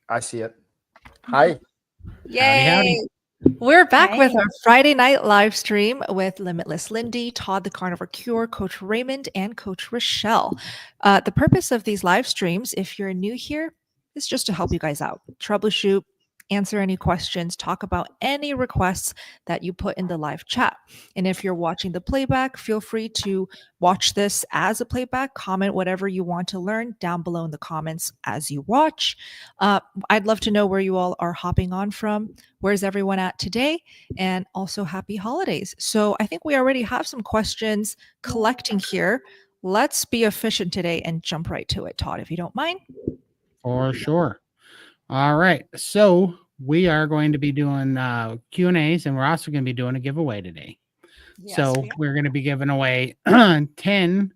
I see it. Hi. Yay! Howdy. We're back with Hi. our Friday night live stream with Limitless Lindy, Todd the Carnivore Cure, Coach Raymond, and Coach Richelle. The purpose of these live streams, if you're new here, is just to help you guys out, troubleshoot, answer any questions, talk about any requests that you put in the live chat. And if you're watching the playback, feel free to watch this as a playback, comment whatever you want to learn down below in the comments as you watch. I'd love to know where you all are hopping on from. Where's everyone at today? And also happy holidays. So I think we already have some questions collecting here. Let's be efficient today and jump right to it, Todd, if you don't mind. For sure. All right. So we are going to be doing Q&As, and we're also going to be doing a giveaway today. So we're going to be giving away 10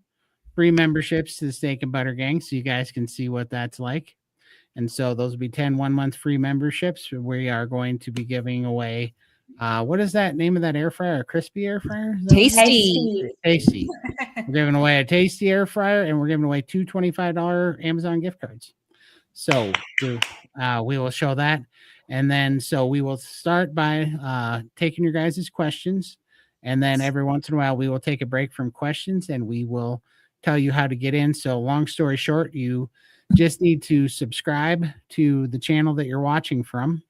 free memberships to the Steak and Butter Gang, so you guys can see what that's like. And so those will be 10 1-month free memberships. We are going to be giving away, what is that name of that air fryer? A crispy air fryer? Tasty. Tasty. We're giving away a tasty air fryer, and we're giving away 2 $25 Amazon gift cards. So we will show that. And then so we will start by taking your guys' questions. And then every once in a while, we will take a break from questions and we will tell you how to get in. So long story short, you just need to subscribe to the channel that you're watching from.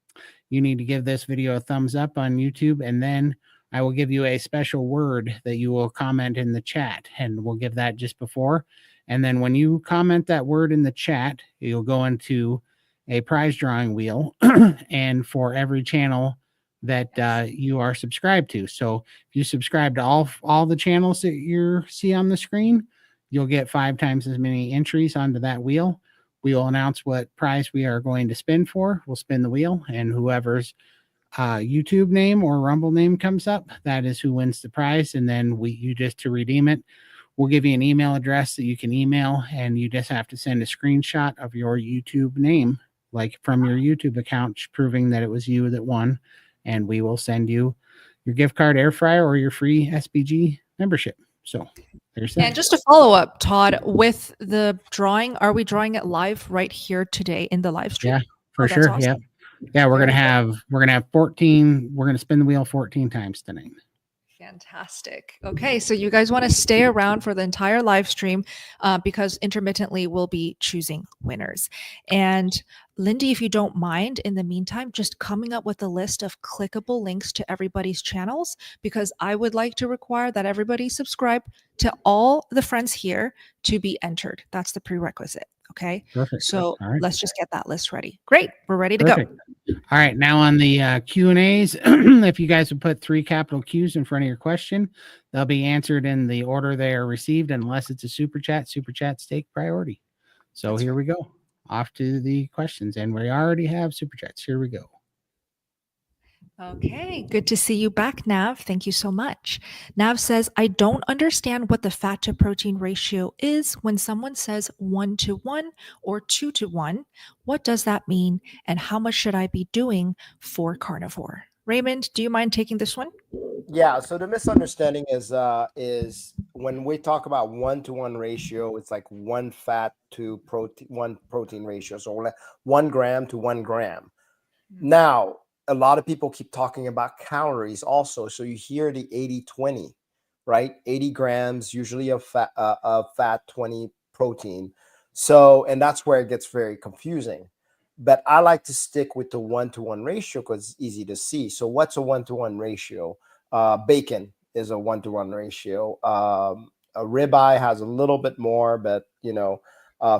You need to give this video a thumbs up on YouTube. And then I will give you a special word that you will comment in the chat. And we'll give that just before. And then when you comment that word in the chat, you'll go into a prize drawing wheel and for every channel that you are subscribed to. So if you subscribe to all the channels that you see on the screen, you'll get 5 times as many entries onto that wheel. We will announce what prize we are going to spin for. We'll spin the wheel, and whoever's YouTube name or Rumble name comes up, that is who wins the prize. And then you just to redeem it, we'll give you an email address that you can email, and you just have to send a screenshot of your YouTube name, like from your YouTube account, proving that it was you that won, and we will send you your gift card, air fryer, or your free SBG membership. So there's that. And just to follow up, Todd, with the drawing, are we drawing it live right here today in the live stream? Yeah, for sure. Awesome. Yeah. We're gonna have 14. We're gonna spin the wheel 14 times tonight. Fantastic. Okay, so you guys want to stay around for the entire live stream because intermittently we'll be choosing winners. And Lindy, if you don't mind, in the meantime, just coming up with a list of clickable links to everybody's channels, because I would like to require that everybody subscribe to all the friends here to be entered. That's the prerequisite. Okay. Perfect. So let's just get that list ready. Great. We're ready to go. All right. Now on the Q&As, if you guys would put 3 capital Qs in front of your question, they'll be answered in the order they are received, unless it's a super chat's take priority. So here we go. Off to the questions. And we already have super chats. Here we go. Okay, good to see you back, Nav. Thank you so much. Nav says, I don't understand what the fat to protein ratio is when someone says 1-to-1 or 2-to-1. What does that mean? And how much should I be doing for carnivore? Raymond, do you mind taking this one? Yeah, so the misunderstanding is when we talk about 1-to-1 ratio, it's like 1 fat to protein, 1 protein ratio. So 1 gram to 1 gram. Now, a lot of people keep talking about calories also. So you hear the 80-20, right? 80 grams usually of fat, 20 protein. So, and that's where it gets very confusing. But I like to stick with the 1-to-1 ratio because it's easy to see. So what's a 1-to-1 ratio? Bacon is a 1-to-1 ratio. A ribeye has a little bit more, but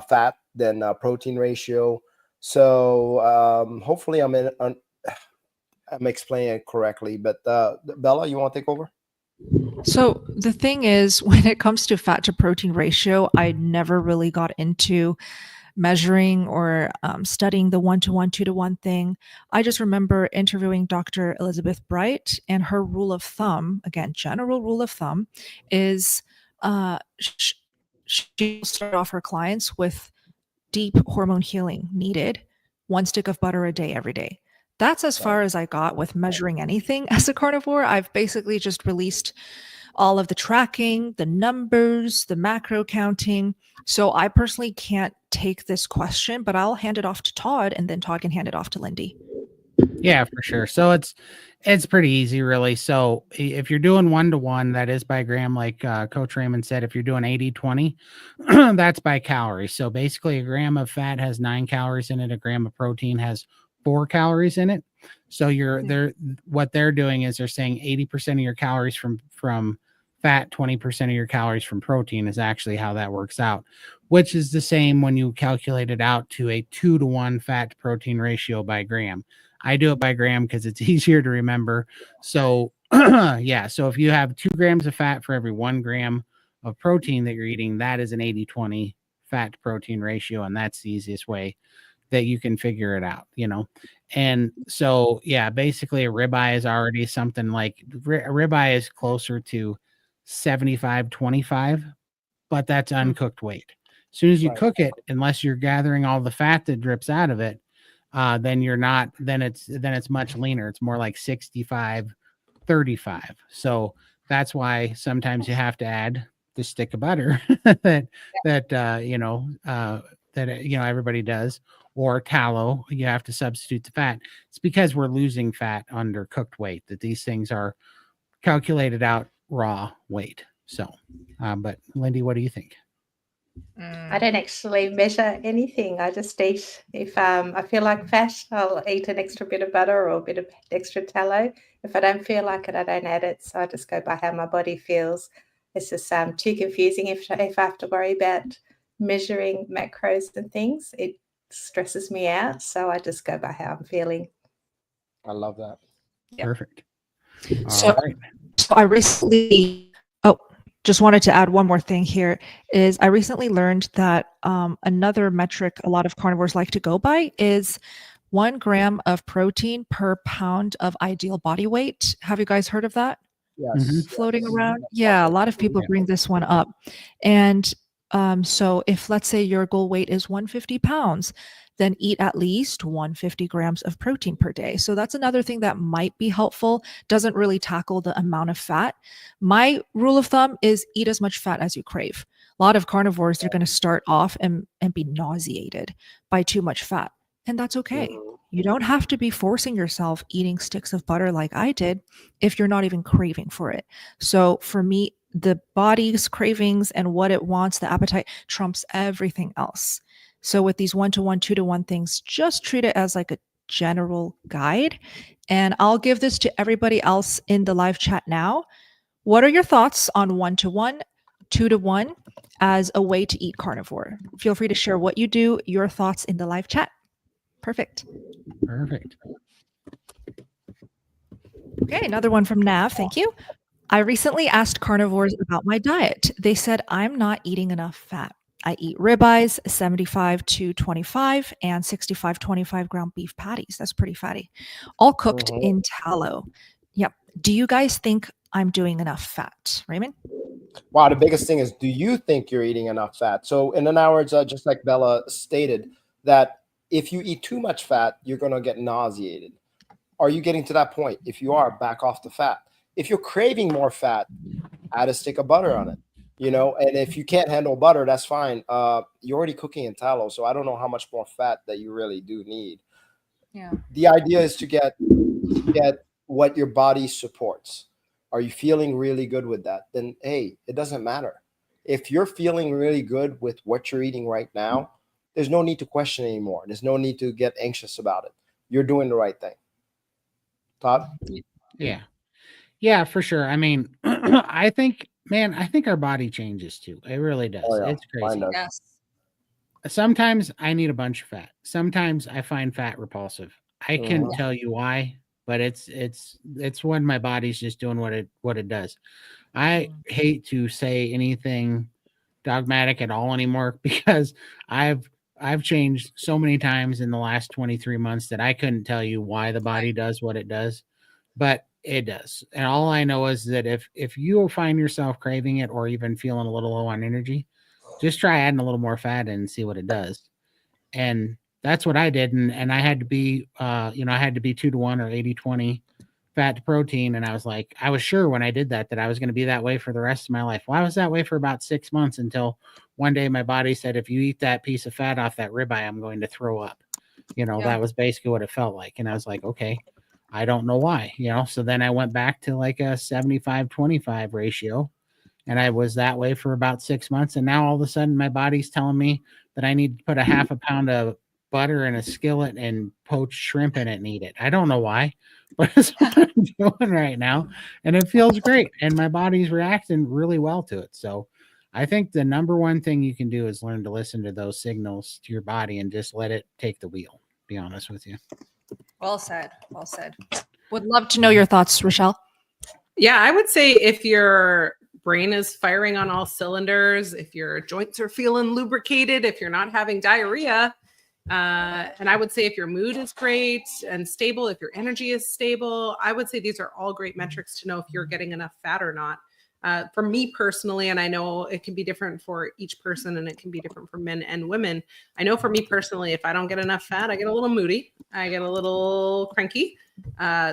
fat than protein ratio. So hopefully I'm explaining it correctly, but Bella, you want to take over? So the thing is, when it comes to fat to protein ratio, I never really got into measuring or studying the 1-to-1, 2-to-1 thing. I just remember interviewing Dr. Elizabeth Bright, and her rule of thumb, again, general rule of thumb, is she'll start off her clients with deep hormone healing needed, 1 stick of butter a day every day. That's as far as I got with measuring anything as a carnivore. I've basically just released all of the tracking, the numbers, the macro counting. So I personally can't take this question, but I'll hand it off to Todd, and then Todd can hand it off to Lindy. Yeah, for sure. So it's pretty easy, really. So if you're doing 1-to-1, that is by gram, like Coach Raymond said. If you're doing 80-20, that's by calories. So basically, a gram of fat has 9 calories in it. A gram of protein has 4 calories in it. So what they're doing is they're saying 80% of your calories from fat, 20% of your calories from protein is actually how that works out, which is the same when you calculate it out to a 2-to-1 fat to protein ratio by gram. I do it by gram because it's easier to remember. So yeah, so if you have 2 grams of fat for every 1 gram of protein that you're eating, that is an 80-20 fat to protein ratio, and that's the easiest way that you can figure it out, And so yeah, basically a ribeye is already something like a ribeye is closer to 75-25, but that's uncooked weight. As soon as you cook it, unless you're gathering all the fat that drips out of it, then you're not, then it's much leaner. It's more like 65-35. So that's why sometimes you have to add the stick of butter that everybody does, or tallow. You have to substitute the fat. It's because we're losing fat under cooked weight, that these things are calculated out raw weight. So but Lindy, what do you think? I don't actually measure anything. I just eat. If I feel like fat, I'll eat an extra bit of butter or a bit of extra tallow. If I don't feel like it, I don't add it. So I just go by how my body feels. It's just too confusing if I have to worry about measuring macros and things. It stresses me out. So I just go by how I'm feeling. I love that. Yep. Perfect. So I recently, just wanted to add one more thing here, is I recently learned that another metric a lot of carnivores like to go by is 1 gram of protein per pound of ideal body weight. Have you guys heard of that? Yes. Floating around? Yeah, a lot of people bring this one up. And so if, let's say, your goal weight is 150 pounds, then eat at least 150 grams of protein per day. So that's another thing that might be helpful. Doesn't really tackle the amount of fat. My rule of thumb is eat as much fat as you crave. A lot of carnivores, they're going to start off and be nauseated by too much fat. And that's okay. You don't have to be forcing yourself eating sticks of butter like I did if you're not even craving for it. So for me, the body's cravings and what it wants, the appetite, trumps everything else. So with these 1-to-1, 2-to-1 things, just treat it as like a general guide. And I'll give this to everybody else in the live chat now. What are your thoughts on 1-to-1, 2-to-1 as a way to eat carnivore? Feel free to share what you do, your thoughts in the live chat. Perfect. Okay, another one from Nav. Thank you. I recently asked carnivores about my diet. They said I'm not eating enough fat. I eat ribeyes, 75-25 and 65-25 ground beef patties. That's pretty fatty. All cooked in tallow. Yep. Do you guys think I'm doing enough fat? Raymond? Wow, the biggest thing is, do you think you're eating enough fat? So in other words, just like Bella stated, that if you eat too much fat, you're going to get nauseated. Are you getting to that point? If you are, back off the fat. If you're craving more fat, add a stick of butter on it. And if you can't handle butter, that's fine. You're already cooking in tallow, so I don't know how much more fat that you really do need. Yeah. The idea is to get what your body supports. Are you feeling really good with that? Then, hey, it doesn't matter. If you're feeling really good with what you're eating right now, there's no need to question anymore. There's no need to get anxious about it. You're doing the right thing. Todd? Yeah, for sure. I mean, I think our body changes too. It really does. Oh, yeah. It's crazy. Yes. Sometimes I need a bunch of fat. Sometimes I find fat repulsive. I can tell you why, but it's when my body's just doing what it does. I hate to say anything dogmatic at all anymore, because I've changed so many times in the last 23 months that I couldn't tell you why the body does what it does, but it does. And all I know is that if you find yourself craving it or even feeling a little low on energy, just try adding a little more fat in and see what it does. And that's what I did. And I had to be, I had to be 2-to-1 or 80-20 fat to protein. And I was like, I was sure when I did that I was going to be that way for the rest of my life. Well, I was that way for about 6 months until one day my body said, if you eat that piece of fat off that ribeye, I'm going to throw up. That was basically what it felt like. And I was like, okay, I don't know why, so then I went back to like a 75-25 ratio. And I was that way for about 6 months. And now all of a sudden my body's telling me that I need to put a half a pound of butter in a skillet and poach shrimp in it and eat it. I don't know why, but it's what I'm doing right now. And it feels great. And my body's reacting really well to it. So I think the number one thing you can do is learn to listen to those signals to your body and just let it take the wheel, be honest with you. Well said. Well said. Would love to know your thoughts, Richelle. Yeah, I would say if your brain is firing on all cylinders, if your joints are feeling lubricated, if you're not having diarrhea, and I would say if your mood is great and stable, if your energy is stable, I would say these are all great metrics to know if you're getting enough fat or not. For me personally, and I know it can be different for each person and it can be different for men and women. I know for me personally, if I don't get enough fat, I get a little moody. I get a little cranky.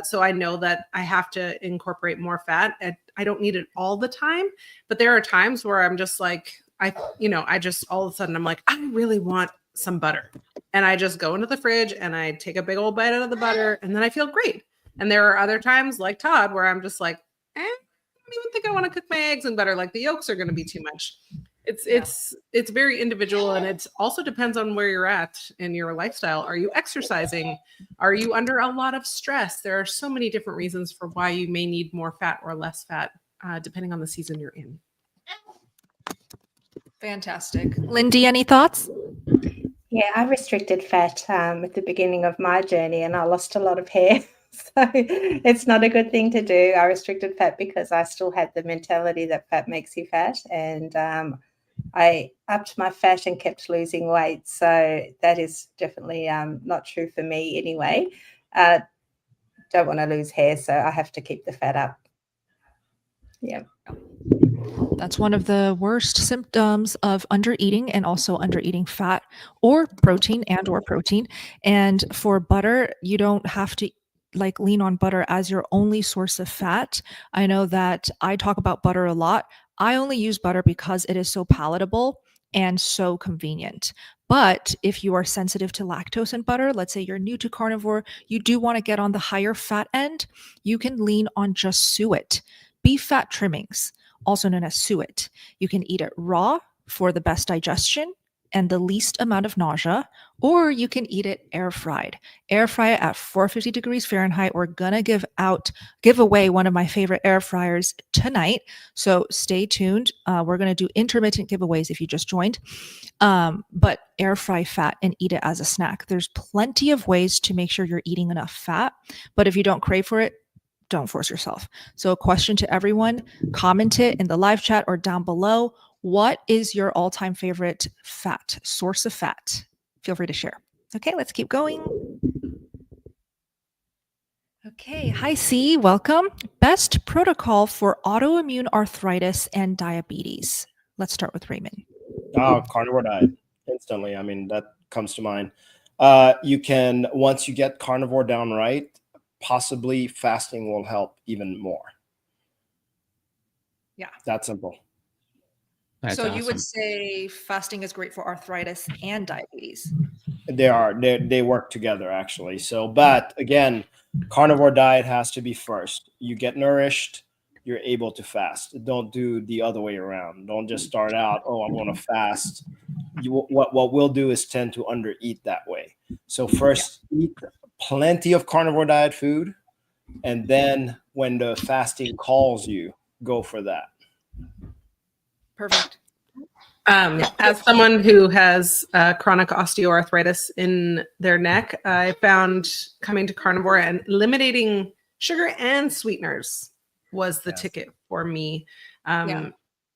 So I know that I have to incorporate more fat. And I don't need it all the time, but there are times where I'm just like, I just all of a sudden I'm like, I really want some butter. And I just go into the fridge and I take a big old bite out of the butter and then I feel great. And there are other times like Todd where I'm just like, I don't even think I want to cook my eggs in butter. Like the yolks are going to be too much. It's very individual, and it also depends on where you're at in your lifestyle. Are you exercising? Are you under a lot of stress? There are so many different reasons for why you may need more fat or less fat, depending on the season you're in. Fantastic. Lindy, any thoughts? Yeah, I restricted fat at the beginning of my journey and I lost a lot of hair. So it's not a good thing to do. I restricted fat because I still had the mentality that fat makes you fat. And I upped my fat and kept losing weight. So that is definitely not true for me anyway. Don't want to lose hair, so I have to keep the fat up. Yeah. That's one of the worst symptoms of undereating, and also undereating fat or protein. And for butter, you don't have to lean on butter as your only source of fat. I know that I talk about butter a lot. I only use butter because it is so palatable and so convenient. But if you are sensitive to lactose in butter, let's say you're new to carnivore, you do want to get on the higher fat end, you can lean on just suet. Beef fat trimmings, also known as suet. You can eat it raw for the best digestion and the least amount of nausea, or you can eat it air fried. Air fry it at 450 degrees Fahrenheit. We're gonna give away one of my favorite air fryers tonight, so stay tuned. We're gonna do intermittent giveaways if you just joined, but air fry fat and eat it as a snack. There's plenty of ways to make sure you're eating enough fat, but if you don't crave for it, don't force yourself. So a question to everyone, comment it in the live chat or down below. What is your all-time favorite fat, source of fat? Feel free to share. Okay, let's keep going. Okay, hi C, welcome. Best protocol for autoimmune arthritis and diabetes. Let's start with Raymond. Oh, carnivore diet, instantly. I mean, that comes to mind. You can, once you get carnivore down right, possibly fasting will help even more. Yeah. That simple. That's awesome. You would say fasting is great for arthritis and diabetes. They work together actually. So, but again, carnivore diet has to be first. You get nourished, you're able to fast. Don't do the other way around. Don't just start out, oh, I'm going to fast. What we'll do is tend to undereat that way. So first, eat plenty of carnivore diet food, and then when the fasting calls you, go for that. Perfect. As someone who has chronic osteoarthritis in their neck, I found coming to carnivore and eliminating sugar and sweeteners was the ticket for me.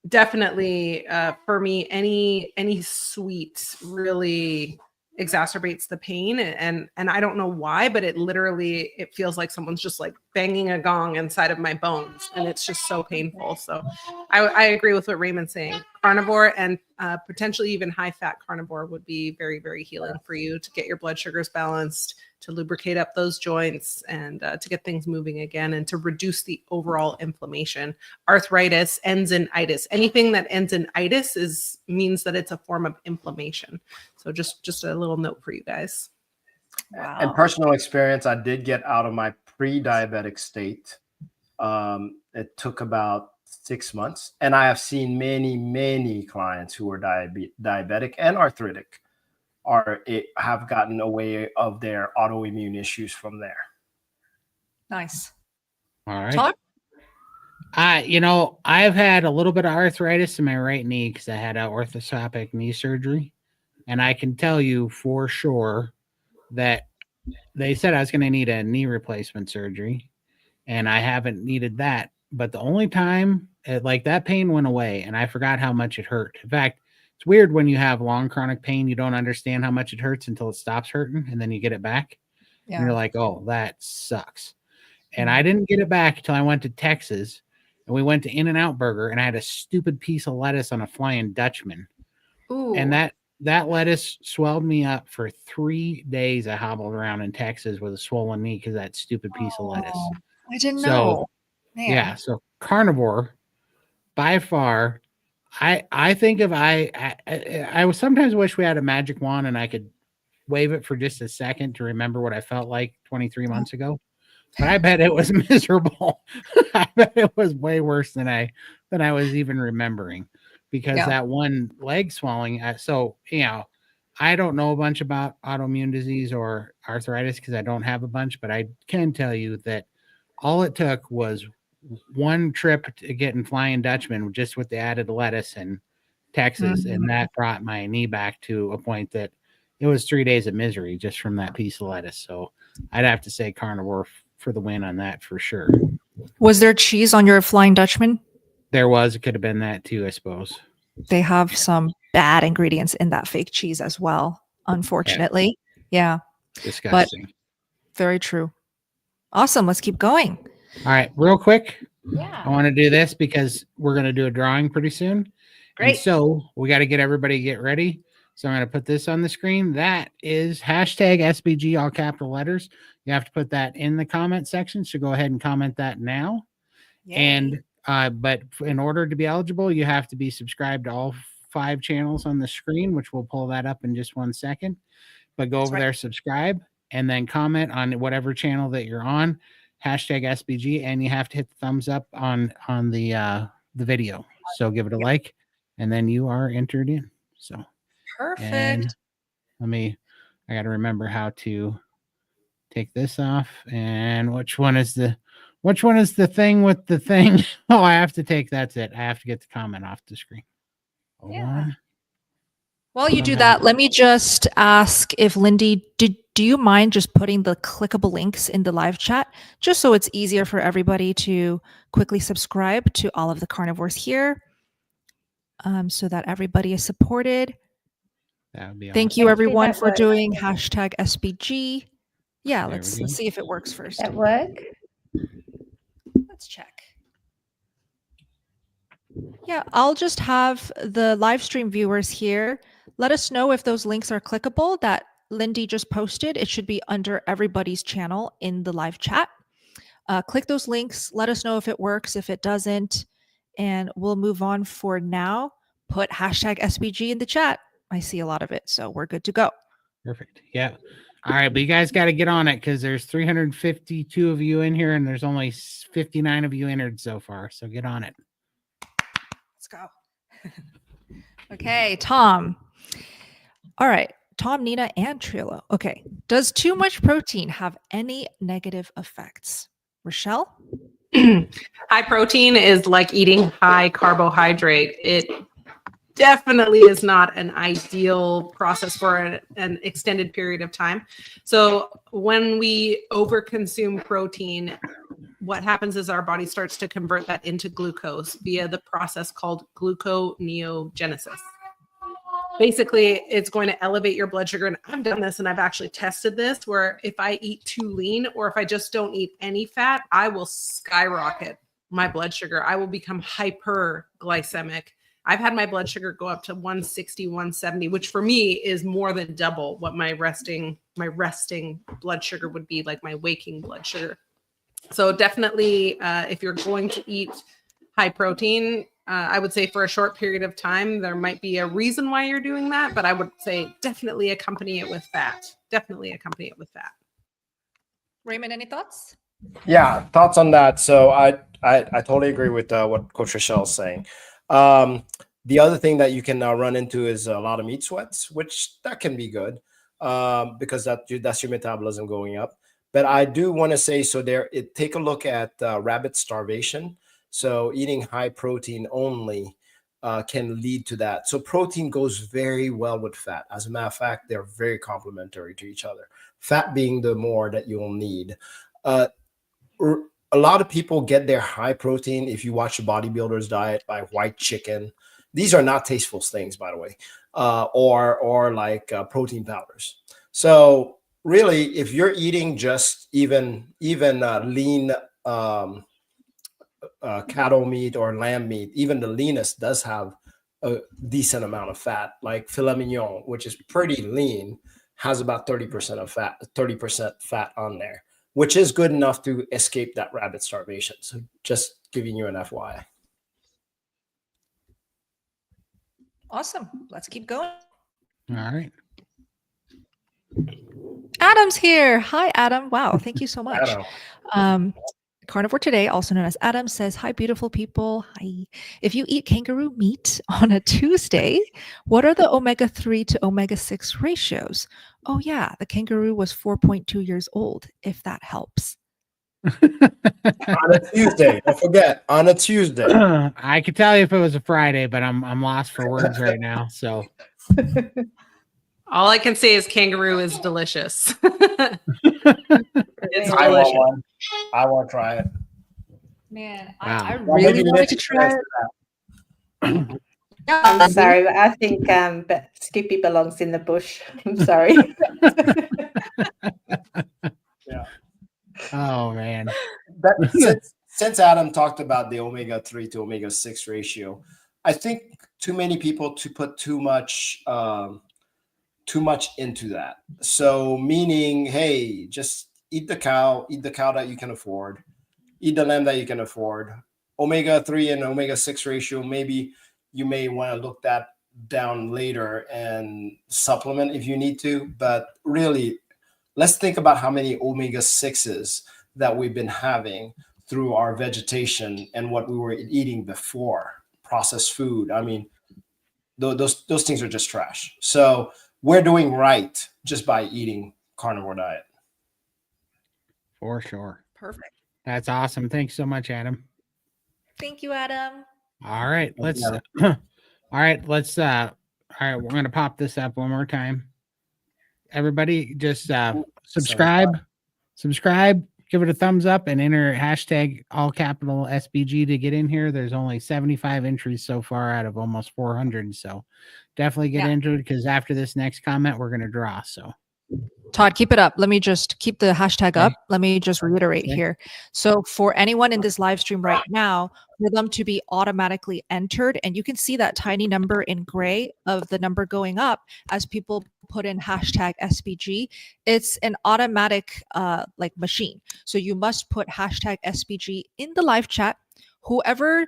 Definitely for me, any sweet really exacerbates the pain, and I don't know why, but it feels like someone's just like banging a gong inside of my bones, and it's just so painful. So I agree with what Raymond's saying. Carnivore and potentially even high fat carnivore would be very, very healing for you to get your blood sugars balanced, to lubricate up those joints and to get things moving again and to reduce the overall inflammation. Arthritis ends in itis. Anything that ends in itis means that it's a form of inflammation. So just a little note for you guys. Wow. And personal experience, I did get out of my pre-diabetic state. It took about 6 months, and I have seen many clients who are diabetic and arthritic have gotten away of their autoimmune issues from there. Nice. All right. Todd? I've had a little bit of arthritis in my right knee because I had an orthoscopic knee surgery, and I can tell you for sure that they said I was going to need a knee replacement surgery, and I haven't needed that. But the only time that pain went away, and I forgot how much it hurt. In fact, it's weird when you have long chronic pain, you don't understand how much it hurts until it stops hurting, and then you get it back. Yeah. And you're like, oh, that sucks. And I didn't get it back until I went to Texas, and we went to In-N-Out Burger, and I had a stupid piece of lettuce on a Flying Dutchman. Ooh. And that lettuce swelled me up for 3 days. I hobbled around in Texas with a swollen knee because of that stupid piece of lettuce. I didn't know. Man. Yeah, so carnivore, by far, I think if I sometimes wish we had a magic wand and I could wave it for just a second to remember what I felt like 23 months ago. But I bet it was miserable. I bet it was way worse than I was even remembering, because that one leg swelling. So, I don't know a bunch about autoimmune disease or arthritis because I don't have a bunch, but I can tell you that all it took was one trip to getting Flying Dutchman just with the added lettuce in Texas. And that brought my knee back to a point that it was 3 days of misery just from that piece of lettuce. So I'd have to say carnivore for the win on that for sure. Was there cheese on your Flying Dutchman? There was. It could have been that too, I suppose. They have some bad ingredients in that fake cheese as well, unfortunately. Yeah. Disgusting. But very true. Awesome. Let's keep going. All right, real quick. Yeah. I want to do this because we're going to do a drawing pretty soon. Great. And so we got to get everybody to get ready. So I'm going to put this on the screen. That is hashtag SBG, all capital letters. You have to put that in the comment section. So go ahead and comment that now. Yay. And but in order to be eligible, you have to be subscribed to all 5 channels on the screen, which we'll pull that up in just 1 second. But go over there, subscribe, and then comment on whatever channel that you're on. Hashtag SBG, and you have to hit the thumbs up on the video. So give it a like, and then you are entered in. So perfect. I got to remember how to take this off. And which one is the thing with the thing? Oh, I have to take. That's it. I have to get the comment off the screen. Yeah. While you do that, let me just ask if Lindy, do you mind just putting the clickable links in the live chat, just so it's easier for everybody to quickly subscribe to all of the carnivores here, so that everybody is supported. That would be awesome. Thank you, everyone, for doing hashtag SBG. Yeah, let's see if it works first. That work? Let's check. Yeah, I'll just have the live stream viewers here. Let us know if those links are clickable that Lindy just posted. It should be under everybody's channel in the live chat. Click those links. Let us know if it works, if it doesn't, and we'll move on for now. Put hashtag SBG in the chat. I see a lot of it, so we're good to go. Perfect. Yeah. All right, but you guys got to get on it because there's 352 of you in here, and there's only 59 of you entered so far. So get on it. Let's go. Okay, Tom. All right, Tom, Nina, and Trilo. Okay, does too much protein have any negative effects? Richelle? High protein is like eating high carbohydrate. It definitely is not an ideal process for an extended period of time. So when we overconsume protein, what happens is our body starts to convert that into glucose via the process called gluconeogenesis. Basically, it's going to elevate your blood sugar. And I've done this, and I've actually tested this, where if I eat too lean or if I just don't eat any fat, I will skyrocket my blood sugar. I will become hyperglycemic I've had my blood sugar go up to 160, 170, which for me is more than double what my resting blood sugar would be, like my waking blood sugar. So definitely, if you're going to eat high protein, I would say for a short period of time, there might be a reason why you're doing that, but I would say definitely accompany it with fat. Definitely accompany it with fat. Raymond, any thoughts? Yeah, thoughts on that. So I totally agree with what Coach Richelle is saying. The other thing that you can run into is a lot of meat sweats, which that can be good because that's your metabolism going up. But I do want to say, so take a look at rabbit starvation. So eating high protein only can lead to that. So protein goes very well with fat. As a matter of fact, they're very complementary to each other. Fat being the more that you'll need. A lot of people get their high protein. If you watch the bodybuilder's diet, by white chicken, these are not tasteful things, by the way, or like protein powders. So really, if you're eating just even lean cattle meat or lamb meat, even the leanest does have a decent amount of fat, like filet mignon, which is pretty lean, has about 30% of fat, 30% fat on there, which is good enough to escape that rabbit starvation. So just giving you an FYI. Awesome. Let's keep going. All right. Adam's here. Hi, Adam. Wow. Thank you so much. Carnivore Today, also known as Adam, says, hi, beautiful people. Hi. If you eat kangaroo meat on a Tuesday, what are the omega-3 to omega-6 ratios? Oh, yeah. The kangaroo was 4.2 years old, if that helps. On a Tuesday. Don't forget, on a Tuesday. I could tell you if it was a Friday, but I'm lost for words right now. So all I can say is kangaroo is delicious. It's I delicious. want one. I want to try it. Man, Wow. I really wanted to try it. I'm sorry, but I think but Skippy belongs in the bush. I'm sorry. Yeah. Oh man. Since Adam talked about the omega-3 to omega-6 ratio, I think too many people to put too much into that. So meaning, hey, just eat the cow that you can afford, eat the lamb that you can afford. Omega-3 and omega-6 ratio, maybe you may want to look that down later and supplement if you need to. But really, let's think about how many omega-6s that we've been having through our vegetation and what we were eating before, processed food. I mean, those things are just trash. So we're doing right just by eating carnivore diet. For sure. Perfect. That's awesome. Thanks so much, Adam. Thank you, Adam. All right, let's all right, we're going to pop this up one more time. Everybody just subscribe, give it a thumbs up and enter hashtag all capital SBG to get in here. There's only 75 entries so far out of almost 400. So definitely get into it because after this next comment, we're going to draw. So Todd, keep it up. Let me just keep the hashtag up. Let me just reiterate here. So for anyone in this live stream right now, for them to be automatically entered, and you can see that tiny number in gray of the number going up as people put in hashtag SBG, it's an automatic like machine. So you must put hashtag SBG in the live chat. Whoever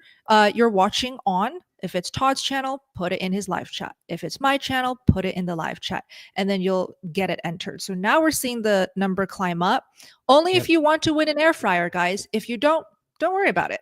you're watching on, if it's Todd's channel, put it in his live chat. If it's my channel, put it in the live chat, and then you'll get it entered. So now we're seeing the number climb up. Only if you want to win an air fryer, guys. If you don't worry about it.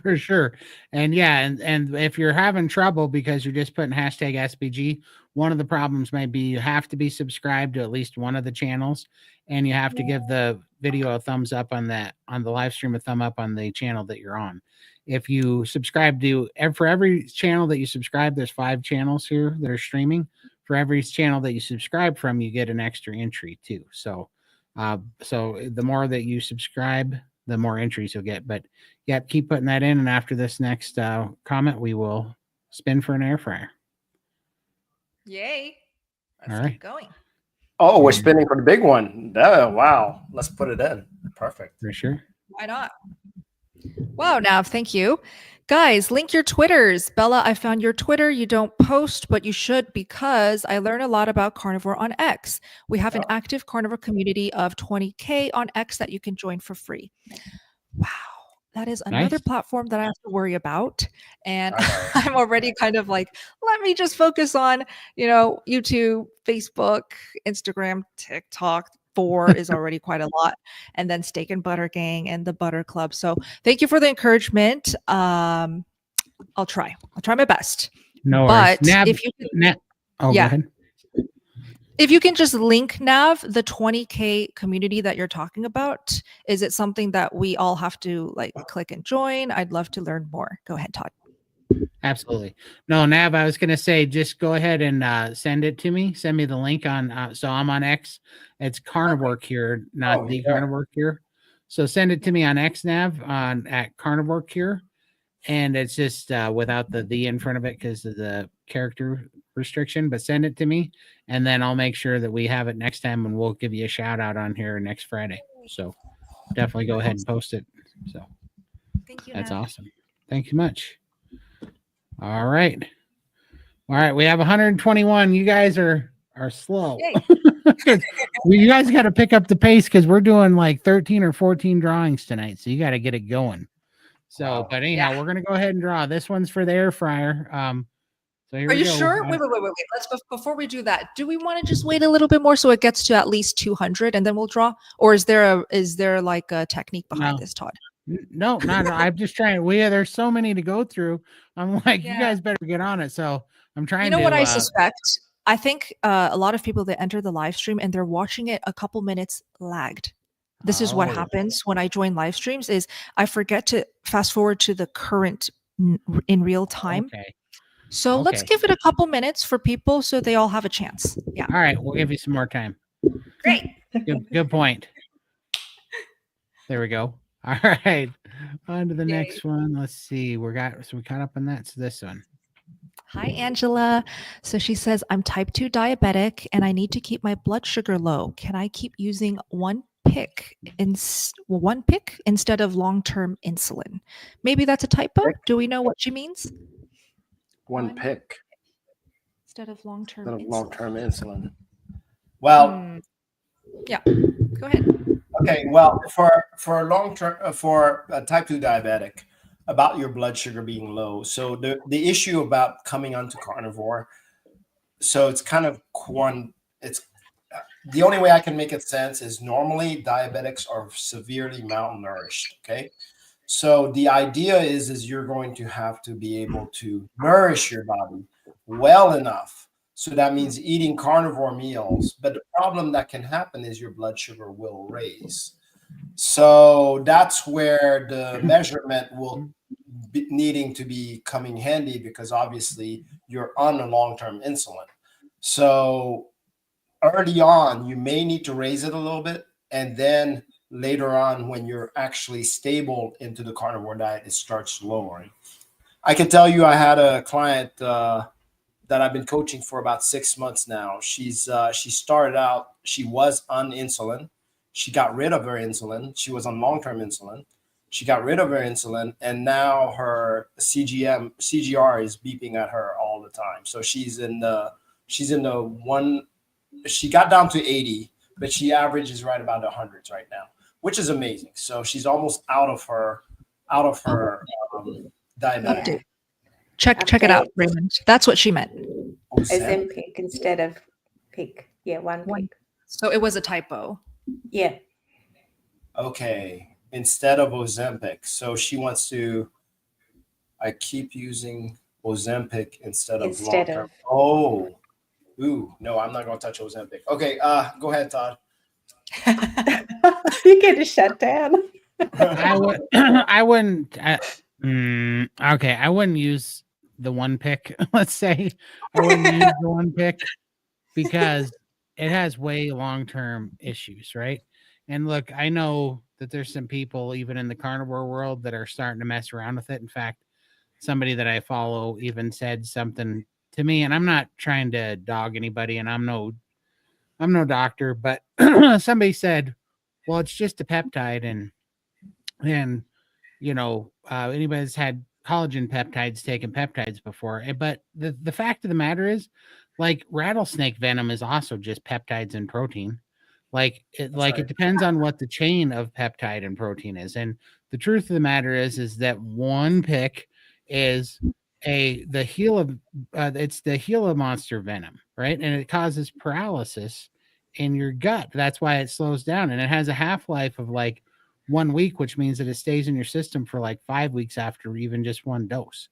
For sure. And yeah, and if you're having trouble because you're just putting hashtag SBG, one of the problems might be you have to be subscribed to at least one of the channels, and you have to give the video a thumbs up on the live stream, a thumb up on the channel that you're on. If you subscribe to for every channel that you subscribe, there's 5 channels here that are streaming. For every channel that you subscribe from, you get an extra entry too. So the more that you subscribe, the more entries you'll get. But yeah, keep putting that in. And after this next comment, we will spin for an air fryer. Yay. Let's All right. keep going. Oh, we're spinning for the big one. Oh, wow. Let's put it in. Perfect. For sure. Why not? Wow, Nav, thank you. Guys, link your Twitters. Bella, I found your Twitter. You don't post, but you should because I learn a lot about carnivore on X. We have an active carnivore community of 20K on X that you can join for free. Wow. That is another Nice. platform that I have to worry about. And I'm already kind of like, let me just focus on, YouTube, Facebook, Instagram, TikTok. 4 is already quite a lot. And then Steak and Butter Gang and the Butter Club. So thank you for the encouragement. I'll try my best. No worries. But Nav, if you can, go ahead. if you can just link Nav, the 20K community that you're talking about, is it something that we all have to like click and join? I'd love to learn more. Go ahead, Todd. Absolutely. No, Nav, I was going to say, just go ahead and send it to me. Send me the link on, so I'm on X. It's Carnivore Cure, not the Carnivore Cure. So send it to me on X, Nav, at Carnivore Cure. And it's just without the in front of it because of the character restriction, but send it to me. And then I'll make sure that we have it next time and we'll give you a shout out on here next Friday. So definitely go ahead and post it. So Thank you. that's Nav. awesome. Thank you much. All right. We have 121. You guys are slow. You guys got to pick up the pace because we're doing like 13 or 14 drawings tonight. So you got to get it going. So, but anyhow, we're going to go ahead and draw. This one's for the air fryer. So here Are we you go. sure? Wait. Let's before we do that, do we want to just wait a little bit more so it gets to at least 200 and then we'll draw? Or is there like a technique behind this, Todd? No, not. I'm just trying. There's so many to go through. I'm like, you guys better get on it. So I'm trying. You know what I suspect? I think a lot of people that enter the live stream and they're watching it a couple minutes lagged. This is what happens when I join live streams is I forget to fast forward to the current in real time. Okay. So let's give it a couple minutes for people so they all have a chance. Yeah. All right. We'll give you some more time. Great. Good point. There we go. All right. On to the next one. Let's see. We caught up on that. So this one. Hi, Angela. So she says, I'm type 2 diabetic and I need to keep my blood sugar low. Can I keep using one pick instead of long-term insulin? Maybe that's a typo. Do we know what she means? One pick instead of long-term insulin. Well, yeah. Go ahead. Okay. Well, for long-term for a type 2 diabetic, about your blood sugar being low. So the issue about coming onto carnivore, so it's kind of it's the only way I can make it sense is normally diabetics are severely malnourished. Okay. So the idea is you're going to have to be able to nourish your body well enough. So that means eating carnivore meals. But the problem that can happen is your blood sugar will raise. So that's where the measurement will be needing to be coming handy because obviously you're on a long-term insulin. So early on, you may need to raise it a little bit. And then later on, when you're actually stable into the carnivore diet, it starts lowering. I can tell you I had a client that I've been coaching for about 6 months now. She started out, she was on insulin. She got rid of her insulin. She was on long-term insulin. She got rid of her insulin, and now her CGR is beeping at her all the time. So she's in the one. She got down to 80, but she averages right about the hundreds right now, which is amazing. So she's almost out of her diabetic. Check it out, Raymond. That's what she meant. Ozempic instead of pick. Yeah, one pick. So it was a typo. Yeah. Okay. Instead of Ozempic. So she wants to, I keep using Ozempic instead of long-term. Oh, ooh, no, I'm not going to touch Ozempic. Okay, go ahead, Todd. You get to shut down. I wouldn't. Okay, I wouldn't use the one pick. Let's say I wouldn't use the one pick because it has way long-term issues, right? And look, I know that there's some people even in the carnivore world that are starting to mess around with it. In fact, somebody that I follow even said something to me, and I'm not trying to dog anybody, and I'm no doctor, but somebody said, well, it's just a peptide, and anybody that's had collagen peptides taken peptides before. But the fact of the matter is, like, rattlesnake venom is also just peptides and protein. Like it depends on what the chain of peptide and protein is. And the truth of the matter is that one pick is the Gila monster venom, right? And it causes paralysis in your gut. That's why it slows down, and it has a half-life of like 1 week, which means that it stays in your system for like 5 weeks after even just one dose.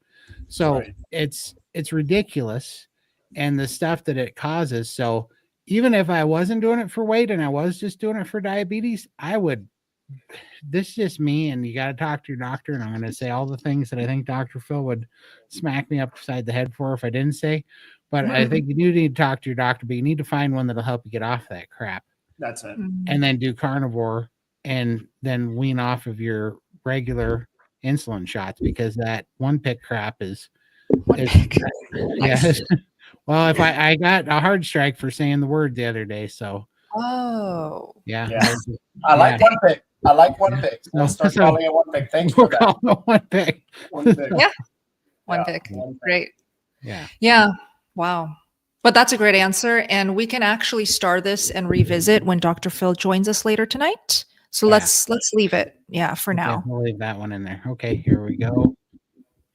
So it's ridiculous, and the stuff that it causes. So even if I wasn't doing it for weight and I was just doing it for diabetes, this is just me, and you got to talk to your doctor. And I'm going to say all the things that I think Dr. Phil would smack me upside the head for if I didn't say. But I think you do need to talk to your doctor, but you need to find one that'll help you get off that crap. That's it. And then do carnivore and then wean off of your regular insulin shots, because that one pick crap is yeah. Well, if I got a hard strike for saying the word the other day, so yeah. I like one pick. I like one pick. We'll start calling it one pick. Thank you for that. One pick. One pick. Yeah. One pick. Great. Yeah. Wow. But that's a great answer. And we can actually start this and revisit when Dr. Phil joins us later tonight. So let's leave it. Yeah, for now. We'll leave that one in there. Okay, here we go.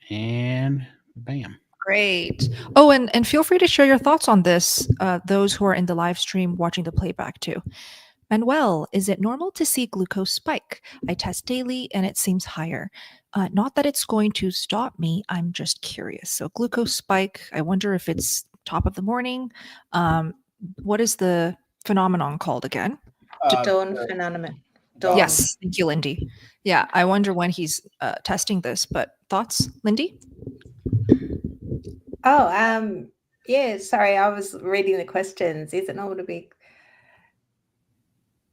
And bam. Great. Oh, and feel free to share your thoughts on this, those who are in the live stream watching the playback too. Manuel, is it normal to see glucose spike? I test daily and it seems higher. Not that it's going to stop me. I'm just curious. So glucose spike, I wonder if it's top of the morning. What is the phenomenon called again? Dawn phenomenon. Dawn. Yes. Thank you, Lindy. Yeah. I wonder when he's testing this, but thoughts, Lindy? Oh, yeah, sorry, I was reading the questions. Is it normal to be?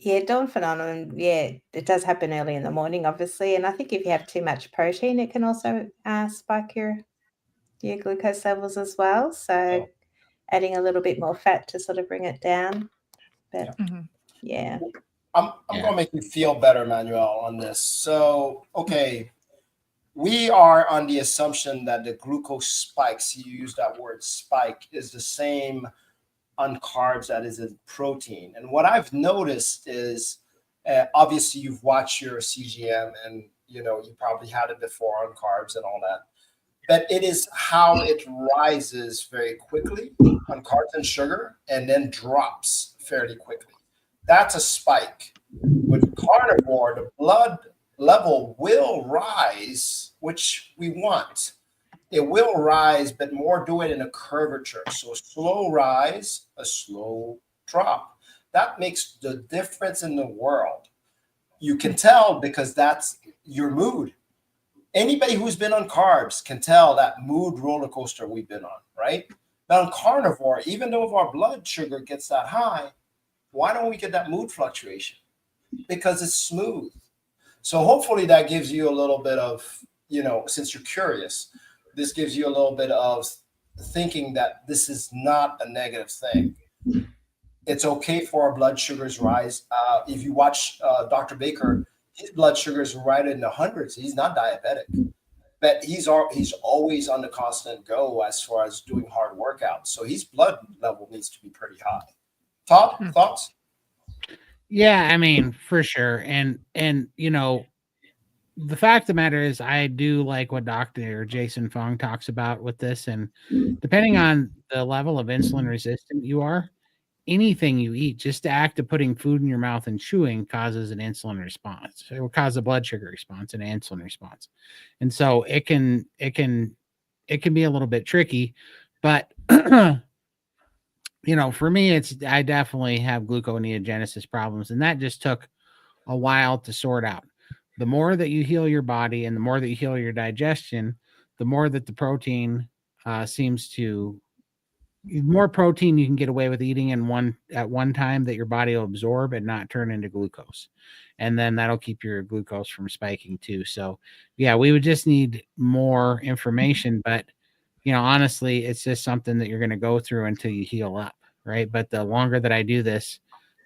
Yeah, dawn phenomenon. Yeah, it does happen early in the morning, obviously. And I think if you have too much protein, it can also spike your glucose levels as well. So adding a little bit more fat to sort of bring it down. But yeah. I'm going to make you feel better, Manuel, on this. So, okay. We are on the assumption that the glucose spikes, you use that word spike, is the same on carbs that is in protein. And what I've noticed is, obviously you've watched your CGM and, you probably had it before on carbs and all that. But it is how it rises very quickly on carbs and sugar and then drops fairly quickly. That's a spike. With carnivore, the blood level will rise, which we want. It will rise, but more do it in a curvature. So slow rise, a slow drop. That makes the difference in the world. You can tell because that's your mood. Anybody who's been on carbs can tell that mood roller coaster we've been on, right? Now on carnivore, even though if our blood sugar gets that high, why don't we get that mood fluctuation? Because it's smooth. So hopefully that gives you a little bit of, since you're curious, this gives you a little bit of thinking that this is not a negative thing. It's okay for our blood sugars rise. If you watch Dr. Baker, his blood sugars are right in the hundreds. He's not diabetic, but he's always on the constant go as far as doing hard workouts. So his blood level needs to be pretty high. Todd, thoughts? Yeah, I mean, for sure. And the fact of the matter is I do like what Dr. Jason Fung talks about with this. And depending on the level of insulin resistant you are, anything you eat, just the act of putting food in your mouth and chewing causes an insulin response. It will cause a blood sugar response and an insulin response. And so it can be a little bit tricky, but for me, I definitely have gluconeogenesis problems, and that just took a while to sort out. The more that you heal your body and the more that you heal your digestion, the more that the protein more protein you can get away with eating at one time that your body will absorb and not turn into glucose. And then that'll keep your glucose from spiking too. So yeah, we would just need more information, but honestly, it's just something that you're going to go through until you heal up. Right. But the longer that I do this,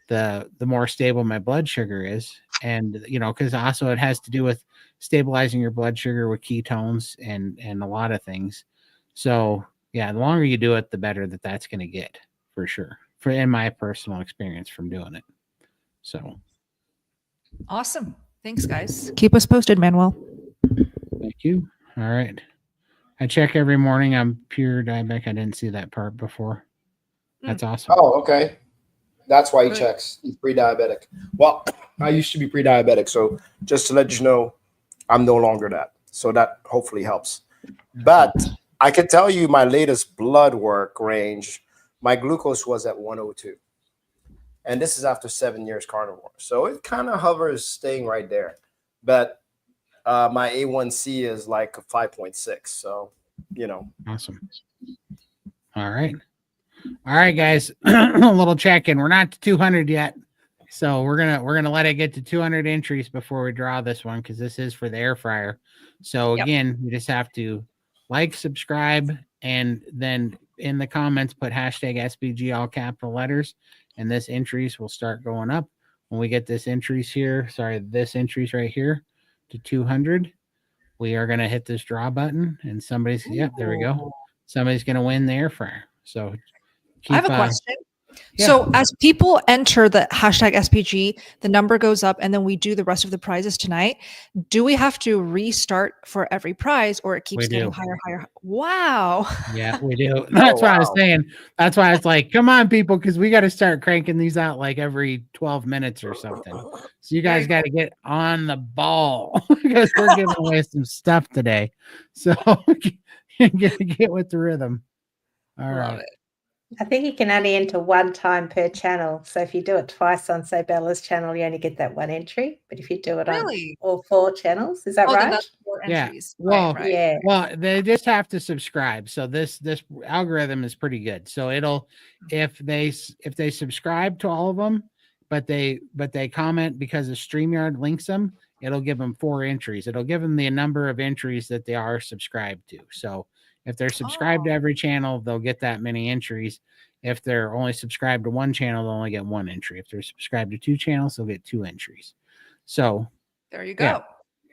the more stable my blood sugar is. and because also it has to do with stabilizing your blood sugar with ketones and a lot of things. So yeah, the longer you do it, the better that's going to get, for sure, in my personal experience from doing it. So Awesome. Thanks, guys. Keep us posted, Manuel. thank you. All right. I check every morning. I'm pure diabetic. I didn't see that part before. That's awesome. Oh, okay. That's why he Good. checks. He's pre-diabetic. Well, I used to be pre-diabetic, so just to let you know, I'm no longer that. So that hopefully helps. But I can tell you my latest blood work range, my glucose was at 102. And this is after 7 years carnivore. So it kind of hovers staying right there. But my A1C is like a 5.6. So, Awesome. All right. All right, guys. A little check-in. We're not to 200 yet. So we're gonna let it get to 200 entries before we draw this one, because this is for the air fryer. So again, you just have to like, subscribe, and then in the comments put hashtag SBG all capital letters, and this entries will start going up. When we get this entries right here to 200, we are gonna hit this draw button, and somebody's there we go. Somebody's gonna win the air fryer. So I have a question. yeah. So as people enter the hashtag SPG, the number goes up and then we do the rest of the prizes tonight. Do we have to restart for every prize, or it keeps We getting do. higher? Wow. Yeah, we do. That's what I was saying. That's why I was like, come on, people, because we got to start cranking these out like every 12 minutes or something. So you guys got to get on the ball because we're giving away some stuff today. So get with the rhythm. All Love right. it. I think you can only enter one time per channel. So if you do it twice on, say, Bella's channel, you only get that one entry. But if you do it Really? on all 4 channels, is that Then right? that's 4 Yeah. entries. Well, right. Yeah. Well, they just have to subscribe. So this algorithm is pretty good. So it'll if they subscribe to all of them, but they comment because of StreamYard links them, it'll give them 4 entries. It'll give them the number of entries that they are subscribed to. So if they're subscribed to every channel, they'll get that many entries. If they're only subscribed to one channel, they'll only get 1 entry. If they're subscribed to 2 channels, they'll get 2 entries. So There you go. yeah.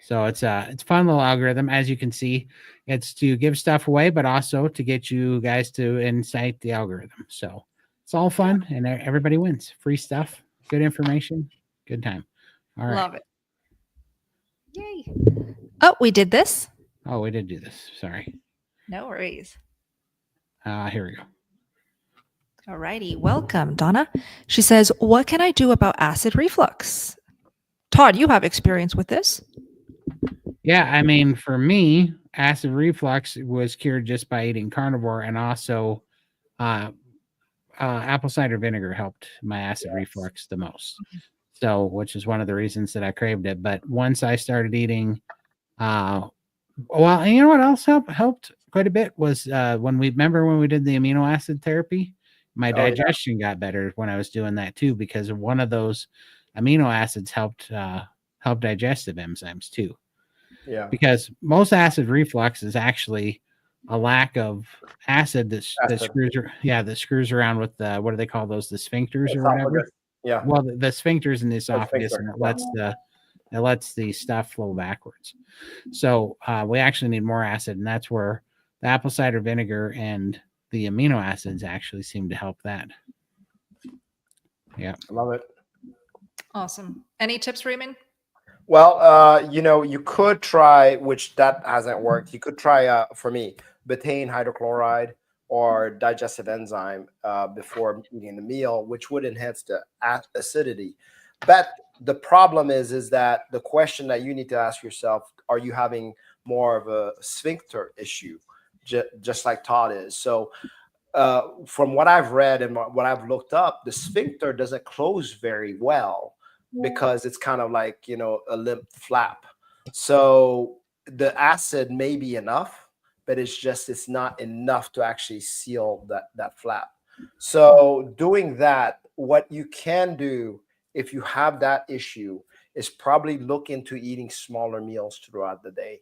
So it's a fun little algorithm. As you can see, it's to give stuff away, but also to get you guys to incite the algorithm. So it's all fun and everybody wins. Free stuff, good information, good time. All right. Love it. Yay. Oh, we did this. Oh, we did do this. Sorry. No worries. Here we go. All righty. Welcome, Donna. She says, what can I do about acid reflux? Todd, you have experience with this. Yeah, I mean, for me, acid reflux was cured just by eating carnivore, and also apple cider vinegar helped my acid reflux the most. So, which is one of the reasons that I craved it. But once I started eating, and you know what else helped quite a bit was when we did the amino acid therapy, my digestion got better when I was doing that too, because one of those amino acids helped digestive enzymes too. Yeah. Because most acid reflux is actually a lack of acid that screws around with the, what do they call those, the sphincters or whatever. Yeah. Well, the sphincters in the esophagus, and it lets the stuff flow backwards. So we actually need more acid, and that's where the apple cider vinegar and the amino acids actually seem to help that. Yeah. I love it. Awesome. Any tips, Raymond? Well, you could try, which that hasn't worked. You could try, for me, betaine hydrochloride or digestive enzyme before eating the meal, which would enhance the acidity. But the problem is that the question that you need to ask yourself, are you having more of a sphincter issue, just like Todd is? So from what I've read and what I've looked up, the sphincter doesn't close very well, because it's kind of like, a limp flap. So the acid may be enough, but it's not enough to actually seal that flap. So doing that, what you can do if you have that issue is probably look into eating smaller meals throughout the day.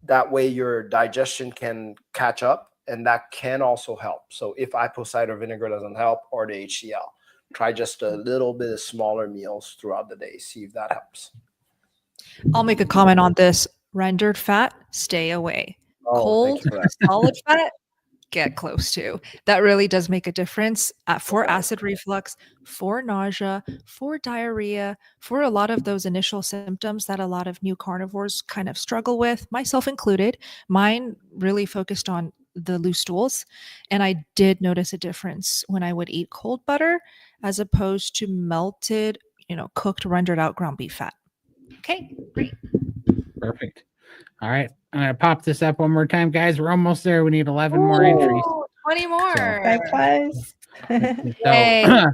That way your digestion can catch up, and that can also help. So if apple cider vinegar doesn't help, or the HCl. try just a little bit of smaller meals throughout the day. See if that helps. I'll make a comment on this. Rendered fat, stay away. Oh, thank Cold, you for that. solid fat, get close to. That really does make a difference for acid reflux, for nausea, for diarrhea, for a lot of those initial symptoms that a lot of new carnivores kind of struggle with, myself included. Mine really focused on the loose stools, and I did notice a difference when I would eat cold butter as opposed to melted, cooked, rendered out ground beef fat. Okay, great. Perfect. All right. I'm going to pop this up one more time, guys. We're almost there. We need 11 more entries. 20 more. So close. Yay. So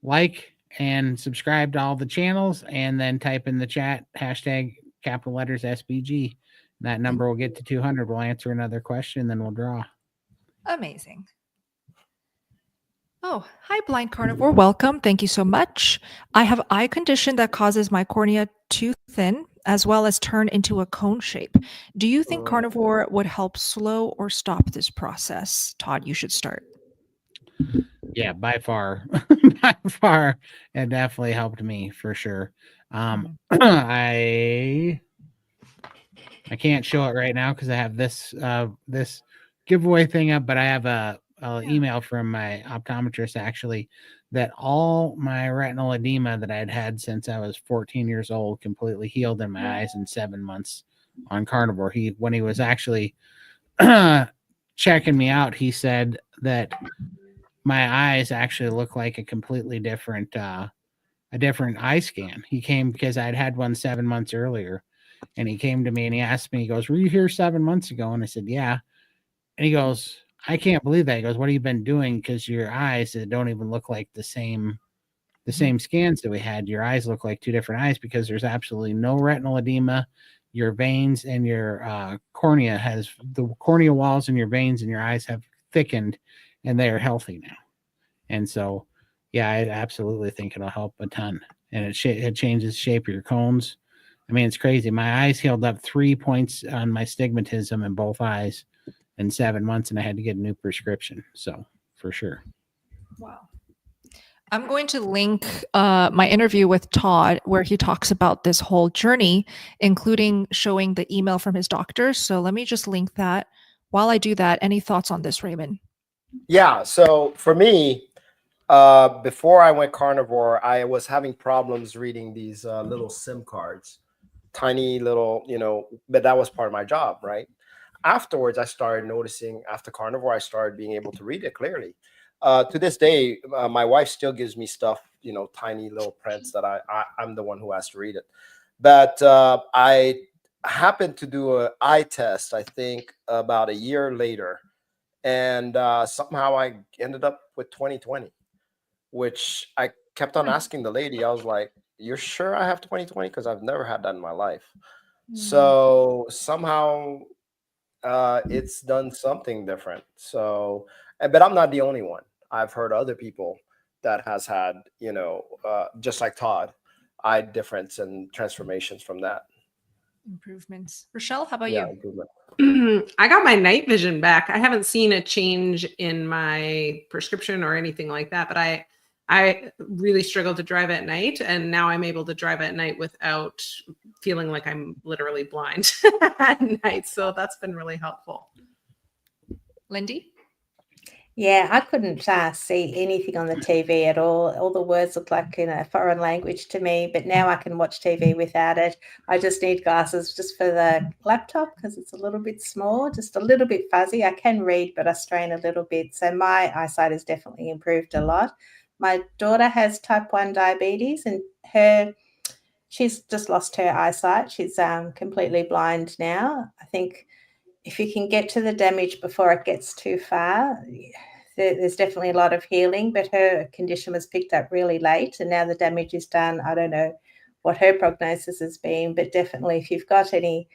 like and subscribe to all the channels, and then type in the chat hashtag capital letters SBG. That number will get to 200. We'll answer another question, then we'll draw. Amazing. Oh, hi, Blind Carnivore. Welcome. Thank you so much. I have eye condition that causes my cornea to thin as well as turn into a cone shape. Do you think carnivore would help slow or stop this process? Todd, you should start. Yeah, by far. By far, it definitely helped me for sure. I can't show it right now because I have this this giveaway thing up, but I have a email from my optometrist actually that all my retinal edema that I'd had since I was 14 years old completely healed in my eyes in 7 months on carnivore. When he was actually checking me out, he said that my eyes actually look like a completely different eye scan. He came because I'd had one 7 months earlier, and he came to me and he asked me, he goes, "Were you here 7 months ago?" And I said, "Yeah." And he goes, "I can't believe that." He goes, "What have you been doing? Because your eyes don't even look like the same scans that we had. Your eyes look like two different eyes because there's absolutely no retinal edema. Your veins and your cornea the cornea walls and your veins and your eyes have thickened, and they are healthy now." And so, yeah, I absolutely think it'll help a ton. And it changes the shape of your cones. I mean, it's crazy. My eyes healed up 3 points on my stigmatism in both eyes in 7 months, and I had to get a new prescription. So for sure. Wow. I'm going to link my interview with Todd where he talks about this whole journey, including showing the email from his doctor. So let me just link that. While I do that, any thoughts on this, Raymond? Yeah. So for me, before I went carnivore, I was having problems reading these little SIM cards, tiny little, but that was part of my job, right? Afterwards, I started noticing after carnivore, I started being able to read it clearly. To this day, my wife still gives me stuff, tiny little prints that I'm the one who has to read it. But I happened to do an eye test, I think, about a year later. And somehow I ended up with 20/20, which I kept on asking the lady. I was like, "You're sure I have 20/20? Because I've never had that in my life." So somehow it's done something different. So, but I'm not the only one. I've heard other people that has had, just like Todd, eye difference and transformations from that. Improvements. Richelle, how about Yeah, you? improvement. I got my night vision back. I haven't seen a change in my prescription or anything like that, but I really struggled to drive at night, and now I'm able to drive at night without feeling like I'm literally blind at night. So that's been really helpful. Lindy? Yeah, I couldn't see anything on the TV at all. All the words looked like in a foreign language to me, but now I can watch TV without it. I just need glasses just for the laptop because it's a little bit small, just a little bit fuzzy. I can read, but I strain a little bit. So my eyesight has definitely improved a lot. My daughter has type 1 diabetes, and she's just lost her eyesight. She's completely blind now. I think if you can get to the damage before it gets too far, there's definitely a lot of healing, but her condition was picked up really late and now the damage is done. I don't know what her prognosis has been, but definitely if you've got any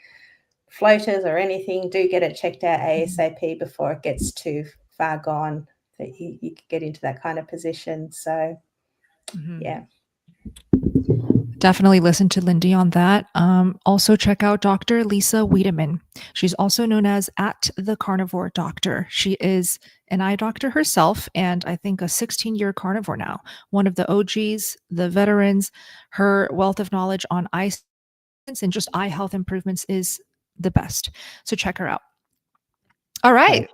floaters or anything, do get it checked out ASAP before it gets too far gone that you could get into that kind of position. So, yeah. Definitely listen to Lindy on that. Also, check out Dr. Lisa Wiedemann. She's also known as at the Carnivore Doctor. She is an eye doctor herself, and I think a 16-year carnivore now. One of the OGs, the veterans. Her wealth of knowledge on eye science and just eye health improvements is the best. So check her out. All right.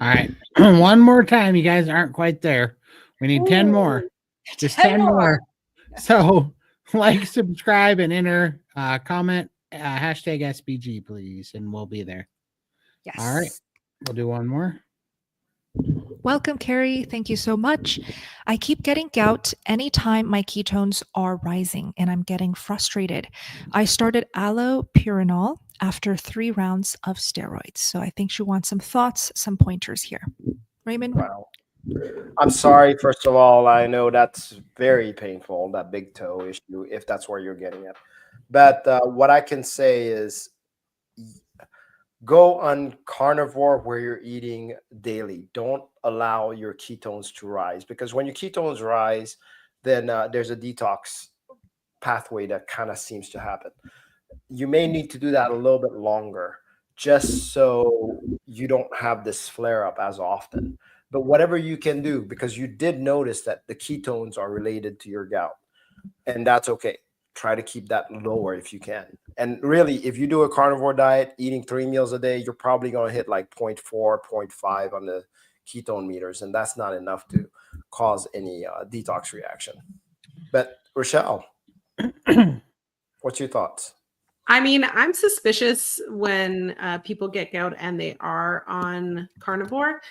All right. One more time. You guys aren't quite there. We need 10 more. Just 10 more. So like, subscribe, and enter, comment, hashtag SBG, please, and we'll be there. Yes. All right. We'll do one more. Welcome, Carrie. Thank you so much. I keep getting gout anytime my ketones are rising and I'm getting frustrated. I started allopurinol after 3 rounds of steroids. So I think she wants some thoughts, some pointers here. Raymond? Wow. I'm sorry, first of all. I know that's very painful, that big toe issue, if that's where you're getting it. But what I can say is go on carnivore where you're eating daily. Don't allow your ketones to rise, because when your ketones rise, then there's a detox pathway that kind of seems to happen. You may need to do that a little bit longer just so you don't have this flare up as often. But whatever you can do, because you did notice that the ketones are related to your gout, and that's okay. Try to keep that lower if you can. And really, if you do a carnivore diet, eating 3 meals a day, you're probably going to hit like 0.4, 0.5 on the ketone meters, and that's not enough to cause any detox reaction. But Richelle, what's your thoughts? I mean, I'm suspicious when people get gout and they are on carnivore.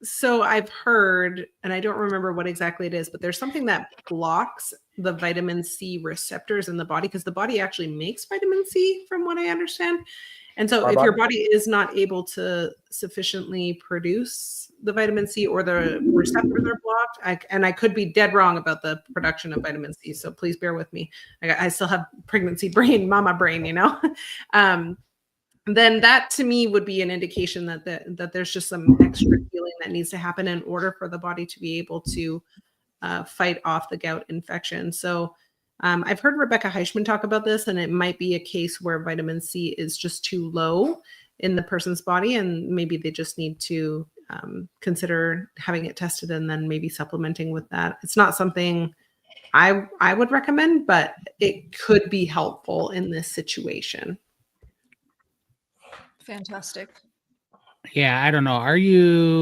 So I've heard, and I don't remember what exactly it is, but there's something that blocks the vitamin C receptors in the body, because the body actually makes vitamin C, from what I understand. And so if your body is not able to sufficiently produce the vitamin C, or the receptors are blocked, and I could be dead wrong about the production of vitamin C, so please bear with me. I still have pregnancy brain, mama brain, you know? Then that to me would be an indication that there's just some extra healing that needs to happen in order for the body to be able to fight off the gout infection. So I've heard Rebecca Heichman talk about this, and it might be a case where vitamin C is just too low in the person's body, and maybe they just need to consider having it tested and then maybe supplementing with that. It's not something I would recommend, but it could be helpful in this situation. Fantastic. Yeah, I don't know.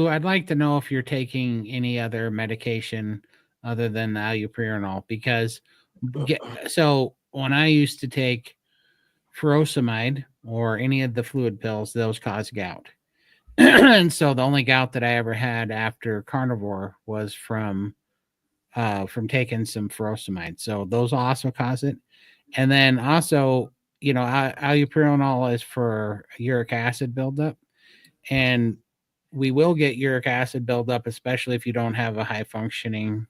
I'd like to know if you're taking any other medication other than the allopurinol, because so when I used to take furosemide or any of the fluid pills, those cause gout. And so the only gout that I ever had after carnivore was from taking some furosemide. So those also cause it. And then also, you know, allopurinol is for uric acid buildup, and we will get uric acid buildup, especially if you don't have a high functioning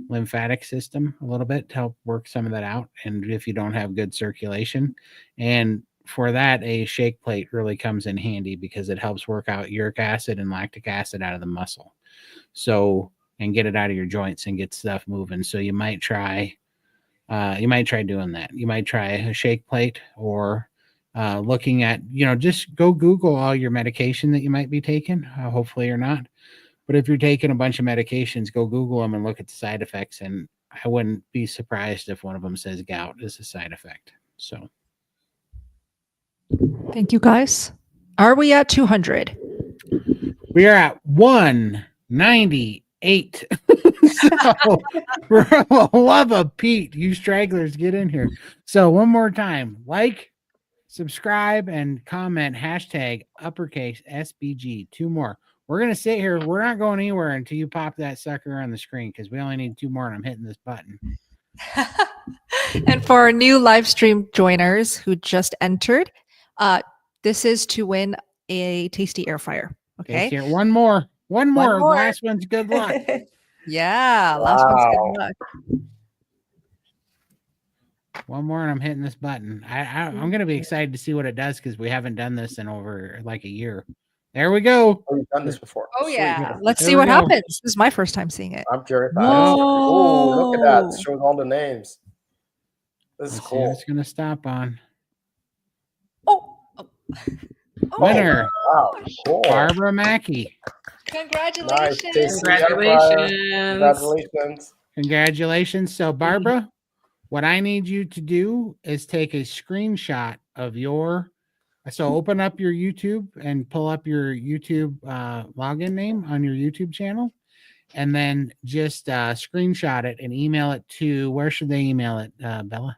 lymphatic system, a little bit to help work some of that out, and if you don't have good circulation. And for that, a shake plate really comes in handy, because it helps work out uric acid and lactic acid out of the muscle, so, and get it out of your joints and get stuff moving. So you might try doing that. You might try a shake plate, or looking at, you know, just go Google all your medication that you might be taking. Hopefully you're not. But if you're taking a bunch of medications, go Google them and look at the side effects. And I wouldn't be surprised if one of them says gout is a side effect. So. Thank you, guys. Are we at 200? We are at 198. So, for the love of Pete, you stragglers, get in here. So one more time, like, subscribe, and comment hashtag uppercase SBG. 2 more. We're going to sit here. We're not going anywhere until you pop that sucker on the screen, because we only need 2 more, and I'm hitting this button. And for our new live stream joiners who just entered, this is to win a tasty air fryer. Okay. Here, one more. Last one's good luck. Yeah. Last one's good luck. One more, and I'm hitting this button. I'm going to be excited to see what it does, because we haven't done this in over like a year. There we go. Oh, you've done this before. Oh Sweet. yeah. Let's There see we what go. happens. This is my first time seeing it. I'm curious. Whoa. Oh, look at that. It shows all the names. This is Let's see cool. what it's going to stop on. Oh. Winner, Wow, cool. Barbara Mackey. Congratulations. Tasty air fryer. Congratulations. Congratulations. So, Barbara, what I need you to do is take a screenshot of your. So, open up your YouTube and pull up your YouTube login name on your YouTube channel, and then just screenshot it and email it to. Where should they email it, Bella?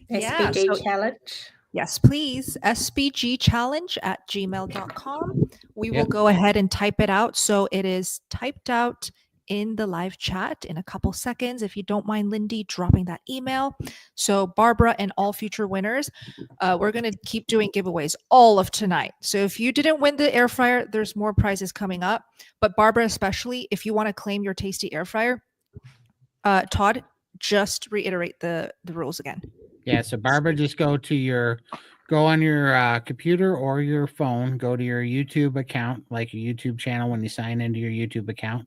Yeah, SBG so- challenge. Yes, please. sbgchallenge@gmail.com. We will Yep. go ahead and type it out. So it is typed out in the live chat in a couple seconds. If you don't mind, Lindy, dropping that email. So Barbara and all future winners, we're going to keep doing giveaways all of tonight. So if you didn't win the air fryer, there's more prizes coming up. But Barbara, especially, if you want to claim your tasty air fryer, Todd, just reiterate the rules again. Yeah, so Barbara, just go on your computer or your phone, go to your YouTube account, like your YouTube channel when you sign into your YouTube account,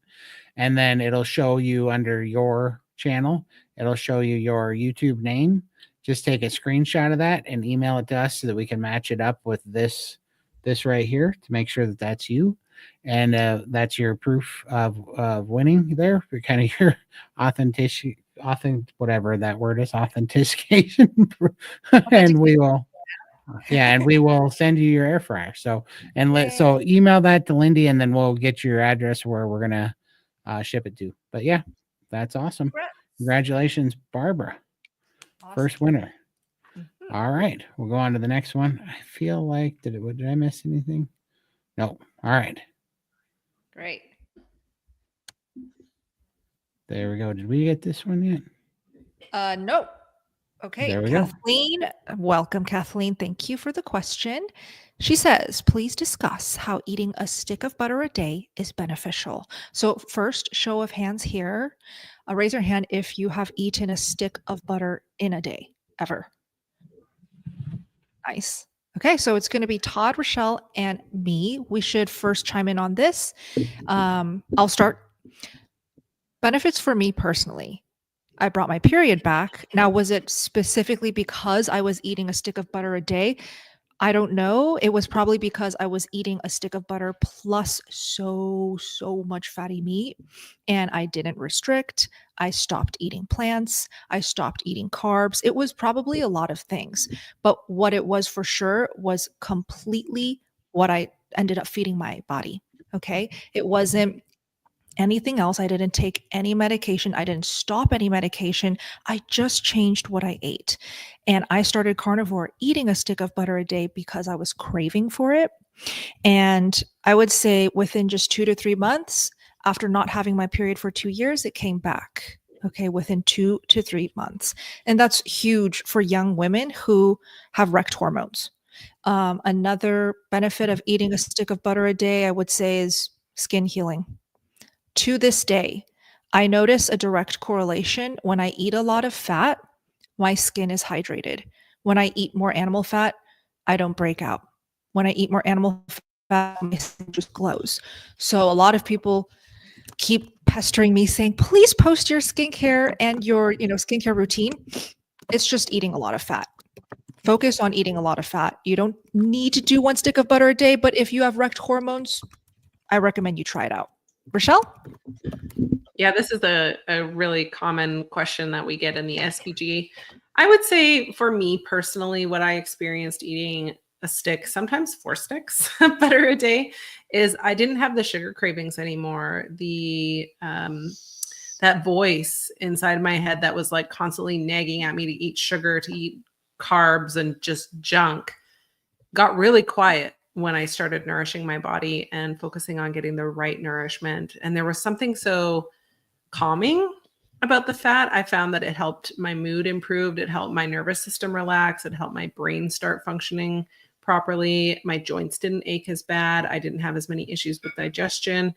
and then it'll show you under your channel, it'll show you your YouTube name. Just take a screenshot of that and email it to us so that we can match it up with this right here to make sure that that's you. And that's your proof of winning there, kind of your whatever that word is, authentication. And we will send you your air fryer. So email that to Lindy, and then we'll get your address where we're gonna ship it to. But yeah, that's awesome. Congratulations, Barbara. Awesome. First winner. All right, we'll go on to the next one. I feel like did I miss anything? No. All right. Great. There we go. Did we get this one yet? No. Okay, There we go. Kathleen. Welcome, Kathleen. Thank you for the question. She says, please discuss how eating a stick of butter a day is beneficial. So first, show of hands here. Raise your hand if you have eaten a stick of butter in a day, ever. Nice. Okay, so it's going to be Todd, Richelle, and me. We should first chime in on this. I'll start. Benefits for me personally. I brought my period back. Now, was it specifically because I was eating a stick of butter a day? I don't know. It was probably because I was eating a stick of butter plus so much fatty meat, and I didn't restrict. I stopped eating plants. I stopped eating carbs. It was probably a lot of things, but what it was for sure was completely what I ended up feeding my body. Okay. It wasn't anything else. I didn't take any medication. I didn't stop any medication. I just changed what I ate. And I started carnivore eating a stick of butter a day because I was craving for it. And I would say within just 2 to 3 months, after not having my period for 2 years, it came back. Okay, within 2 to 3 months. And that's huge for young women who have wrecked hormones. Another benefit of eating a stick of butter a day, I would say, is skin healing. To this day, I notice a direct correlation. When I eat a lot of fat, my skin is hydrated. When I eat more animal fat, I don't break out. When I eat more animal fat, my skin just glows. So a lot of people keep pestering me saying, please post your skincare and your, skincare routine. It's just eating a lot of fat. Focus on eating a lot of fat. You don't need to do 1 stick of butter a day, but if you have wrecked hormones, I recommend you try it out. Richelle? Yeah, this is a really common question that we get in the SBG. I would say for me personally, what I experienced eating a stick, sometimes 4 sticks of butter a day, is I didn't have the sugar cravings anymore. That voice inside my head that was like constantly nagging at me to eat sugar, to eat carbs and just junk got really quiet when I started nourishing my body and focusing on getting the right nourishment. And there was something so calming about the fat. I found that it helped my mood improve. It helped my nervous system relax. It helped my brain start functioning properly. My joints didn't ache as bad. I didn't have as many issues with digestion.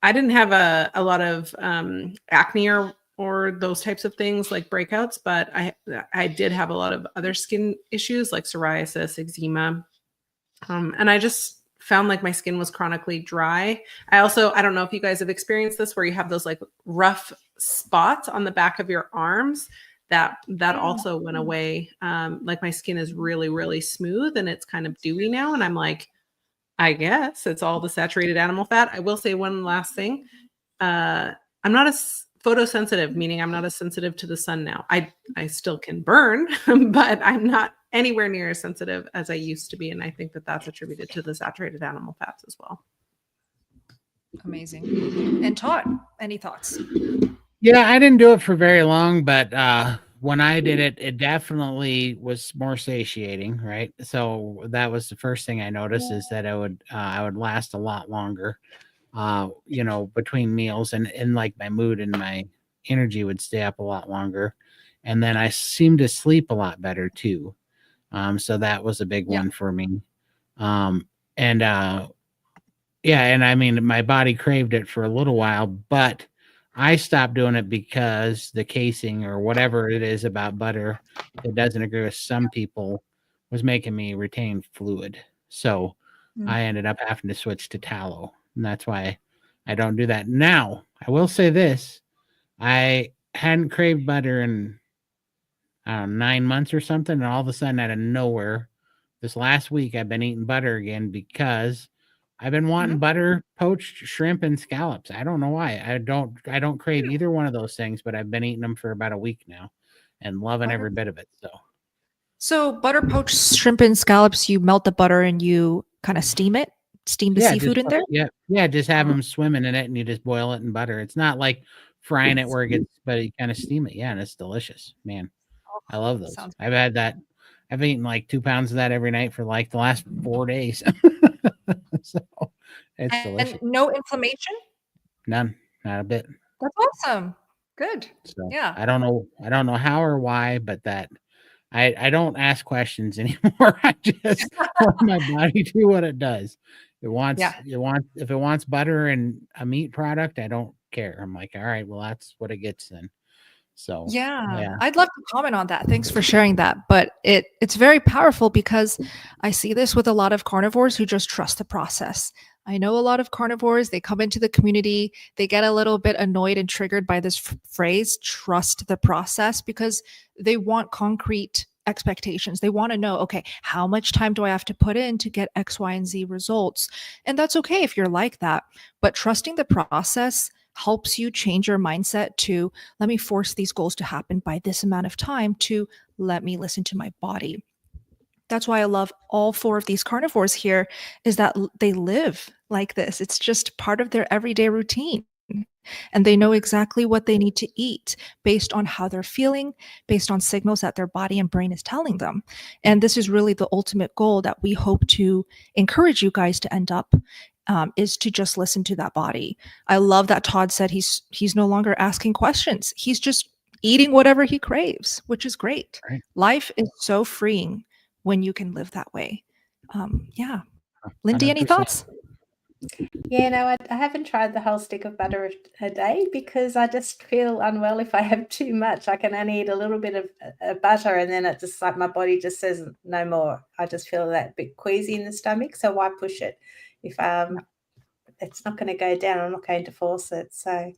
I didn't have a lot of acne or those types of things like breakouts, but I did have a lot of other skin issues like psoriasis, eczema. And I just found like my skin was chronically dry. I don't know if you guys have experienced this where you have those like rough spots on the back of your arms. That also went away. Like my skin is really, really smooth and it's kind of dewy now. And I'm like, I guess it's all the saturated animal fat. I will say one last thing. I'm not as photosensitive, meaning I'm not as sensitive to the sun now. I still can burn, but I'm not anywhere near as sensitive as I used to be. And I think that that's attributed to the saturated animal fats as well. Amazing. And Todd, any thoughts? Yeah, I didn't do it for very long, but when I did it, it definitely was more satiating, right? So that was the first thing I noticed, is that I would last a lot longer, between meals, and like my mood and my energy would stay up a lot longer. And then I seemed to sleep a lot better too. So that was a big one for me. And I mean, my body craved it for a little while, but I stopped doing it because the casing or whatever it is about butter that doesn't agree with some people was making me retain fluid. So I ended up having to switch to tallow. And that's why I don't do that. Now, I will say this. I hadn't craved butter in, I don't know, 9 months or something. And all of a sudden, out of nowhere, this last week, I've been eating butter again because I've been wanting butter, poached shrimp, and scallops. I don't know why. I don't crave either one of those things, but I've been eating them for about a week now and loving every bit of it. So butter poached shrimp and scallops, you melt the butter and you kind of steam the seafood in there? Yeah, just have them swimming in it and you just boil it in butter. It's not like frying it where it gets, but you kind of steam it. Yeah, and it's delicious, man. I love those. I've had that. I've eaten like 2 pounds of that every night for like the last 4 days. So it's delicious. And no inflammation? None, not a bit. That's awesome. Good. So Yeah. I don't know how or why, but that I don't ask questions anymore. I just let my body do what it does. If it wants butter and a meat product, I don't care. I'm like, all right, well, that's what it gets then. So yeah, I'd love to comment on that. Thanks for sharing that. But it's very powerful because I see this with a lot of carnivores who just trust the process. I know a lot of carnivores, they come into the community, they get a little bit annoyed and triggered by this phrase, trust the process, because they want concrete expectations. They want to know, okay, how much time do I have to put in to get X, Y, and Z results? And that's okay if you're like that. But trusting the process helps you change your mindset to, let me force these goals to happen by this amount of time, to let me listen to my body. That's why I love all 4 of these carnivores here, is that they live like this. It's just part of their everyday routine. And they know exactly what they need to eat based on how they're feeling, based on signals that their body and brain is telling them. And this is really the ultimate goal that we hope to encourage you guys to end up, is to just listen to that body. I love that Todd said he's no longer asking questions. He's just eating whatever he craves, which is great. Right. Life is so freeing when you can live that way. Lindy, 100%. any thoughts? Yeah, no, I haven't tried the whole stick of butter a day because I just feel unwell if I have too much. I can only eat a little bit of butter and then it just like my body just says no more. I just feel that bit queasy in the stomach. So why push it? If it's not going to go down, I'm not going to force it. So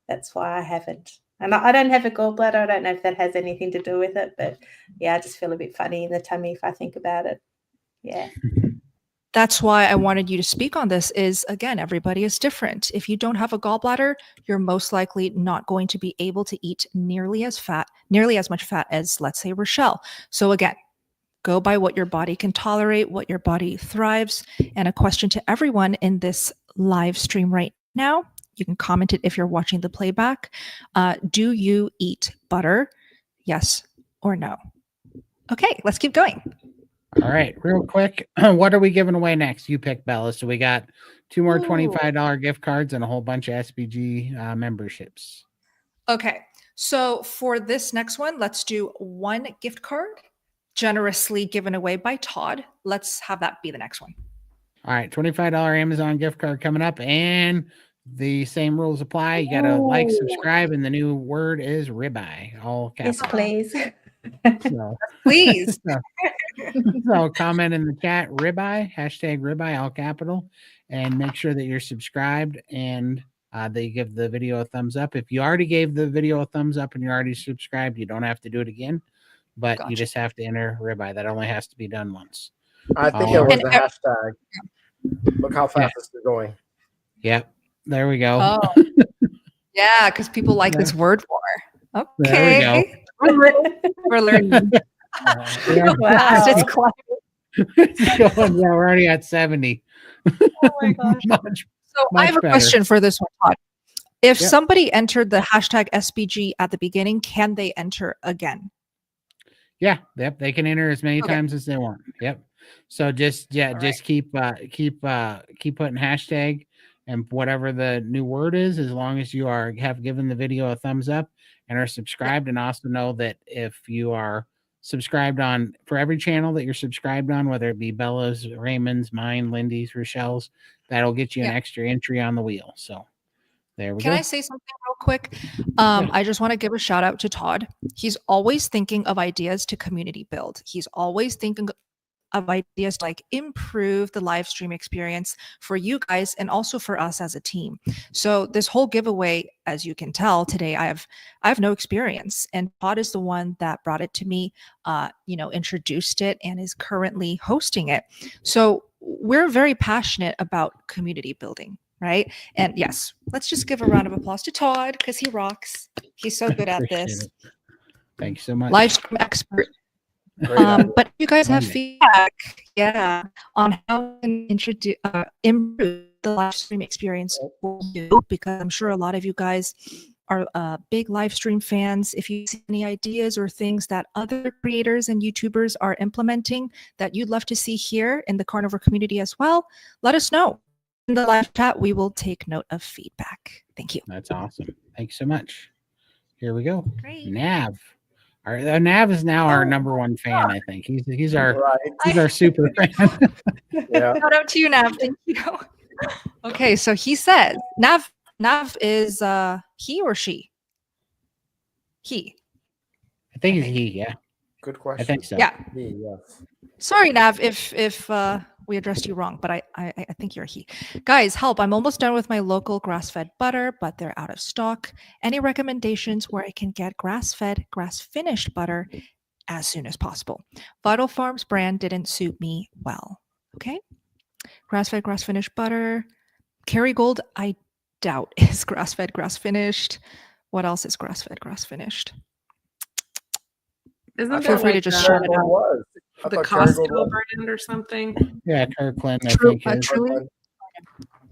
that's why I haven't. And I don't have a gallbladder. I don't know if that has anything to do with it, but yeah, I just feel a bit funny in the tummy if I think about it. Yeah. That's why I wanted you to speak on this is, again, everybody is different. If you don't have a gallbladder, you're most likely not going to be able to eat nearly as much fat as, let's say, Richelle. So again, go by what your body can tolerate, what your body thrives. And a question to everyone in this live stream right now, you can comment it if you're watching the playback. Do you eat butter? Yes or no? Okay, let's keep going. All right, real quick. What are we giving away next? You pick, Bella. So we got 2 more $25 gift cards and a whole bunch of SBG memberships. Okay, so for this next one, let's do 1 gift card generously given away by Todd. Let's have that be the next one. All right, $25 Amazon gift card coming up, and the same rules apply. You got to like, subscribe, and the new word is ribeye. All capital. Yes, please. So, Please. So comment in the chat ribeye, hashtag ribeye, all capital, and make sure that you're subscribed and they give the video a thumbs up. If you already gave the video a thumbs up and you're already subscribed, you don't have to do it again, but you Gotcha. just have to enter ribeye. That only has to be done once. I think Oh, it was and the hashtag. Look how fast this is going. Yep. There we go. Oh, yeah, because people like this word more. Okay. There we go. We're learning. Yeah. Fast, it's climbing. It's going, yeah, we're already at 70. Oh my gosh. Much, So I much have a better. question for this one, Todd. If Yep. somebody entered the hashtag SBG at the beginning, can they enter again? Yeah, yep. They can enter as many Okay. times as they want. Yep. So just All just keep putting hashtag and whatever the new word is, as long as you have given the video a thumbs up and are subscribed, and also know that if you are subscribed on for every channel that you're subscribed on, whether it be Bella's, Raymond's, mine, Lindy's, Richelle's, that'll get you an Yeah. extra entry on the wheel. So there we Can go. I say something real quick? I just want to give a shout out to Todd. He's always thinking of ideas to community build. He's always thinking of ideas to like improve the live stream experience for you guys and also for us as a team. So this whole giveaway, as you can tell today, I have no experience, and Todd is the one that brought it to me, introduced it, and is currently hosting it. So we're very passionate about community building. Right. And yes, let's just give a round of applause to Todd because he rocks. He's so good at Appreciate this. it. Thank you so much. Live stream expert. Great idea. But you guys have Yeah. feedback, on how to improve the live stream experience for you, because I'm sure a lot of you guys are big live stream fans. If you see any ideas or things that other creators and YouTubers are implementing that you'd love to see here in the Carnivore community as well, let us know. In the live chat, we will take note of feedback. Thank you. That's awesome. Thanks so much. Here we go. Great. Nav. Nav is now our number one fan, I think. He's our Right. super fan. Yeah. Shout out to you, Nav. Thank you. Okay, so he said Nav is he or she? He. I think it's he, yeah. Good question. I think so. Yeah. Yes. Sorry, Nav, if we addressed you wrong, but I think you're a he. Guys, help. I'm almost done with my local grass-fed butter, but they're out of stock. Any recommendations where I can get grass-fed, grass-finished butter as soon as possible? Vital Farms brand didn't suit me well. Okay. Grass-fed, grass-finished butter. Kerrygold, I doubt is grass-fed, grass-finished. What else is grass-fed, grass-finished? Isn't Feel that free to like just shout it Kerrygold out. was. I the thought Kerrygold Costco was. brand or something? Yeah, Kirkland, I True, think. is. truly.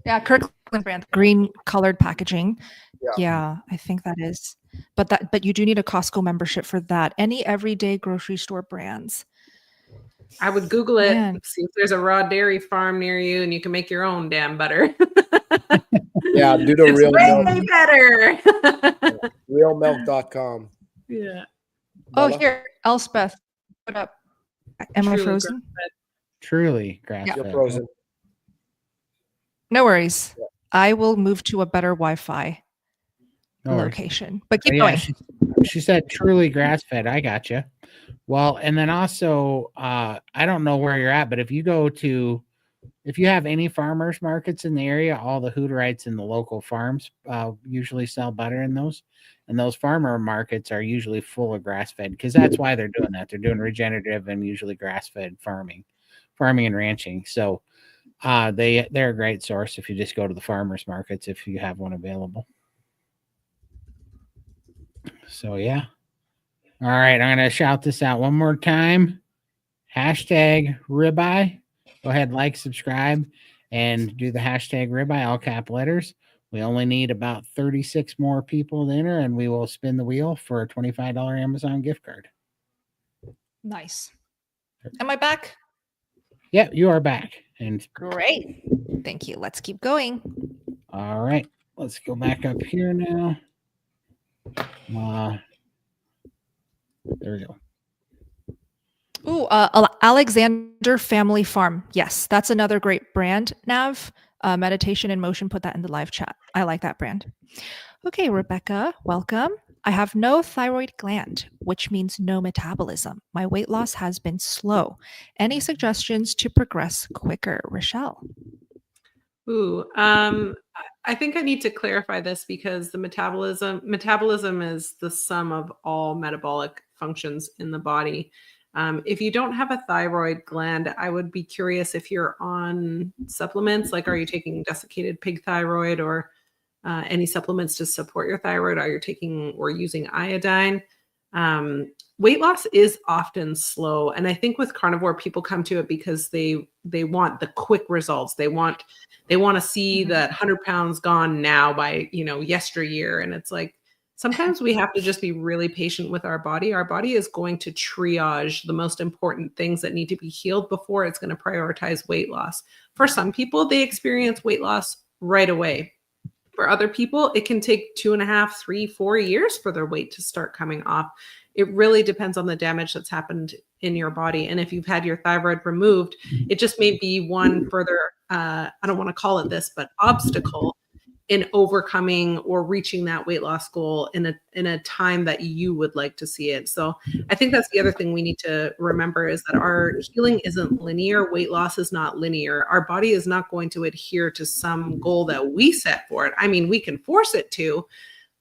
Yeah, Kirkland brand, green colored packaging. Yeah. Yeah, I think that is. But you do need a Costco membership for that. Any everyday grocery store brands. I would Google it, Man. see if there's a raw dairy farm near you and you can make your own damn butter. Yeah, do the It's real way milk. better. Realmilk.com. Yeah. Oh, Bella? here, Elspeth. What up? Am I Truly frozen? Truly grass-fed. You're frozen. No worries. Yeah. I will move to a better Wi-Fi No worries. location. But keep Oh, going. she said truly grass-fed. I got you. Well, and then also, I don't know where you're at, but if you have any farmers markets in the area, all the Hooterites and the local farms usually sell butter in those. And those farmer markets are usually full of grass-fed, because that's why they're doing that. They're doing regenerative and usually grass-fed farming and ranching. So they're a great source if you just go to the farmers markets if you have one available. So yeah. All right, I'm gonna shout this out one more time. Hashtag ribeye. Go ahead, like, subscribe, and do the hashtag ribeye, all cap letters. We only need about 36 more people to enter, and we will spin the wheel for a $25 Amazon gift card. Nice. Am I back? Yeah, you are back. And Great. Thank you. Let's keep going. all right, let's go back up here now. There we go. Ooh, Alexander Family Farm. Yes, that's another great brand. Nav, Meditation in Motion, put that in the live chat. I like that brand. Okay, Rebecca, welcome. I have no thyroid gland, which means no metabolism. My weight loss has been slow. Any suggestions to progress quicker, Richelle? Ooh, I think I need to clarify this because the metabolism is the sum of all metabolic functions in the body. If you don't have a thyroid gland, I would be curious if you're on supplements, like are you taking desiccated pig thyroid or any supplements to support your thyroid? Are you taking or using iodine? Weight loss is often slow, and I think with carnivore, people come to it because they want the quick results. They want to see that 100 pounds gone now by yesteryear, and it's like sometimes we have to just be really patient with our body. Our body is going to triage the most important things that need to be healed before it's going to prioritize weight loss. For some people, they experience weight loss right away. For other people, it can take 2.5, 3, 4 years for their weight to start coming off. It really depends on the damage that's happened in your body. And if you've had your thyroid removed, it just may be one further, I don't want to call it this, but obstacle in overcoming or reaching that weight loss goal in a time that you would like to see it. So I think that's the other thing we need to remember is that our healing isn't linear. Weight loss is not linear. Our body is not going to adhere to some goal that we set for it. I mean, we can force it to,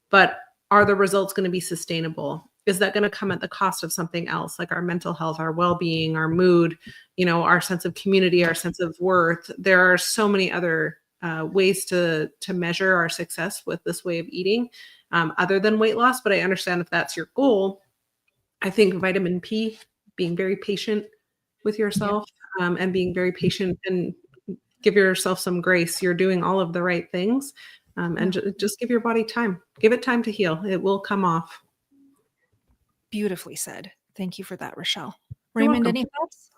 but are the results going to be sustainable? Is that going to come at the cost of something else, like our mental health, our well-being, our mood, our sense of community, our sense of worth? There are so many other ways to measure our success with this way of eating other than weight loss. But I understand if that's your goal. I think vitamin P, being very patient with yourself and being very patient and give yourself some grace. You're doing all of the right things and just give your body time. Give it time to heal. It will come off. Beautifully said. Thank you for that, Richelle. Raymond, any thoughts?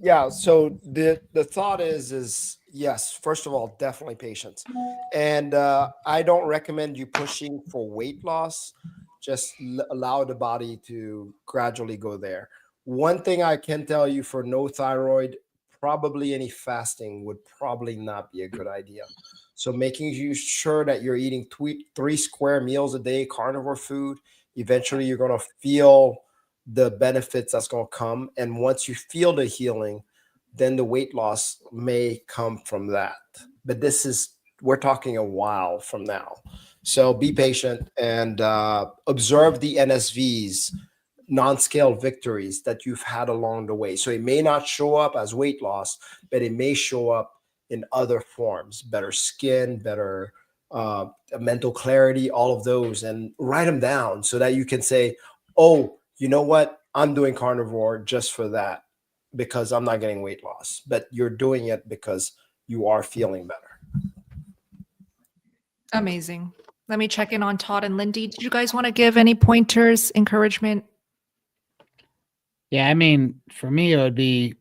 Yeah. So the thought is yes, first of all, definitely patience. And I don't recommend you pushing for weight loss. Just allow the body to gradually go there. One thing I can tell you for no thyroid, probably any fasting would probably not be a good idea. So making sure that you're eating 3 square meals a day, carnivore food, eventually you're going to feel the benefits that's going to come. And once you feel the healing, then the weight loss may come from that. But we're talking a while from now. So be patient and observe the NSVs, non-scale victories that you've had along the way. So it may not show up as weight loss, but it may show up in other forms, better skin, better mental clarity, all of those, and write them down so that you can say, oh, you know what? I'm doing carnivore just for that because I'm not getting weight loss, but you're doing it because you are feeling better. Amazing. Let me check in on Todd and Lindy. Did you guys want to give any pointers, encouragement? Yeah, I mean, for me, it would be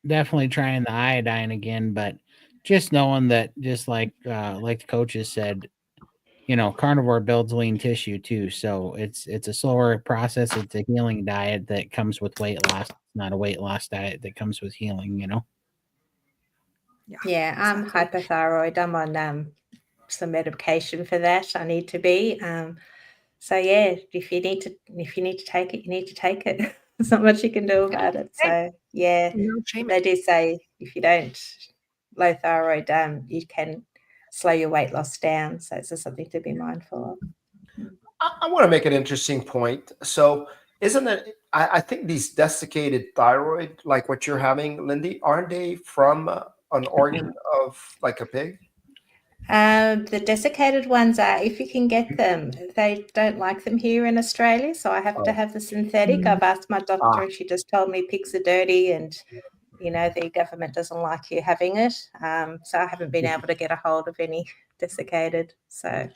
definitely trying the iodine again, but just knowing that, just like the coaches said, carnivore builds lean tissue too. So it's a slower process. It's a healing diet that comes with weight loss. It's not a weight loss diet that comes with healing, Yeah, I'm hypothyroid. I'm on some medication for that. I need to be. So yeah, if you need to take it, you need to take it. There's not much you can do about it. So yeah, No shame. they do say if you don't low thyroid, you can slow your weight loss down. So it's just something to be mindful of. I want to make an interesting point. So isn't it, I think these desiccated thyroid, like what you're having, Lindy, aren't they from an organ of like a pig? The desiccated ones are, if you can get them, they don't like them here in Australia. So I have to have the synthetic. I've asked my doctor and she just told me pigs are dirty and the government doesn't like you having it. So I haven't been able to get a hold of any desiccated. So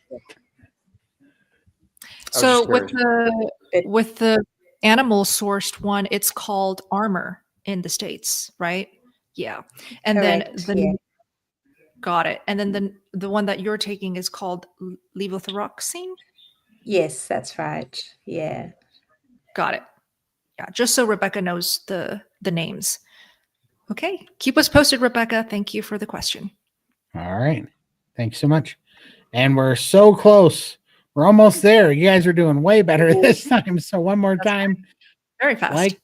with the animal sourced one, it's called Armor in the States, right? Yeah. And correct, then got it. And then the one that you're taking is called levothyroxine? Yes, that's right. Yeah. Got it. Yeah, just so Rebecca knows the names. Okay. Keep us posted, Rebecca. Thank you for the question. All right. Thanks so much. And we're so close. We're almost there. You guys are doing way better this time. So one more time, Very fast.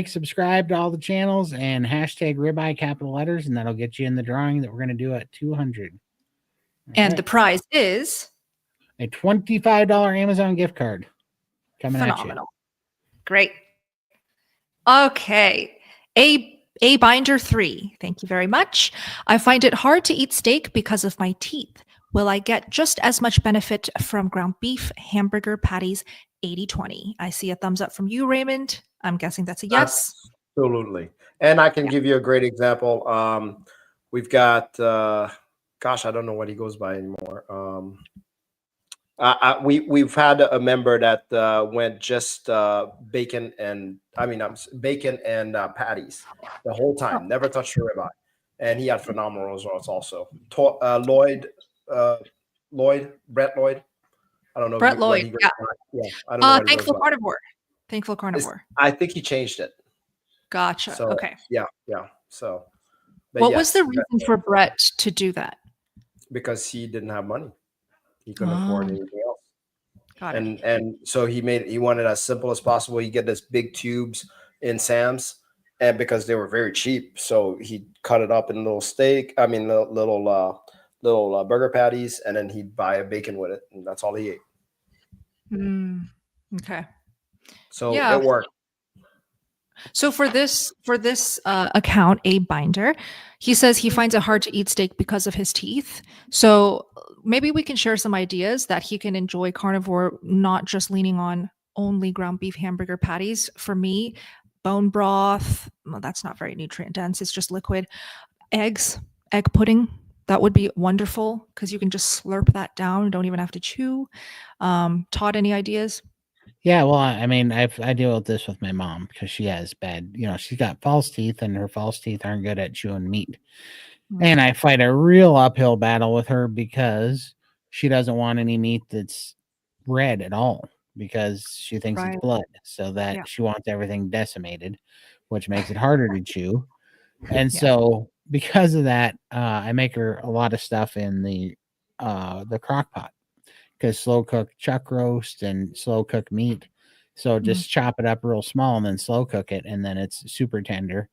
subscribe to all the channels, and hashtag ribeye capital letters, and that'll get you in the drawing that we're going to do at 200. And the prize is a $25 Amazon gift card coming phenomenal. Great. Okay. A binder 3. Thank you very much. I find it hard to eat steak because of my teeth. Will I get just as much benefit from ground beef hamburger patties 80-20? I see a thumbs up from you, Raymond. I'm guessing that's a yes. Absolutely. And I can give you a great example. We've got, gosh, I don't know what he goes by anymore. We've had a member that went just bacon and patties the whole time, never touched a ribeye, and he had phenomenal results. Also, Brett Lloyd. I don't know. Brett Lloyd. Yeah. I don't know. Thankful Carnivore. Thankful Carnivore. I think he changed it. Gotcha. So, okay. Yeah. So, what was the reason for Brett to do that? Because he didn't have money. He couldn't afford anything else. Got it. And so he wanted as simple as possible. You get this big tubes in Sam's, and because they were very cheap, so he cut it up in little little burger patties, and then he'd buy a bacon with it, and that's all he ate. Okay. So it worked. So for this account, A Binder, he says he finds it hard to eat steak because of his teeth. So maybe we can share some ideas that he can enjoy carnivore, not just leaning on only ground beef hamburger patties. For me, bone broth, well, that's not very nutrient dense. It's just liquid. Egg pudding. That would be wonderful because you can just slurp that down. You don't even have to chew. Todd, any ideas? Yeah, well, I mean, I deal with this with my mom because she has bad, she's got false teeth, and her false teeth aren't good at chewing meat. And I fight a real uphill battle with her because she doesn't want any meat that's red at all because she thinks it's blood. So that she wants everything decimated, which makes it harder to chew. And so because of that, I make her a lot of stuff in the crock pot. Because slow cook chuck roast and slow cook meat. So just chop it up real small and then slow cook it, and then it's super tender.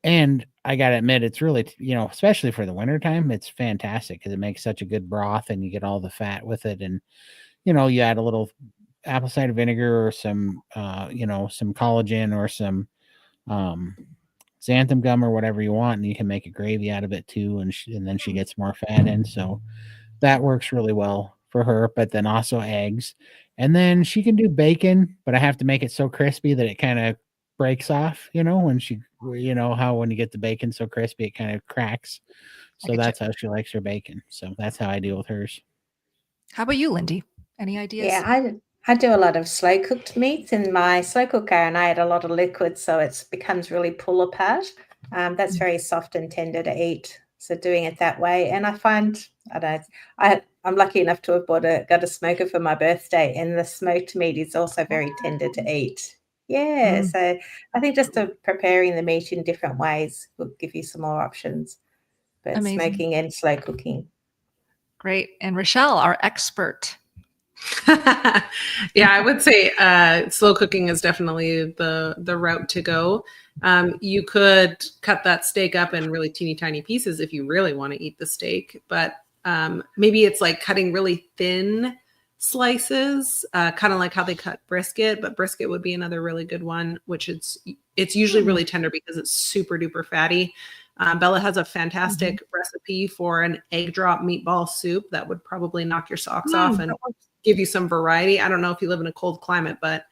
And I gotta admit, it's really, especially for the wintertime, it's fantastic because it makes such a good broth and you get all the fat with it. And, you add a little apple cider vinegar or some, some collagen or some xanthan gum or whatever you want, and you can make a gravy out of it too. And then she gets more fat in. So that works really well for her, but then also eggs. And then she can do bacon, but I have to make it so crispy that it kind of breaks off, when when you get the bacon so crispy, it kind of cracks. So that's how she likes her bacon. So that's how I deal with hers. How about you, Lindy? Any ideas? Yeah, I do a lot of slow cooked meats in my slow cooker, and I add a lot of liquid, so it becomes really pull apart. That's very soft and tender to eat. So doing it that way, and I find I'm lucky enough to have got a smoker for my birthday, and the smoked meat is also very tender to eat. Yeah, so I think just preparing the meat in different ways will give you some more options. But amazing. Smoking and slow cooking. Great. And Richelle, our expert. Yeah, I would say slow cooking is definitely the route to go. You could cut that steak up in really teeny tiny pieces if you really want to eat the steak, but maybe it's like cutting really thin slices, kind of like how they cut brisket, but brisket would be another really good one, which it's usually really tender because it's super duper fatty. Bella has a fantastic recipe for an egg drop meatball soup that would probably knock your socks off and give you some variety. I don't know if you live in a cold climate, but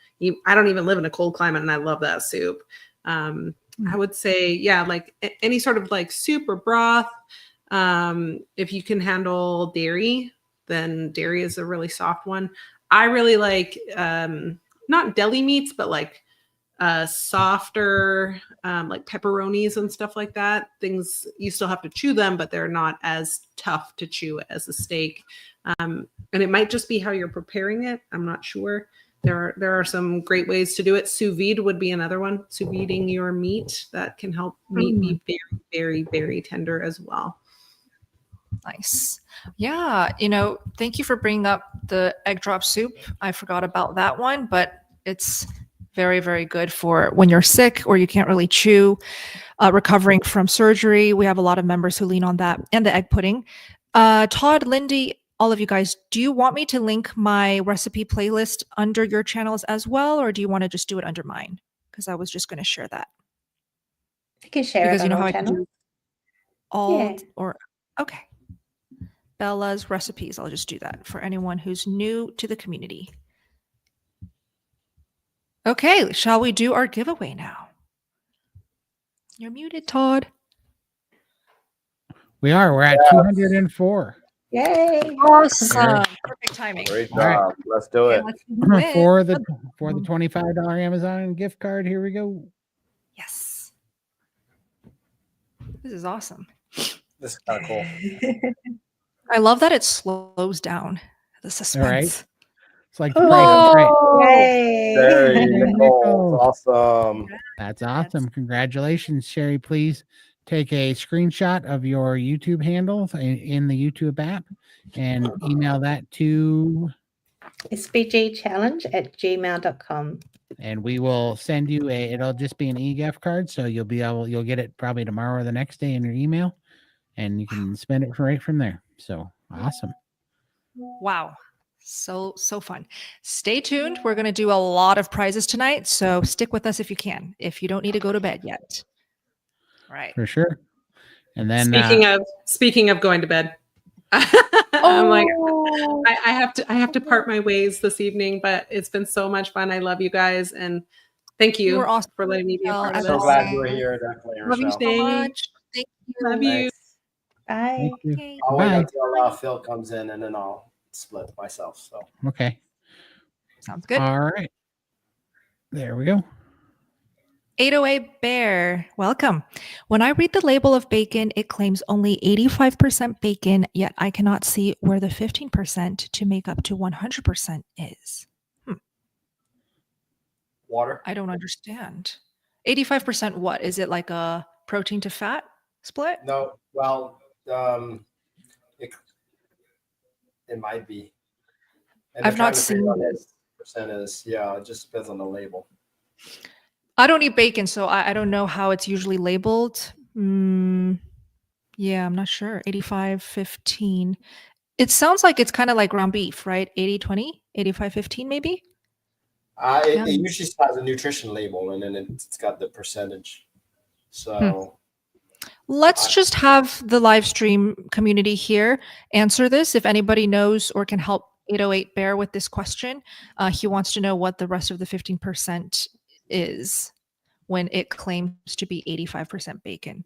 I don't even live in a cold climate, and I love that soup. I would say, yeah, like any sort of like soup or broth. If you can handle dairy, then dairy is a really soft one. I really like not deli meats, but like softer, like pepperonis and stuff like that. Things you still have to chew them, but they're not as tough to chew as a steak. And it might just be how you're preparing it. I'm not sure. There are some great ways to do it. Sous vide would be another one. Sous videing your meat, that can help meat be very, very, very tender as well. Nice. Yeah. Thank you for bringing up the egg drop soup. I forgot about that one, but it's very, very good for when you're sick or you can't really chew, recovering from surgery. We have a lot of members who lean on that, and the egg pudding. Todd, Lindy, all of you guys, do you want me to link my recipe playlist under your channels as well, or do you want to just do it under mine? Because I was just going to share that. You can share Because it you know on how all I can channels. do all Yeah. or okay. Bella's recipes. I'll just do that for anyone who's new to the community. Okay, shall we do our giveaway now? You're muted, Todd. We are. We're at 204. Yay. Awesome. Perfect timing. Great All right. job. Let's do Okay, it. let's do it. For the $25 Amazon gift card, here we go. Yes. This is awesome. This is kind of cool. I love that it slows down the suspense. It's like the price is right. Yay. There you There you go. go. Awesome. That's awesome. Congratulations, Sherry. Please take a screenshot of your YouTube handle in the YouTube app and email that to, sbgchallenge@gmail.com. and we will send you it'll just be an e-gift card. So you'll get it probably tomorrow or the next day in your email, and you can spend it right from there. So awesome. Wow. So fun. Stay tuned. We're going to do a lot of prizes tonight. So stick with us if you can, if you don't need to go to bed yet. Right. For sure. And then Speaking of going to bed, I'm like, I have to part my ways this evening, but it's been so much fun. I love you guys, and thank you were awesome. for letting me be a part I'm of so this. glad you were here, definitely, Love you Richelle. so much. Thank you. Love you. Bye. thank you. Okay. I'll wait Bye. until Phil comes in, and then I'll split myself. So Okay. Sounds good. All right. There we go. 808 Bear, welcome. When I read the label of bacon, it claims only 85% bacon, yet I cannot see where the 15% to make up to 100% is. water. I don't understand. 85% what? Is it like a protein to fat split? No, well, it might be. And I've they're not trying to figure seen out what this. percent is. Yeah, it just depends on the label. I don't eat bacon, so I don't know how it's usually labeled. Yeah, I'm not sure. 85, 15. It sounds like it's kind of like ground beef, right? 80, 20, 85, 15 maybe? Yeah. It usually has a nutrition label, and then it's got the percentage. So Let's just have the live stream community here answer this. If anybody knows or can help 808 Bear with this question, he wants to know what the rest of the 15% is when it claims to be 85% bacon.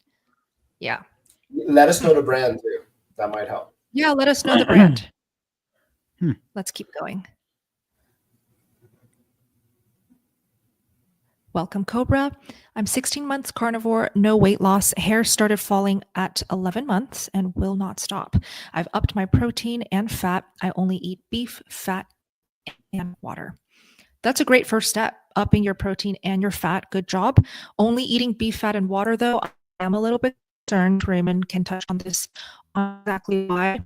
Yeah. let us know the brand too. That might help. Yeah, let us know the brand. Hmm. Let's keep going. Welcome, Cobra. I'm 16 months carnivore, no weight loss. Hair started falling at 11 months and will not stop. I've upped my protein and fat. I only eat beef, fat, and water. That's a great first step, upping your protein and your fat. Good job. Only eating beef, fat, and water, though, I am a little bit concerned. Raymond can touch on this, on exactly why.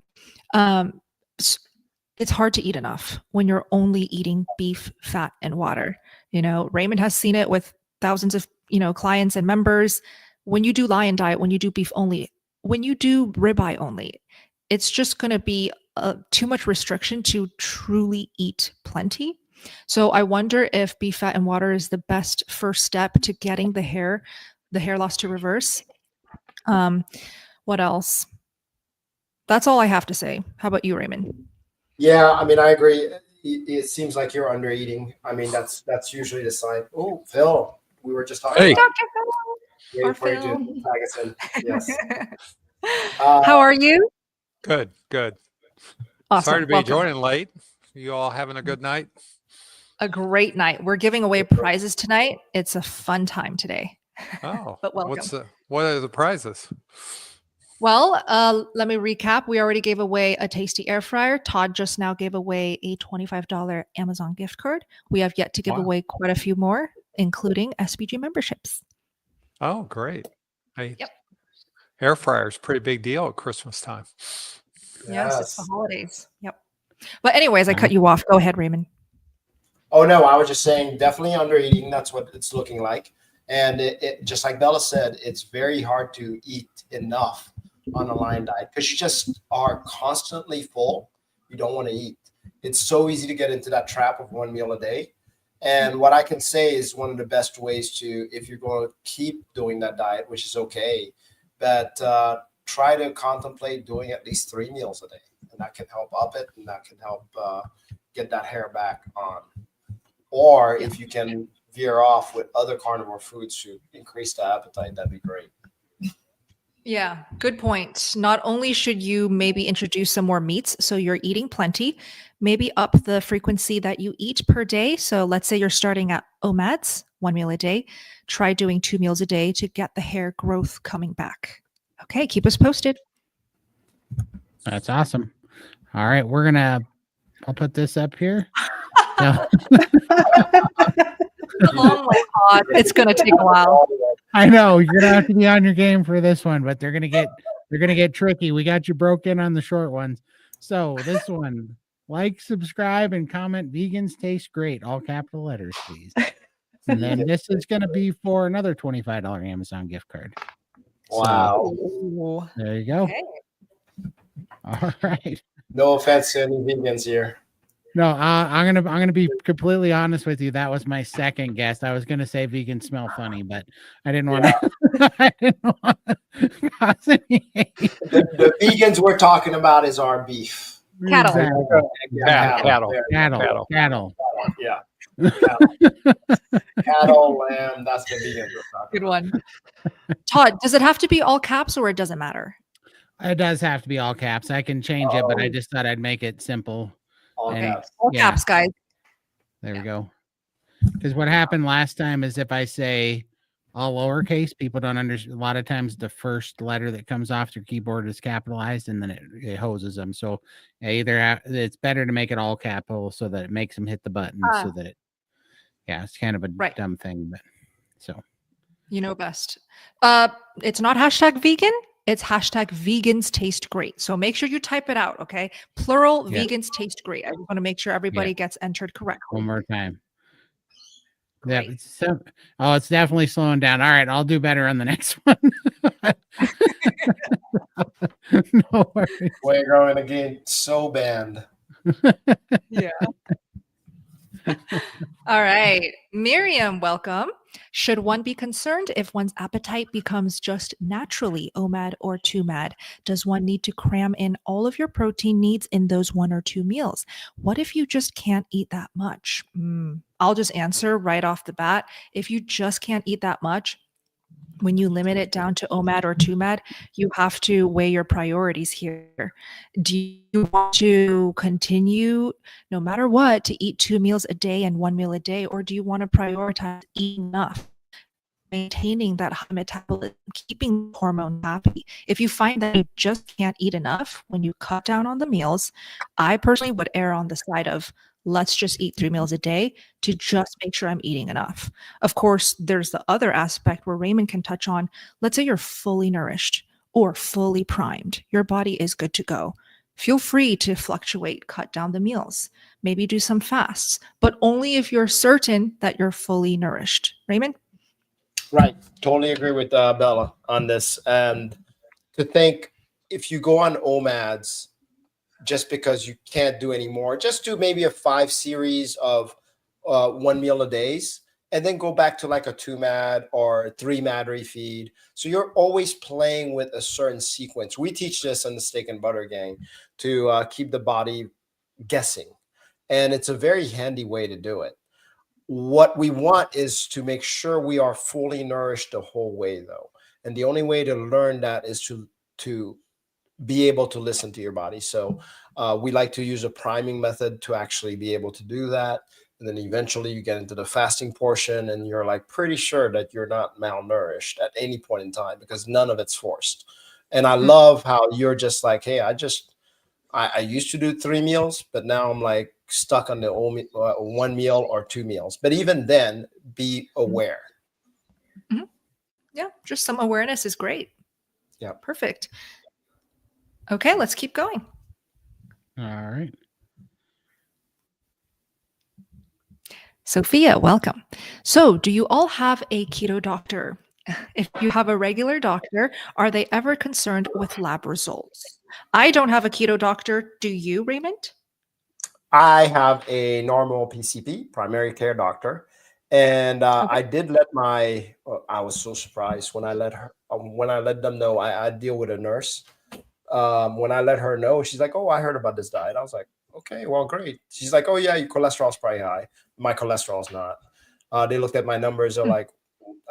It's hard to eat enough when you're only eating beef, fat, and water. You know, Raymond has seen it with thousands of, clients and members. When you do lion diet, when you do beef only, when you do ribeye only, it's just going to be too much restriction to truly eat plenty. So I wonder if beef, fat, and water is the best first step to getting the hair loss to reverse. What else? That's all I have to say. How about you, Raymond? Yeah, I mean, I agree. It seems like you're under eating. I mean, that's usually the sign. Oh, Phil, we were just talking. Hey. about Dr. Phil. waiting for you to tag us in. Yes. How are you? Good. Awesome. Sorry to be Welcome. joining late. You all having a good night? A great night. We're giving away prizes tonight. It's a fun time today. Oh, But welcome. what are the prizes? Well, let me recap. We already gave away a tasty air fryer. Todd just now gave away a $25 Amazon gift card. We have yet to give Wow. away quite a few more, including SBG memberships. Oh, great. Hey, Yep. Air fryer is a pretty big deal at Christmas time. Yes, it's the holidays. Yep. But anyways, I cut you off. Go ahead, Raymond. Oh no, I was just saying definitely under eating. That's what it's looking like. And it just like Bella said, it's very hard to eat enough on a line diet because you just are constantly full. You don't want to eat. It's so easy to get into that trap of one meal a day. And what I can say is one of the best ways to, if you're going to keep doing that diet, which is okay, but try to contemplate doing at least 3 meals a day. And that can help up it, and that can help get that hair back on. Or if you can veer off with other carnivore foods to increase the appetite, that'd be great. Yeah, good point. Not only should you maybe introduce some more meats, so you're eating plenty, maybe up the frequency that you eat per day. So let's say you're starting at OMADs, 1 meal a day. Try doing 2 meals a day to get the hair growth coming back. Okay, keep us posted. That's awesome. All right, I'll put this up here. It's gonna take a while. I know you're gonna have to be on your game for this one, but they're gonna get tricky. We got you broke in on the short ones. So this one, like, subscribe, and comment. Vegans taste great. All capital letters, please. And then this is gonna be for another $25 Amazon gift card. Wow. So, there you go. okay. All right. No offense to any vegans here. No, I'm gonna be completely honest with you. That was my second guess. I was gonna say vegans smell funny, but I didn't want to. I didn't want to cause any hate. The vegans we're talking about is our beef. Cattle. Exactly. Cattle. Cattle. Yeah. Cattle, lamb. That's the vegans we're talking Good one. Todd, does it have to be all caps or it doesn't matter? It does have to be all caps. I can change it, but I just thought I'd make it simple. All caps. All caps, guys. There we go. Because what happened last time is if I say all lowercase, people don't understand. A lot of times the first letter that comes off their keyboard is capitalized, and then it hoses them. So it's better to make it all capital so that it makes them hit the button. So that it's kind of a dumb thing, but so you know best. It's not hashtag vegan. It's hashtag vegans taste great. So make sure you type it out, okay? Plural, vegans taste great. I want to make sure everybody gets entered correctly. One more time. Great. Yeah, it's definitely slowing down. All right, I'll do better on the next one. No worries. Way growing again. So banned. Yeah. All right. Miriam, welcome. Should one be concerned if one's appetite becomes just naturally OMAD or 2MAD? Does one need to cram in all of your protein needs in those 1 or 2 meals? What if you just can't eat that much? I'll just answer right off the bat. If you just can't eat that much, when you limit it down to OMAD or 2MAD, you have to weigh your priorities here. Do you want to continue, no matter what, to eat 2 meals a day and 1 meal a day, or do you want to prioritize eating enough, maintaining that high metabolism, keeping hormones happy? If you find that you just can't eat enough when you cut down on the meals, I personally would err on the side of let's just eat 3 meals a day to just make sure I'm eating enough. Of course, there's the other aspect where Raymond can touch on. Let's say you're fully nourished or fully primed. Your body is good to go. Feel free to fluctuate, cut down the meals, maybe do some fasts, but only if you're certain that you're fully nourished. Raymond? Right. Totally agree with Bella on this. And to think if you go on OMADs, just because you can't do any more, just do maybe a 5 series of 1 meal a days, and then go back to like a 2MAD or 3MAD refeed. So you're always playing with a certain sequence. We teach this in the Steak and Butter Gang to keep the body guessing. And it's a very handy way to do it. What we want is to make sure we are fully nourished the whole way, though. And the only way to learn that is to be able to listen to your body. So we like to use a priming method to actually be able to do that. And then eventually you get into the fasting portion and you're like pretty sure that you're not malnourished at any point in time because none of it's forced. And I love how you're just like, hey, I used to do 3 meals, but now I'm like stuck on the 1 meal or 2 meals. But even then, be aware. Yeah, just some awareness is great. Yeah. Perfect. Okay, let's keep going. All right. Sophia, welcome. So, do you all have a keto doctor? If you have a regular doctor, are they ever concerned with lab results? I don't have a keto doctor. Do you, Raymond? I have a normal PCP, primary care doctor, and I did let my. I was so surprised when I let her. When I let them know, I deal with a nurse. When I let her know, she's like, "Oh, I heard about this diet." I was like, "Okay, well, great." She's like, "Oh yeah, your cholesterol's probably high." My cholesterol's not. They looked at my numbers. They're like,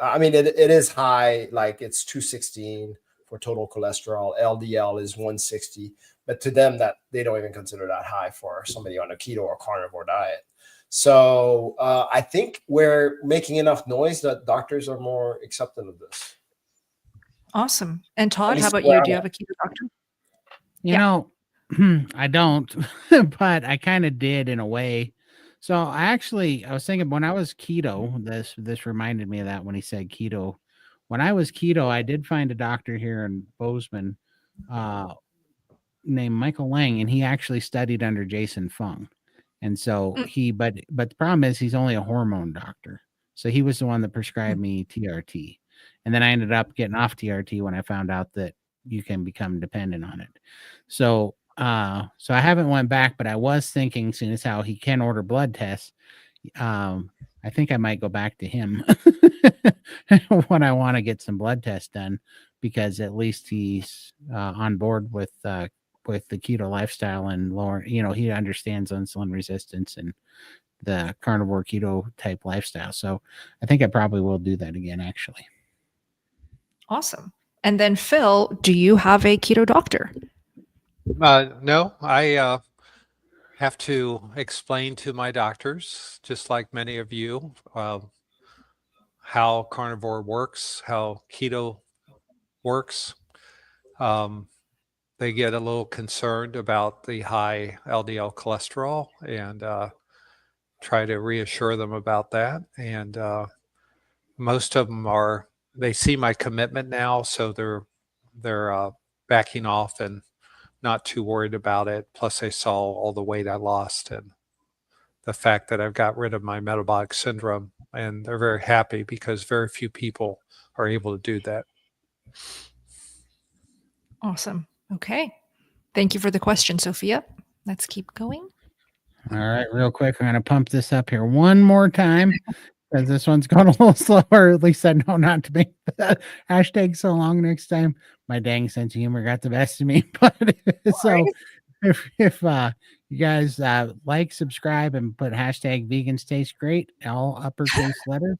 I mean, it is high. Like it's 216 for total cholesterol. LDL is 160. But to them, that they don't even consider that high for somebody on a keto or carnivore diet. So I think we're making enough noise that doctors are more accepting of this. Awesome. And At Todd, how least about where you? I'm Do you at. have a keto doctor? You Yeah. know, I don't, but I kind of did in a way. So I was thinking when I was keto, this reminded me of that when he said keto. When I was keto, I did find a doctor here in Bozeman named Michael Lang, and he actually studied under Jason Fung. And so but the problem is he's only a hormone doctor. So he was the one that prescribed me TRT. And then I ended up getting off TRT when I found out that you can become dependent on it. So so I haven't went back, but I was thinking, seeing as how he can order blood tests, I think I might go back to him when I want to get some blood tests done, because at least he's on board with the keto lifestyle and lower, he understands insulin resistance and the carnivore keto type lifestyle. So I think I probably will do that again, actually. Awesome. And then Phil, do you have a keto doctor? No, I have to explain to my doctors, just like many of you, how carnivore works, how keto works. They get a little concerned about the high LDL cholesterol, and try to reassure them about that. And most of them they see my commitment now, so they're backing off and not too worried about it. Plus, they saw all the weight I lost and the fact that I've got rid of my metabolic syndrome, and they're very happy because very few people are able to do that. Awesome. Okay. Thank you for the question, Sophia. Let's keep going. All right, real quick, I'm going to pump this up here one more time because this one's going a little slower. At least I know not to make the hashtag so long next time. My dang sense of humor got the best of me. But so if you guys like, subscribe, and put hashtag vegans taste great, all uppercase letters.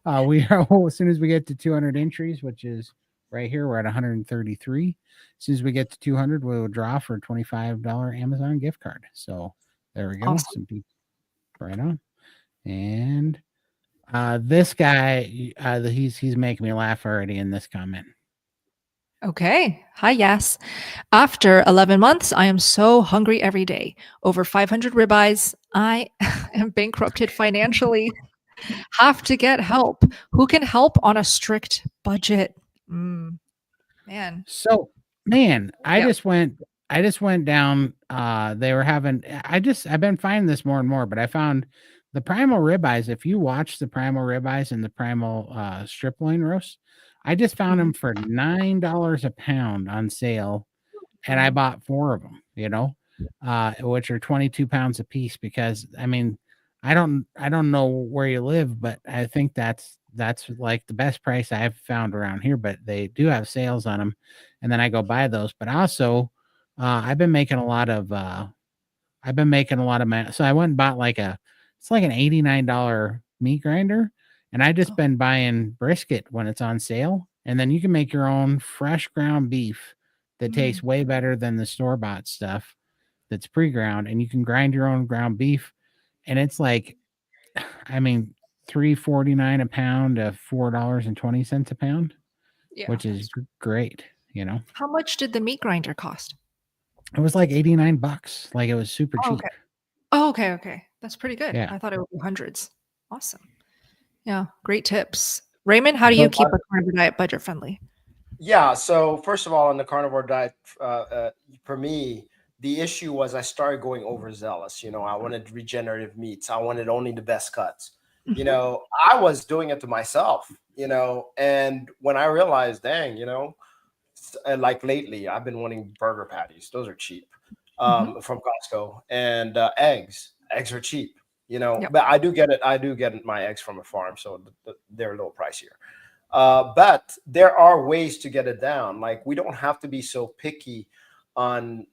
We are, as soon as we get to 200 entries, which is right here, we're at 133. As soon as we get to 200, we'll draw for a $25 Amazon gift card. So there we go. Awesome. Some people right on. And this guy, he's making me laugh already in this comment. Okay. Hi, yes. After 11 months, I am so hungry every day. Over 500 ribeyes. I am bankrupted financially. Have to get help. Who can help on a strict budget? Man. So, man, I Yeah. just went down. I've been finding this more and more, but I found the primal ribeyes. If you watch the primal ribeyes and the primal strip loin roast, I just found them for $9 a pound on sale, and I bought 4 of them, which are 22 pounds a piece, because I mean, I don't know where you live, but I think that's like the best price I've found around here, but they do have sales on them. And then I go buy those, but also I've been making a lot of so I went and bought it's like an $89 meat grinder. And I just been buying brisket when it's on sale. And then you can make your own fresh ground beef that tastes way better than the store-bought stuff that's pre-ground. And you can grind your own ground beef. And it's like, I mean, $3.49 a pound to $4.20 a pound, Yeah. which is great. How much did the meat grinder cost? It was like $89. Like, it was super cheap. Okay. Oh, okay. Okay. That's pretty good. Yeah. I thought it would be hundreds. Awesome. Yeah. Great tips. Raymond, how do you keep a carnivore diet budget friendly? Yeah. So first of all, on the carnivore diet, for me, the issue was I started going overzealous. I wanted regenerative meats. I wanted only the best cuts. Mhm. I was doing it to myself. And when I realized, dang, and like lately, I've been wanting burger patties. Those are cheap, Mhm. from Costco, and eggs. Eggs are cheap. Yep. But I do get it. I do get my eggs from a farm, so they're a little pricier. But there are ways to get it down. Like, we don't have to be so picky on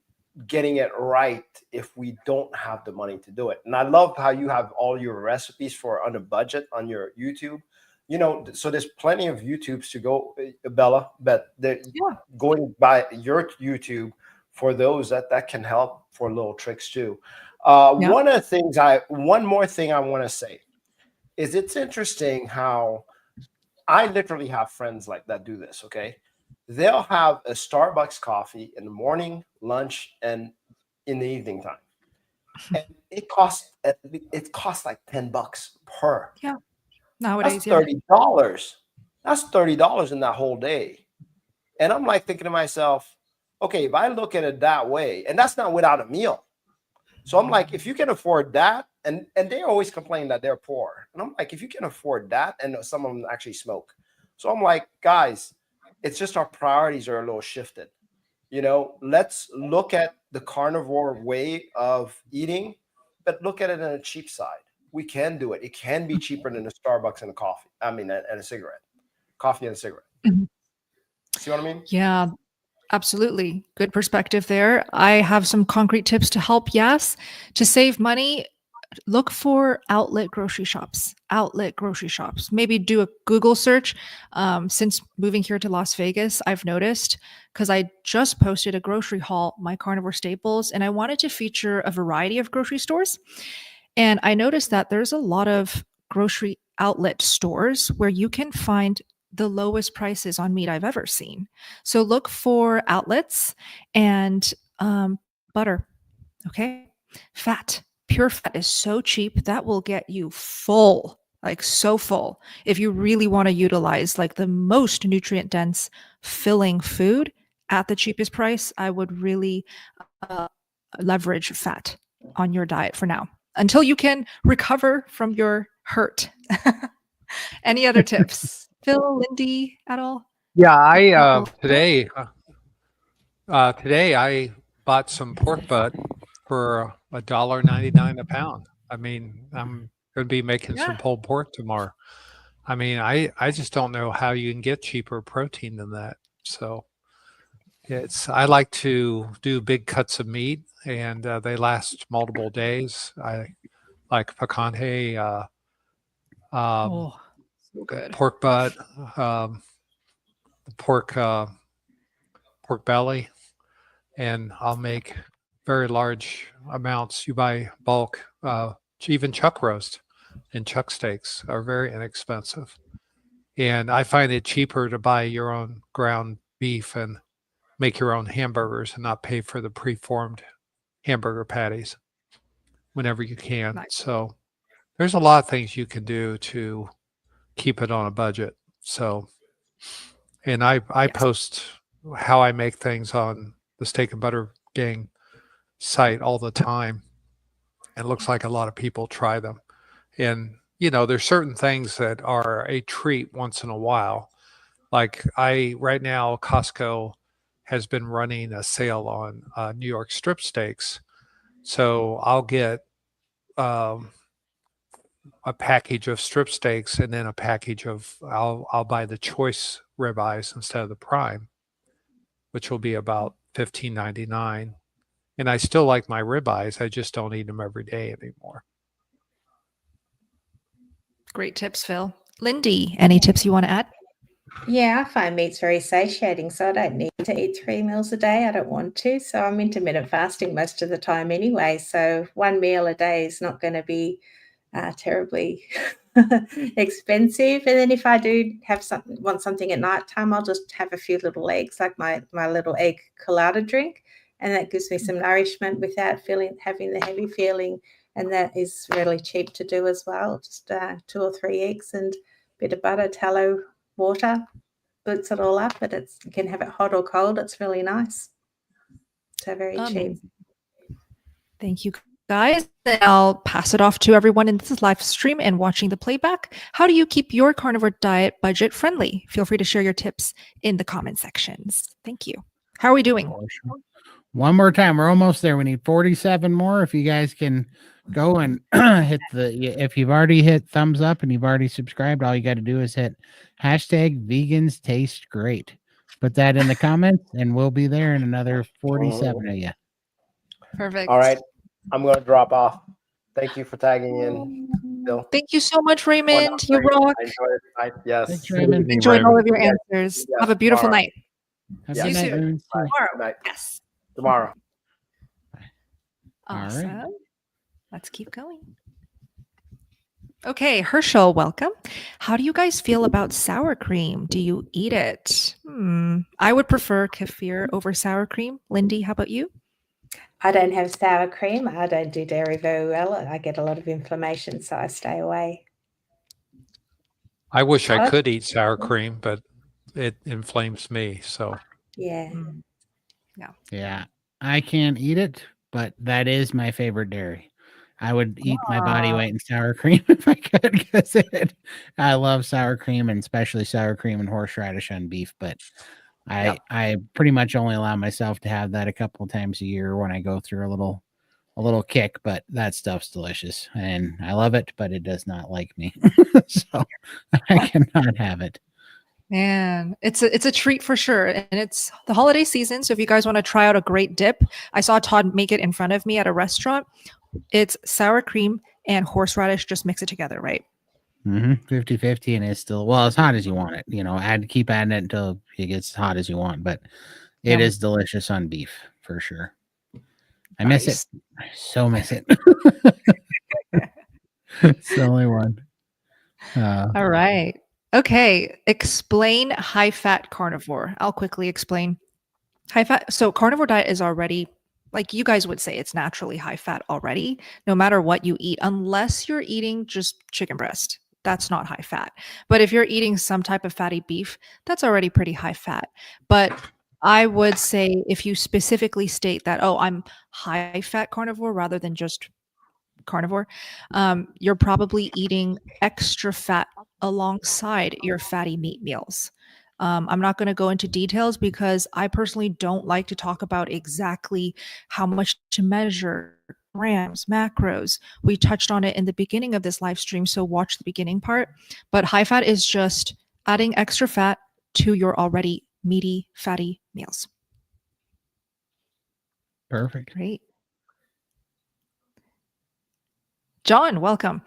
getting it right if we don't have the money to do it. And I love how you have all your recipes for on a budget on your YouTube. So there's plenty of YouTubes to go, Bella, but Yeah. going by your YouTube for those that can help for little tricks too. Yeah. One more thing I want to say is it's interesting how I literally have friends like that do this. Okay. They'll have a Starbucks coffee in the morning, lunch, and in the evening time. And it costs like $10 per. Yeah. That's Nowadays, yeah. $30. That's $30 in that whole day. And I'm like thinking to myself, okay, if I look at it that way, and that's not without a meal. So I'm like, if you can afford that, and they always complain that they're poor. And I'm like, if you can afford that, and some of them actually smoke. So I'm like, guys, it's just our priorities are a little shifted. Let's look at the carnivore way of eating, but look at it on a cheap side. We can do it. It can be cheaper than a Starbucks and a coffee. I mean, and a cigarette, coffee and a cigarette. Mhm. See what I mean? Yeah, absolutely. Good perspective there. I have some concrete tips to help. Yes. To save money, look for outlet grocery shops. Outlet grocery shops. Maybe do a Google search. Since moving here to Las Vegas, I've noticed because I just posted a grocery haul, my carnivore staples, and I wanted to feature a variety of grocery stores. And I noticed that there's a lot of grocery outlet stores where you can find the lowest prices on meat I've ever seen. So look for outlets and butter. Okay. Fat. Pure fat is so cheap that will get you full, like so full. If you really want to utilize like the most nutrient dense filling food at the cheapest price, I would really uh, leverage fat on your diet for now until you can recover from your hurt. Any other tips, Phil, Lindy, at all? Yeah, I Oh, today I bought some pork butt for $1.99 a pound. I mean, I'm going to be making some yeah. pulled pork tomorrow. I mean, I just don't know how you can get cheaper protein than that. So I like to do big cuts of meat, and they last multiple days. I like picante, um, Oh, so good. pork butt, um, pork pork belly, and I'll make very large amounts. You buy bulk, even chuck roast and chuck steaks are very inexpensive. And I find it cheaper to buy your own ground beef and make your own hamburgers and not pay for the preformed hamburger patties whenever you can. Nice. So there's a lot of things you can do to keep it on a budget. So, and I Yes. post how I make things on the Steak and Butter Gang site all the time. It looks like a lot of people try them. And, there's certain things that are a treat once in a while. Like right now, Costco has been running a sale on New York strip steaks. So I'll get um, a package of strip steaks and then a package of, I'll buy the choice ribeyes instead of the prime, which will be about $15.99. And I still like my ribeyes. I just don't eat them every day anymore. Great tips, Phil. Lindy, any tips you want to add? Yeah, I find meat's very satiating, so I don't need to eat 3 meals a day. I don't want to. So I'm intermittent fasting most of the time anyway. So 1 meal a day is not going to be terribly expensive. And then if I do want something at night time, I'll just have a few little eggs, like my little egg colada drink, and that gives me some nourishment without having the heavy feeling. And that is really cheap to do as well. Just 2 or 3 eggs and a bit of butter, tallow, water, boots it all up, but you can have it hot or cold. It's really nice. So very cheap. Thank you, guys. Then I'll pass it off to everyone in this live stream and watching the playback. How do you keep your carnivore diet budget friendly? Feel free to share your tips in the comment sections. Thank you. How are we doing? One more time. We're almost there. We need 47 more. If you guys can go and hit if you've already hit thumbs up and you've already subscribed, all you got to do is hit #vegans taste great. Put that in the comments and we'll be there in another 47 of you. Perfect. All right. I'm going to drop off. Thank you for tagging in, Bill. Thank you so much, Raymond. You rock. I enjoyed it. Yes. Thanks, Raymond. Enjoyed all of your answers. Yes, Have a beautiful tomorrow. night. Have Yeah. a good See you night, soon. Raymond. Tomorrow. Good night. Yes. Tomorrow. All right. Awesome. Let's keep going. Okay, Herschel, welcome. How do you guys feel about sour cream? Do you eat it? I would prefer kefir over sour cream. Lindy, how about you? I don't have sour cream. I don't do dairy very well. I get a lot of inflammation, so I stay away. I wish I Todd? could eat sour cream, but it inflames me. So Yeah. Yeah, I can't eat it, but that is my favorite dairy. I would eat my body weight in sour cream if I could, because I love sour cream, and especially sour cream and horseradish on beef. But I pretty much only allow myself to have that a couple of times a year when I go through a little kick. But that stuff's delicious, and I love it. But it does not like me, so I cannot have it. Man, it's a treat for sure. And it's the holiday season. So if you guys want to try out a great dip, I saw Todd make it in front of me at a restaurant. It's sour cream and horseradish, just mix it together, right? 50-50, and it's still, well, as hot as you want it. You know, keep adding it until it gets as hot as you want, but it is delicious on beef for sure. I miss it. I so miss it. It's the only one. All right. Okay. Explain high fat carnivore. I'll quickly explain. High fat. So carnivore diet is already, like you guys would say, it's naturally high fat already, no matter what you eat, unless you're eating just chicken breast. That's not high fat. But if you're eating some type of fatty beef, that's already pretty high fat. But I would say if you specifically state that, oh, I'm high fat carnivore rather than just carnivore, you're probably eating extra fat alongside your fatty meat meals. I'm not going to go into details because I personally don't like to talk about exactly how much to measure, grams, macros. We touched on it in the beginning of this live stream, so watch the beginning part. But high fat is just adding extra fat to your already meaty, fatty meals. Perfect. Great. John, welcome.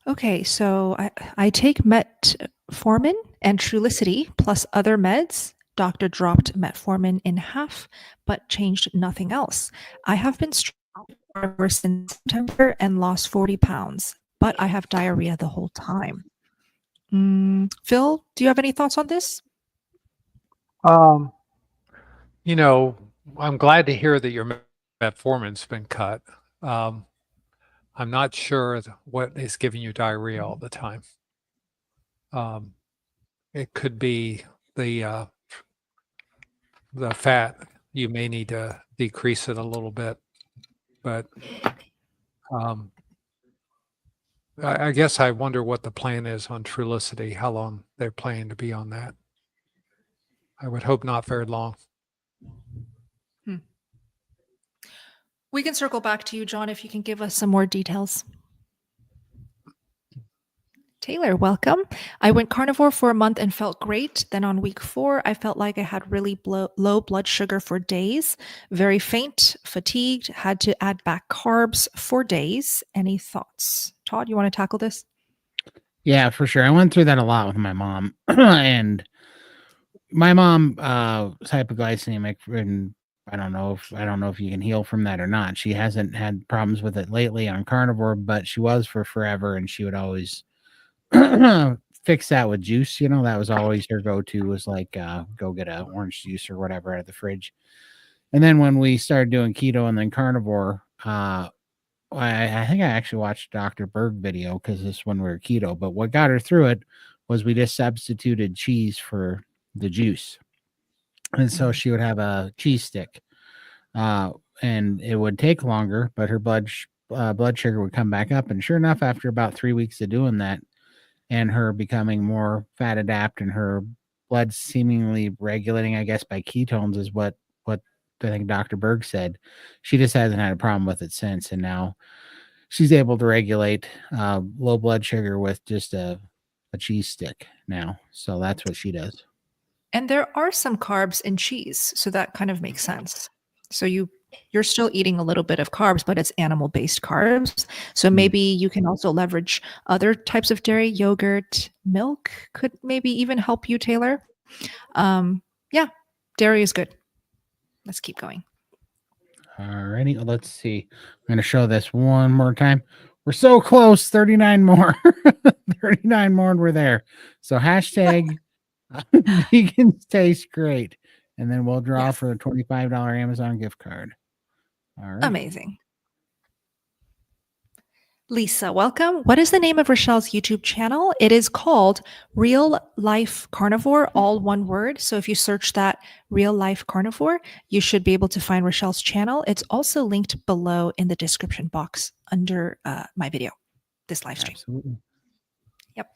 Okay, so I take metformin and Trulicity plus other meds. Doctor dropped metformin in half, but changed nothing else. I have been ever since September and lost 40 pounds, but I have diarrhea the whole time. Phil, do you have any thoughts on this? you know, I'm glad to hear that your metformin's been cut. I'm not sure what is giving you diarrhea all the time. It could be the fat. You may need to decrease it a little bit, but I guess I wonder what the plan is on Trulicity, how long they're planning to be on that. I would hope not very long. We can circle back to you, John, if you can give us some more details. Taylor, welcome. I went carnivore for a month and felt great. Then on week 4, I felt like I had really low blood sugar for days, very faint, fatigued, had to add back carbs for days. Any thoughts? Todd, you want to tackle this? Yeah, for sure. I went through that a lot with my mom. And my mom, hypoglycemic, and I don't know if you can heal from that or not. She hasn't had problems with it lately on carnivore, but she was for forever, and she would always fix that with juice. You know, that was always her go-to, was like go get a orange juice or whatever out of the fridge. And then when we started doing keto and then carnivore, I think I actually watched Dr. Berg video because this is when we were keto. But what got her through it was we just substituted cheese for the juice. And so she would have a cheese stick, and it would take longer, but her blood sugar would come back up. And sure enough, after about 3 weeks of doing that, and her becoming more fat adapt and her blood seemingly regulating, I guess, by ketones is what I think Dr. Berg said. She just hasn't had a problem with it since, and now she's able to regulate low blood sugar with just a cheese stick now. So that's what she does. And there are some carbs in cheese, so that kind of makes sense. So you're still eating a little bit of carbs, but it's animal-based carbs. So maybe you can also leverage other types of dairy, yogurt, milk could maybe even help you, Taylor. Yeah, dairy is good. Let's keep going. Alrighty, let's see. I'm going to show this one more time. We're so close. 39 more. 39 more and we're there. So hashtag vegans taste great. And then we'll draw for a $25 Amazon gift card. All right. Amazing. Lisa, welcome. What is the name of Richelle's YouTube channel? It is called Real Life Carnivore, all one word. So if you search that Real Life Carnivore, you should be able to find Richelle's channel. It's also linked below in the description box under my video, this live stream. Absolutely. Yep.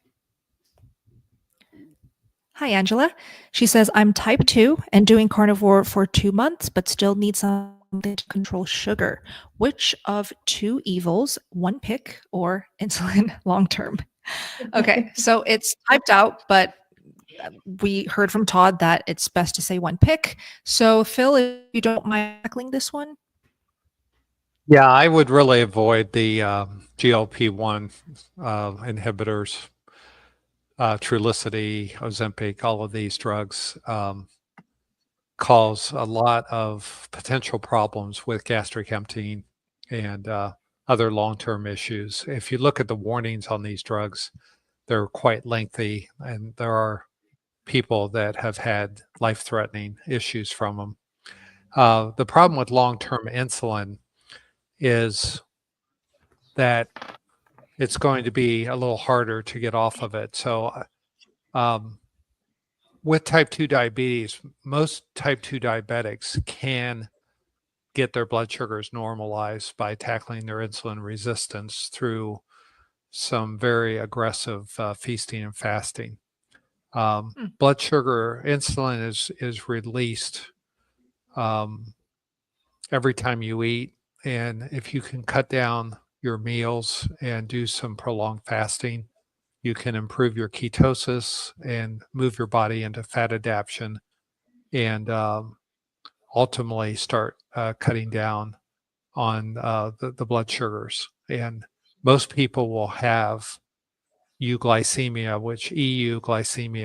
Hi, Angela. She says, I'm type 2 and doing carnivore for 2 months, but still need something to control sugar. Which of two evils, one pick or insulin long term? Okay, so it's typed out, but we heard from Todd that it's best to say one pick. So Phil, if you don't mind tackling this one. Yeah, I would really avoid the GLP-1 inhibitors, Trulicity, Ozempic, all of these drugs cause a lot of potential problems with gastric emptying and other long-term issues. If you look at the warnings on these drugs, they're quite lengthy, and there are people that have had life-threatening issues from them. The problem with long-term insulin is that it's going to be a little harder to get off of it. So with type 2 diabetes, most type 2 diabetics can get their blood sugars normalized by tackling their insulin resistance through some very aggressive feasting and fasting. Blood sugar, insulin is released every time you eat. And if you can cut down your meals and do some prolonged fasting, you can improve your ketosis and move your body into fat adaptation and ultimately start cutting down on the blood sugars. And most people will have euglycemia,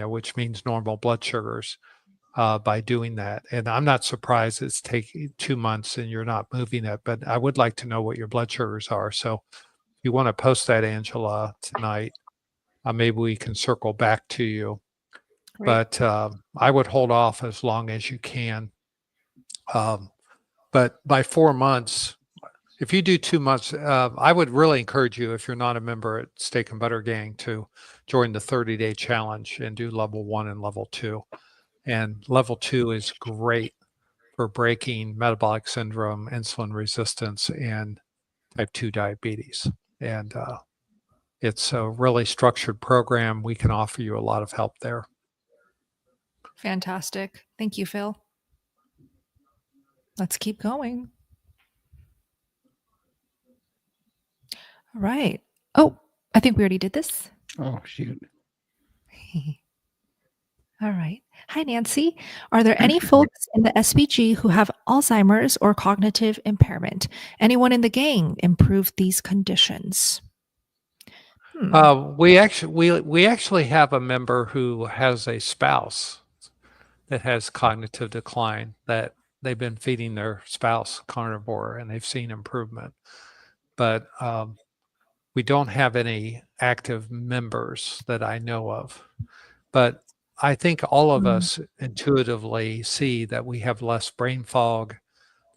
which means normal blood sugars, by doing that. And I'm not surprised it's taking 2 months and you're not moving it, but I would like to know what your blood sugars are. So if you want to post that, Angela, tonight, maybe we can circle back to you. Right. But I would hold off as long as you can. But by 4 months, if you do 2 months, I would really encourage you, if you're not a member at Steak and Butter Gang, to join the 30-day challenge and do level 1 and level 2. And level 2 is great for breaking metabolic syndrome, insulin resistance, and type 2 diabetes. And it's a really structured program. We can offer you a lot of help there. Fantastic. Thank you, Phil. Let's keep going. All right. Oh, I think we already did this. Oh, shoot. All right. Hi, Nancy. Are there any folks in the SBG who have Alzheimer's or cognitive impairment? Anyone in the gang improve these conditions? We actually have a member who has a spouse that has cognitive decline, that they've been feeding their spouse carnivore and they've seen improvement. But we don't have any active members that I know of. But I think all of us intuitively see that we have less brain fog,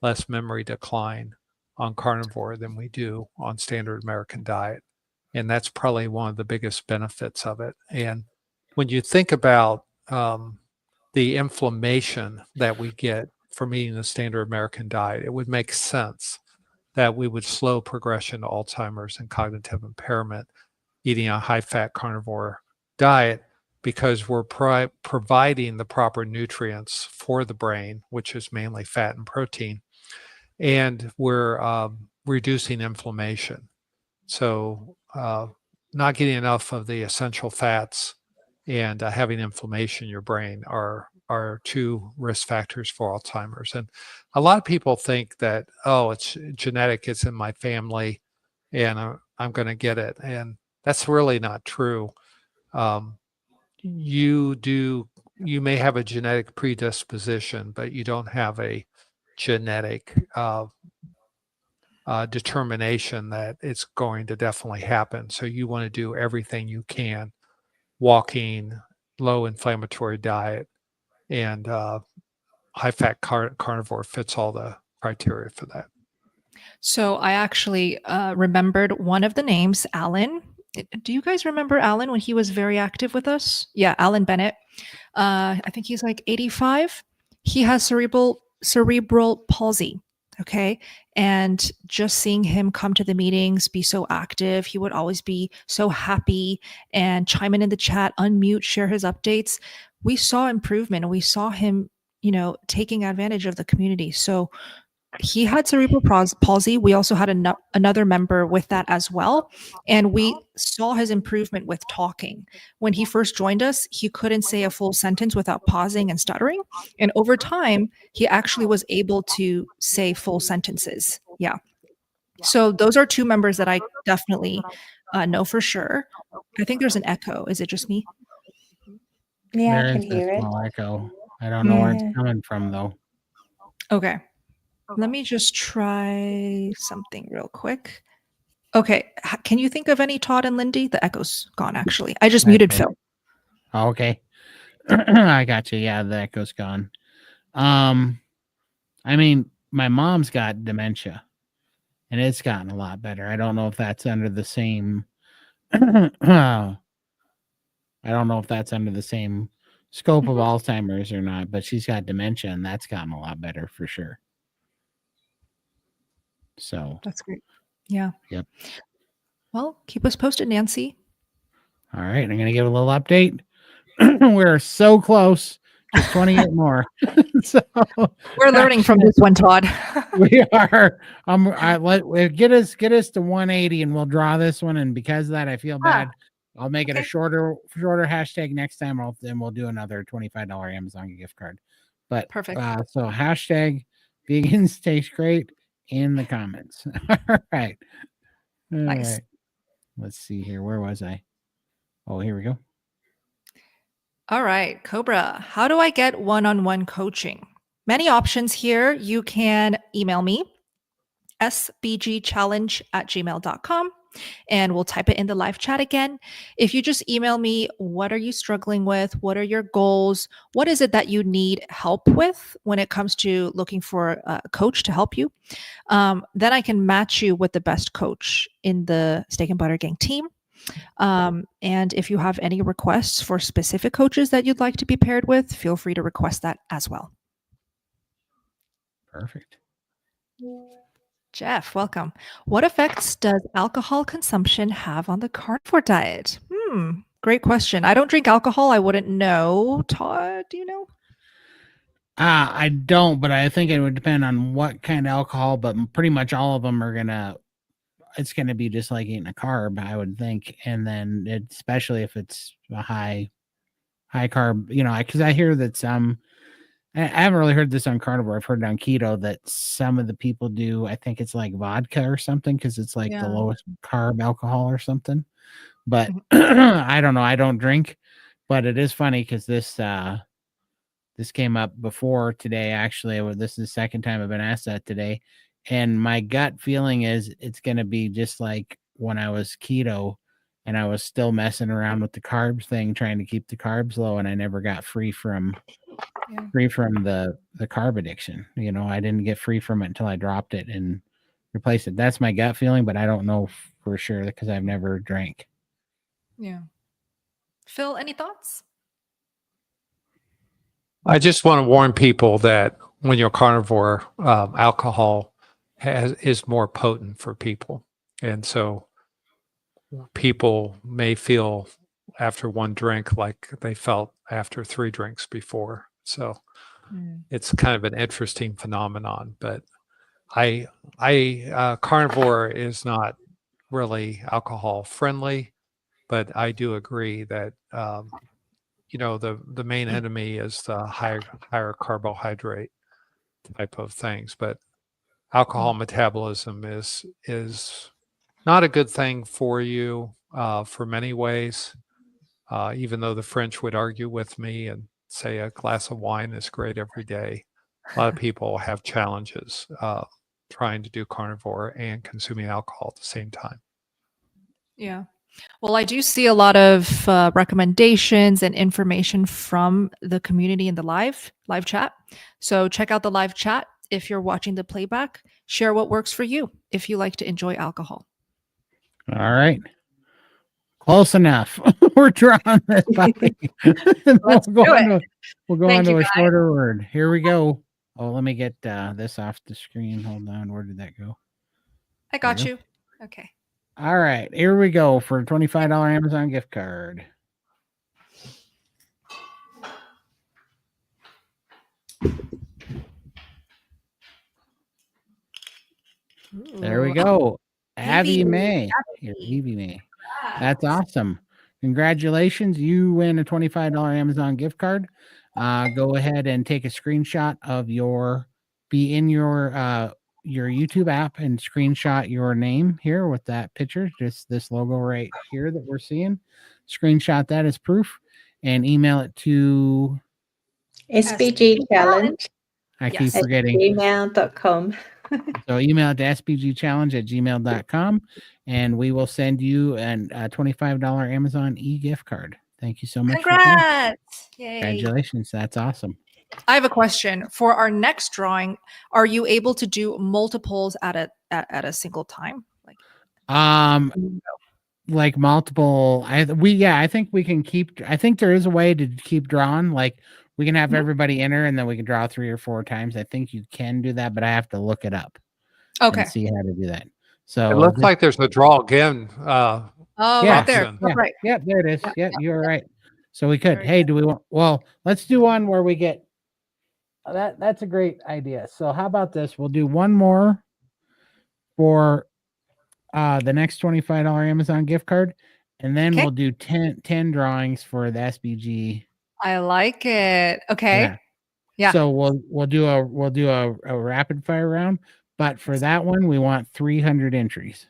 less memory decline on carnivore than we do on standard American diet. And that's probably one of the biggest benefits of it. And when you think about the inflammation that we get from eating the standard American diet, it would make sense that we would slow progression to Alzheimer's and cognitive impairment eating a high-fat carnivore diet, because we're providing the proper nutrients for the brain, which is mainly fat and protein, and we're reducing inflammation. So not getting enough of the essential fats and having inflammation in your brain are two risk factors for Alzheimer's. And a lot of people think that, oh, it's genetic, it's in my family, and I'm going to get it. And that's really not true. You may have a genetic predisposition, but you don't have a genetic determination that it's going to definitely happen. So you want to do everything you can, walking, low inflammatory diet, and high-fat carnivore fits all the criteria for that. So I actually remembered one of the names, Alan. Do you guys remember Alan when he was very active with us? Yeah, Alan Bennett. I think he's like 85. He has cerebral palsy. Okay. And just seeing him come to the meetings, be so active, he would always be so happy and chime in the chat, unmute, share his updates. We saw improvement and we saw him, taking advantage of the community. So he had cerebral palsy. We also had another member with that as well. And we saw his improvement with talking. When he first joined us, he couldn't say a full sentence without pausing and stuttering. And over time, he actually was able to say full sentences. Yeah. So those are two members that I definitely know for sure. I think there's an echo. Is it just me? Yeah, There I can is a hear it. small echo. I don't know where Yeah. it's coming from, though. Okay. Let me just try something real quick. Okay. Can you think of any, Todd and Lindy? The echo's gone, actually. I just muted Phil. Oh, okay. I got you. Yeah, the echo's gone. I mean, my mom's got dementia, and it's gotten a lot better. I don't know if that's under the same I don't know if that's under the same scope of Alzheimer's or not, but she's got dementia, and that's gotten a lot better for sure. So That's great. Yeah. Yep. Well, keep us posted, Nancy. All right, I'm going to give a little update. We're so close. Just 28 more. So We're learning from this one, Todd. we are. Get us to 180, and we'll draw this one. And because of that, I feel bad. I'll make it a shorter hashtag next time. Then we'll do another $25 Amazon gift card. But Perfect. So hashtag vegans taste great in the comments. All right. Nice. Right. Let's see here. Where was I? Oh, here we go. All right, Cobra, how do I get one-on-one coaching? Many options here. You can email me, sbgchallenge@gmail.com, and we'll type it in the live chat again. If you just email me, what are you struggling with? What are your goals? What is it that you need help with when it comes to looking for a coach to help you? Then I can match you with the best coach in the Steak and Butter Gang team. And if you have any requests for specific coaches that you'd like to be paired with, feel free to request that as well. Perfect. Jeff, welcome. What effects does alcohol consumption have on the carnivore diet? Great question. I don't drink alcohol. I wouldn't know. Todd, do you know? I don't, but I think it would depend on what kind of alcohol, but pretty much all of them it's going to be just like eating a carb, I would think. And then especially if it's a high carb, because I hear that I haven't really heard this on carnivore. I've heard it on keto that some of the people do, I think it's like vodka or something, because it's like the lowest carb alcohol or something. But I don't know. I don't drink, but it is funny because this came up before today. Actually, this is the second time I've been asked that today. And my gut feeling is it's going to be just like when I was keto and I was still messing around with the carbs thing, trying to keep the carbs low. And I never got free from the carb addiction. I didn't get free from it until I dropped it and replaced it. That's my gut feeling, but I don't know for sure because I've never drank. Yeah. Phil, any thoughts? I just want to warn people that when you're carnivore, alcohol is more potent for people. And so people may feel after one drink like they felt after 3 drinks before. So it's kind of an interesting phenomenon. But carnivore is not really alcohol friendly, but I do agree that the main enemy is the higher carbohydrate type of things. But alcohol metabolism is not a good thing for you for many ways. Even though the French would argue with me and say a glass of wine is great every day, a lot of people have challenges trying to do carnivore and consuming alcohol at the same time. Yeah. Well, I do see a lot of recommendations and information from the community in the live chat. So check out the live chat. If you're watching the playback, share what works for you if you like to enjoy alcohol. All right. Close enough. We're drawing this body. Let's do it. We'll go Thank on to you, a guys. shorter word. Here we go. Oh, let me get this off the screen. Hold on. Where did that go? I got There you. Okay. All right. Here we go for a $25 Amazon gift card. There we go. Abby May. Here, Evie May. That's awesome. Congratulations. You win a $25 Amazon gift card. Go ahead and take a screenshot of your YouTube app and screenshot your name here with that picture, just this logo right here that we're seeing. Screenshot that as proof and email it to SBG challenge I keep Yes. forgetting. gmail.com. So email it to sbgchallenge@gmail.com and we will send you a $25 Amazon e-gift card. Thank you so much. Congrats. Yay. Congratulations. That's awesome. I have a question. For our next drawing, are you able to do multiples at a single time? Like multiple, I think we can keep, I think there is a way to keep drawing. Like we can have everybody enter and then we can draw 3 or 4 times. I think you can do that, but I have to look it up. Okay. And see how to do that. So It looks like there's a draw again. Oh, yeah, right there. option. Yeah, Right. yeah, there it is. Yeah, you're right. So we could. Very Hey, do we want? Well, let's do one where we get that. That's a great idea. So how about this? We'll do one more for the next $25 Amazon gift card, and then we'll do 10 drawings for the SBG. I like it. Okay. Yeah. So we'll do a rapid fire round, but for that one we want 300 entries.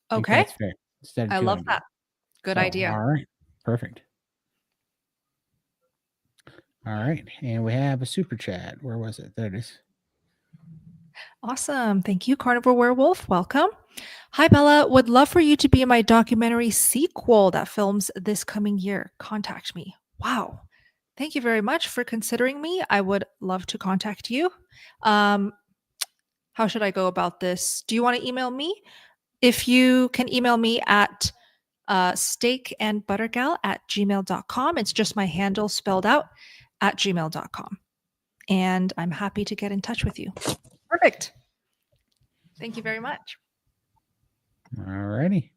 I think Okay. that's fair. Instead of I love 200. that. Good idea. All right. Perfect. All right. And we have a super chat. Where was it? There it is. Awesome. Thank you, Carnivore Werewolf. Welcome. Hi, Bella. Would love for you to be in my documentary sequel that films this coming year. Contact me. Wow. Thank you very much for considering me. I would love to contact you. How should I go about this? Do you want to email me? If you can email me at steakandbuttergal@gmail.com. It's just my handle spelled out at gmail.com. And I'm happy to get in touch with you. Perfect. Thank you very much. All righty.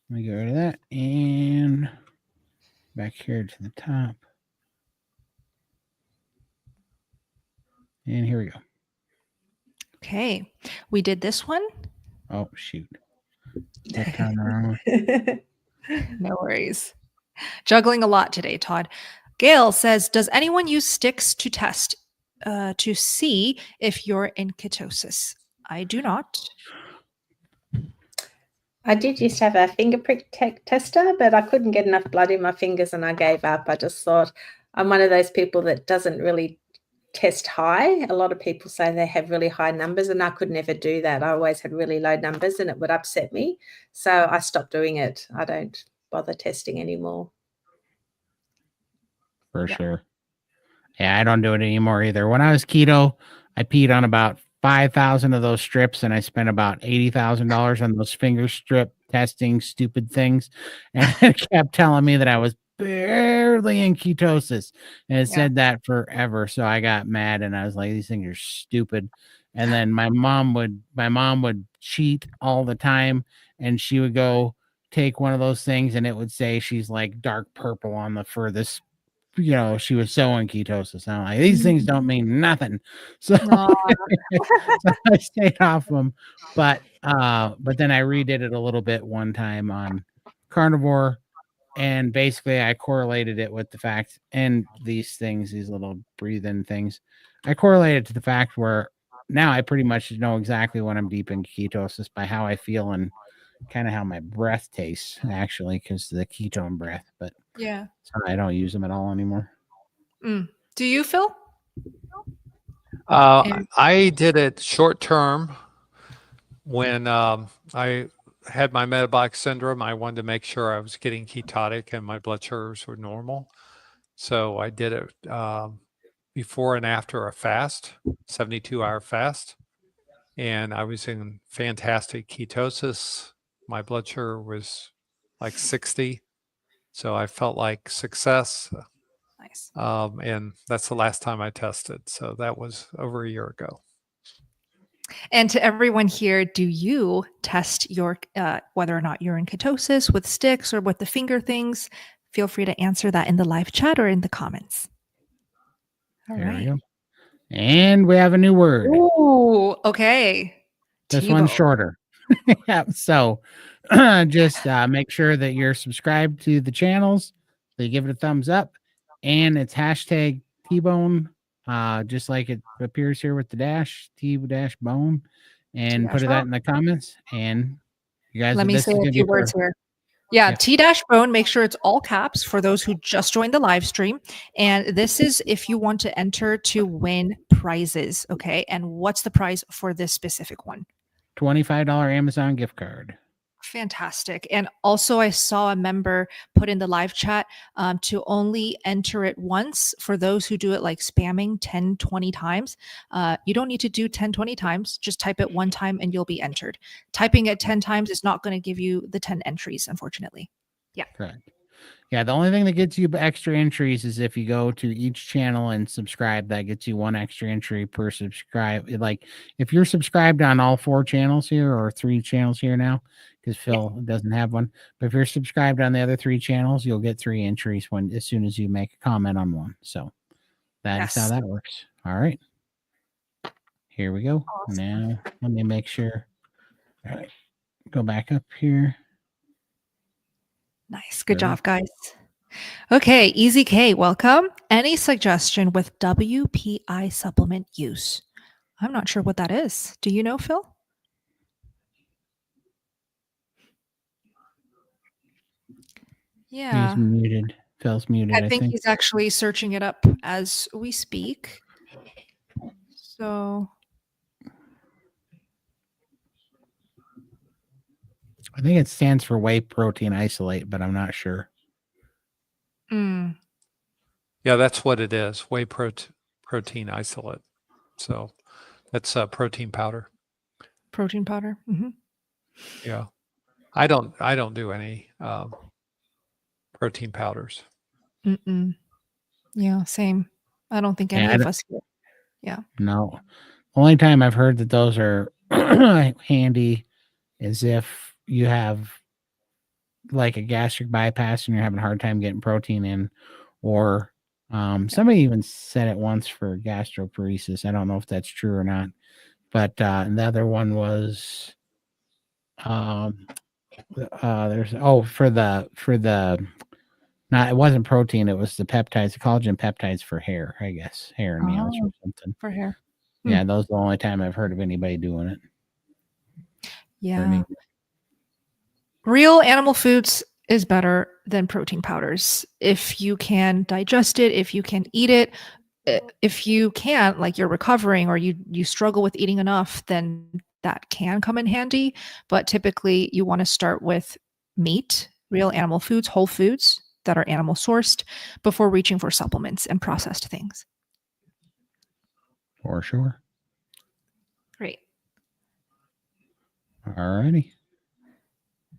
Let me get rid of that. And back here to the top. And here we go. Okay. We did this one. Oh, shoot. That time around. No worries. Juggling a lot today, Todd. Gail says, does anyone use sticks to test to see if you're in ketosis? I do not. I did used to have a finger prick tester, but I couldn't get enough blood in my fingers and I gave up. I just thought I'm one of those people that doesn't really test high. A lot of people say they have really high numbers and I could never do that. I always had really low numbers and it would upset me. So I stopped doing it. I don't bother testing anymore. For sure. Yeah, I don't do it anymore either. When I was keto, I peed on about 5,000 of those strips and I spent about $80,000 on those finger strip testing stupid things. And it kept telling me that I was barely rapidly in ketosis. And it Yeah. said that forever. So I got mad and I was like, these things are stupid. And then my mom would cheat all the time, and she would go take one of those things and it would say she's like dark purple on the furthest, she was so in ketosis. I'm like, these things don't mean nothing. So, Aw. so I stayed off them. But then I redid it a little bit one time on carnivore, and basically I correlated it with the fact, and these little breathe-in things, I correlated to the fact where now I pretty much know exactly when I'm deep in ketosis by how I feel and kind of how my breath tastes, actually, because the ketone breath. But Yeah. so I don't use them at all anymore. Do you, Phil? I did it short term when I had my metabolic syndrome. I wanted to make sure I was getting ketotic and my blood sugars were normal. So I did it before and after a fast, 72-hour fast. And I was in fantastic ketosis. My blood sugar was like 60. So I felt like success. Nice. And that's the last time I tested. So that was over a year ago. And to everyone here, do you test your whether or not you're in ketosis with sticks or with the finger things? Feel free to answer that in the live chat or in the comments. All There we right. go. And we have a new word. Ooh, okay. This Tebow. one's shorter. Yeah, so just make sure that you're subscribed to the channels, that you give it a thumbs up, and it's hashtag T-Bone, just like it appears here with the dash, T-bone, and put that in the comments. And you guys, Let me this say is a gonna few be words for, here. Yeah, yeah. T-Bone, make sure it's all caps for those who just joined the live stream. And this is if you want to enter to win prizes, okay? And what's the prize for this specific one? $25 Amazon gift card. Fantastic. And also, I saw a member put in the live chat to only enter it once. For those who do it like spamming 10, 20 times, you don't need to do 10, 20 times. Just type it one time and you'll be entered. Typing it 10 times is not going to give you the 10 entries, unfortunately. Yeah. Correct. Yeah, the only thing that gets you extra entries is if you go to each channel and subscribe. That gets you one extra entry per subscribe. Like if you're subscribed on all 4 channels here or 3 channels here now, because Phil doesn't have one. But if you're subscribed on the other 3 channels, you'll get 3 entries as soon as you make a comment on one. So that is how that works. All right. Here we go. Awesome. Now let me make sure. All right. Go back up here. Nice. Good job, guys. Okay, Easy K, welcome. Any suggestion with WPI supplement use? I'm not sure what that is. Do you know, Phil? Yeah. He's muted. Phil's muted. I think he's actually searching it up as we speak. So I think it stands for whey protein isolate, but I'm not sure. Yeah, that's what it is. Whey protein isolate. So that's protein powder. Protein powder. Mm-hmm. Yeah. I don't do any protein powders. Yeah, same. I don't think any of us do. Yeah. No. Only time I've heard that those are handy is if you have like a gastric bypass and you're having a hard time getting protein in, or somebody even said it once for gastroparesis. I don't know if that's true or not, but the other one was there's for the not, it wasn't protein, it was the peptides, the collagen peptides for hair, I guess, hair and nails or something. For hair. Yeah, those are the only time I've heard of anybody doing it. Yeah. Real animal foods is better than protein powders. If you can digest it, if you can eat it, if you can't, like you're recovering or you struggle with eating enough, then that can come in handy. But typically you want to start with meat, real animal foods, whole foods that are animal sourced before reaching for supplements and processed things. For sure. Great. All righty.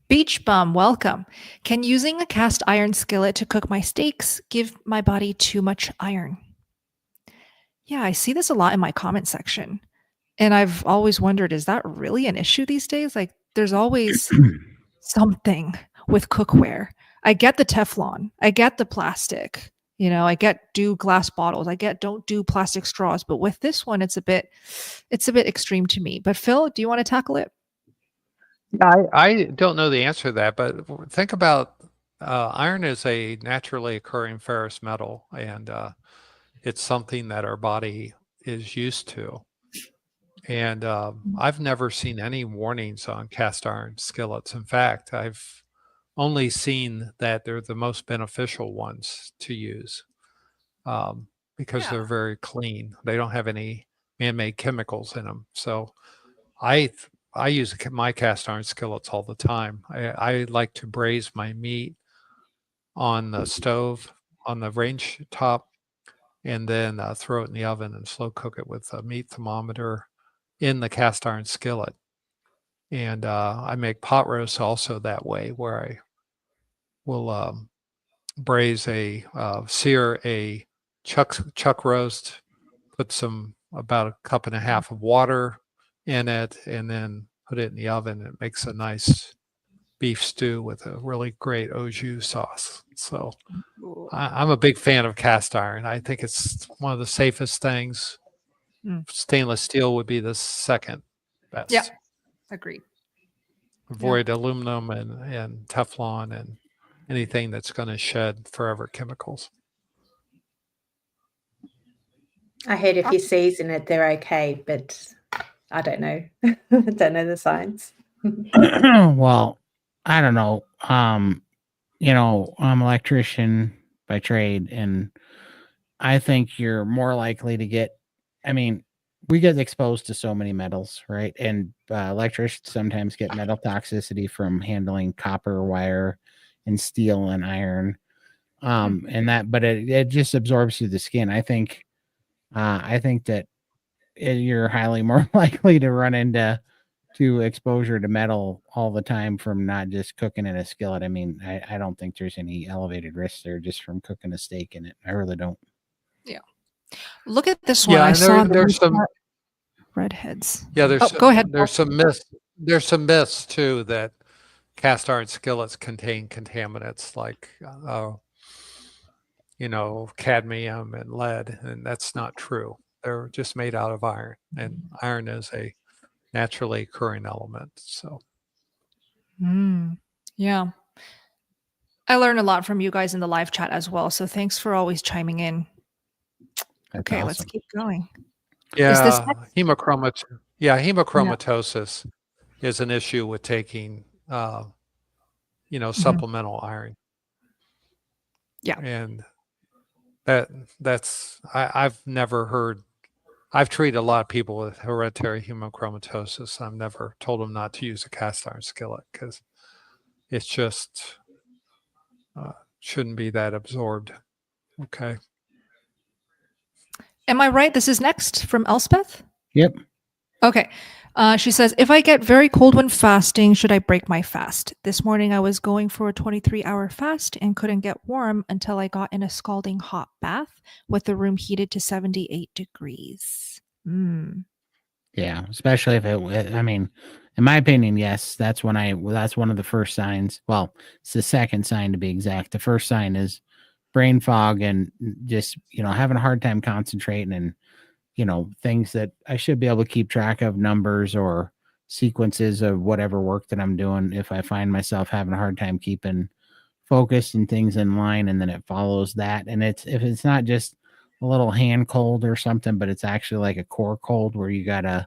Beach Bum, welcome. Can using a cast iron skillet to cook my steaks give my body too much iron? Yeah, I see this a lot in my comment section. And I've always wondered, is that really an issue these days? Like, there's always something with cookware. I get the Teflon, I get the plastic, I get do glass bottles, I get don't do plastic straws, but with this one, it's a bit extreme to me. But Phil, do you want to tackle it? I don't know the answer to that, but think about iron is a naturally occurring ferrous metal, and it's something that our body is used to. And I've never seen any warnings on cast iron skillets. In fact, I've only seen that they're the most beneficial ones to use because they're very clean. They don't have any man-made chemicals in them. So I use my cast iron skillets all the time. I like to braise my meat on the stove, on the range top, and then throw it in the oven and slow cook it with a meat thermometer in the cast iron skillet. And I make pot roasts also that way, where I will sear a chuck roast, put about a cup and a half of water in it, and then put it in the oven. It makes a nice beef stew with a really great au jus sauce. So I'm a big fan of cast iron. I think it's one of the safest things. Stainless steel would be the second best. Yeah, agreed. Avoid aluminum and Teflon and anything that's going to shed forever chemicals. I heard if you season it, they're okay, but I don't know. I don't know the science. Well, I don't know. I'm an electrician by trade, and I think you're more likely to get, we get exposed to so many metals, right? And electricians sometimes get metal toxicity from handling copper wire and steel and iron. But it just absorbs through the skin. I think that you're highly more likely to run into exposure to metal all the time from not just cooking in a skillet. I don't think there's any elevated risk there just from cooking a steak in it. I really don't. Yeah. Look at this one. Yeah, I saw there's some redheads. Yeah, Go ahead. There's some myths. There's some myths too that cast iron skillets contain contaminants like cadmium and lead, and that's not true. They're just made out of iron, and iron is a naturally occurring element. So yeah. I learned a lot from you guys in the live chat as well. So thanks for always chiming in. That's okay, awesome. let's keep going. yeah, hemochromatosis is an issue with taking supplemental iron. Yeah. And I've treated a lot of people with hereditary hemochromatosis. I've never told them not to use a cast iron skillet because it's just shouldn't be that absorbed. Okay. Am I right? This is next from Elspeth? Yep. Okay. She says, if I get very cold when fasting, should I break my fast? This morning I was going for a 23-hour fast and couldn't get warm until I got in a scalding hot bath with the room heated to 78 degrees. Yeah, especially if in my opinion, yes, that's one of the first signs. Well, it's the second sign to be exact. The first sign is brain fog and just, having a hard time concentrating and, things that I should be able to keep track of, numbers or sequences of whatever work that I'm doing. If I find myself having a hard time keeping focus and things in line, and then it follows that. And if it's not just a little hand cold or something, but it's actually like a core cold where you gotta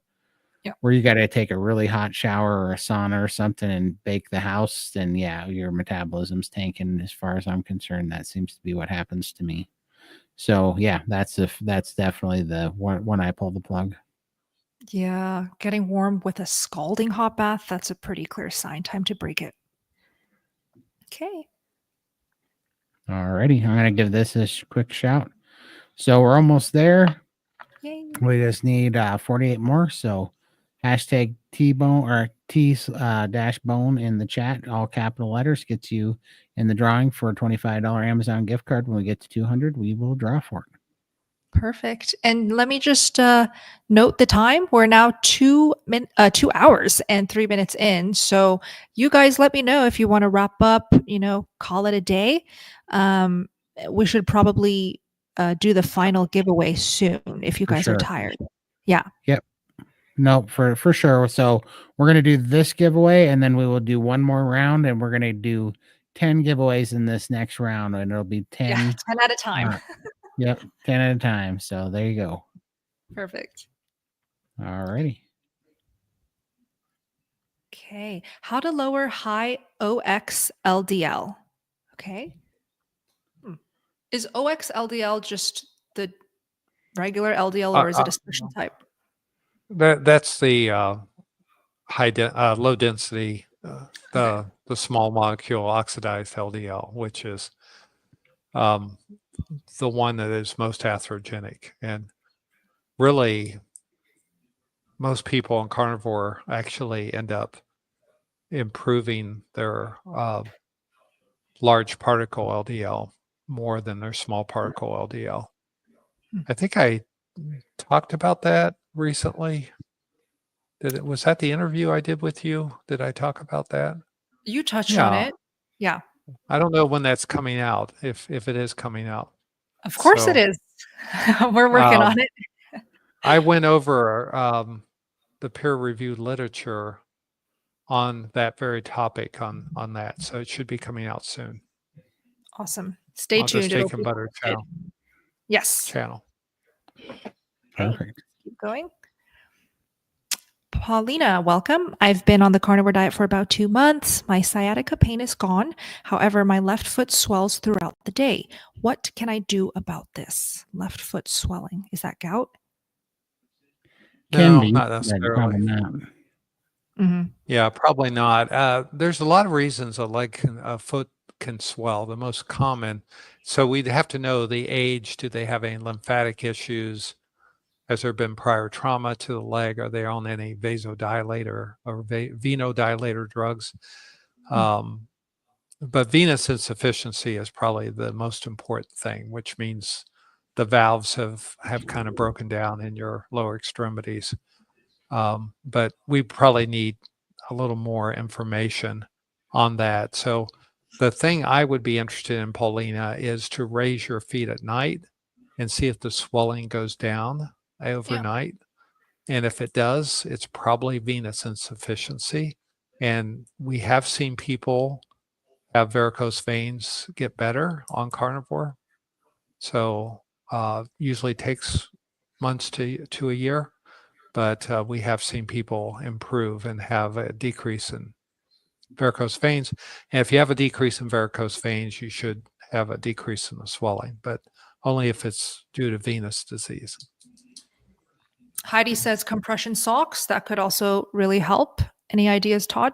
take a really hot shower or a sauna or something and bake the house, then yeah, your metabolism's tanking. As far as I'm concerned, that seems to be what happens to me. So yeah, that's definitely the one I pull the plug. Yeah, getting warm with a scalding hot bath, that's a pretty clear sign. Time to break it. Okay. Alrighty, I'm gonna give this a quick shout. So we're almost there. Yay. We just need 48 more. So hashtag T-bone or T dash bone in the chat, all capital letters, gets you in the drawing for a $25 Amazon gift card. When we get to 200, we will draw for it. Perfect. And let me just note the time. We're now 2 hours and 3 minutes in. So you guys let me know if you want to wrap up, call it a day. We should probably do the final giveaway soon if you For guys are sure. tired. Yeah. Yep. No, for sure. So we're going to do this giveaway, and then we will do one more round, and we're going to do 10 giveaways in this next round, and it'll be 10. Yeah, 10 at a time. Yep, 10 at a time. So there you go. Perfect. All righty. Okay. How to lower high OX LDL. Okay. Is OX LDL just the regular LDL, or is it a special type? That's the low density, the small molecule oxidized LDL, which is the one that is most atherogenic. And really, most people on carnivore actually end up improving their large particle LDL more than their small particle LDL. I think I talked about that recently. Was that the interview I did with you? Did I talk about that? You touched on it. Yeah. I don't know when that's coming out, if it is coming out. Of course it is. We're working on it. I went over the peer-reviewed literature on that very topic on that. So it should be coming out soon. Awesome. Stay on tuned. the Steak and Butter channel. Yes. Perfect. Keep going. Paulina, welcome. I've been on the carnivore diet for about 2 months. My sciatica pain is gone. However, my left foot swells throughout the day. What can I do about this? Left foot swelling. Is that gout? Can be, not but necessarily. probably not. Mm-hmm. Yeah, probably not. There's a lot of reasons a foot can swell. The most common, so we'd have to know the age. Do they have any lymphatic issues? Has there been prior trauma to the leg? Are they on any vasodilator or venodilator drugs? But venous insufficiency is probably the most important thing, which means the valves have kind of broken down in your lower extremities. But we probably need a little more information on that. So the thing I would be interested in, Paulina, is to raise your feet at night and see if the swelling goes down overnight. Yeah. And if it does, it's probably venous insufficiency. And we have seen people have varicose veins get better on carnivore. So usually takes months to a year, but we have seen people improve and have a decrease in varicose veins. And if you have a decrease in varicose veins, you should have a decrease in the swelling, but only if it's due to venous disease. Heidi says compression socks. That could also really help. Any ideas, Todd?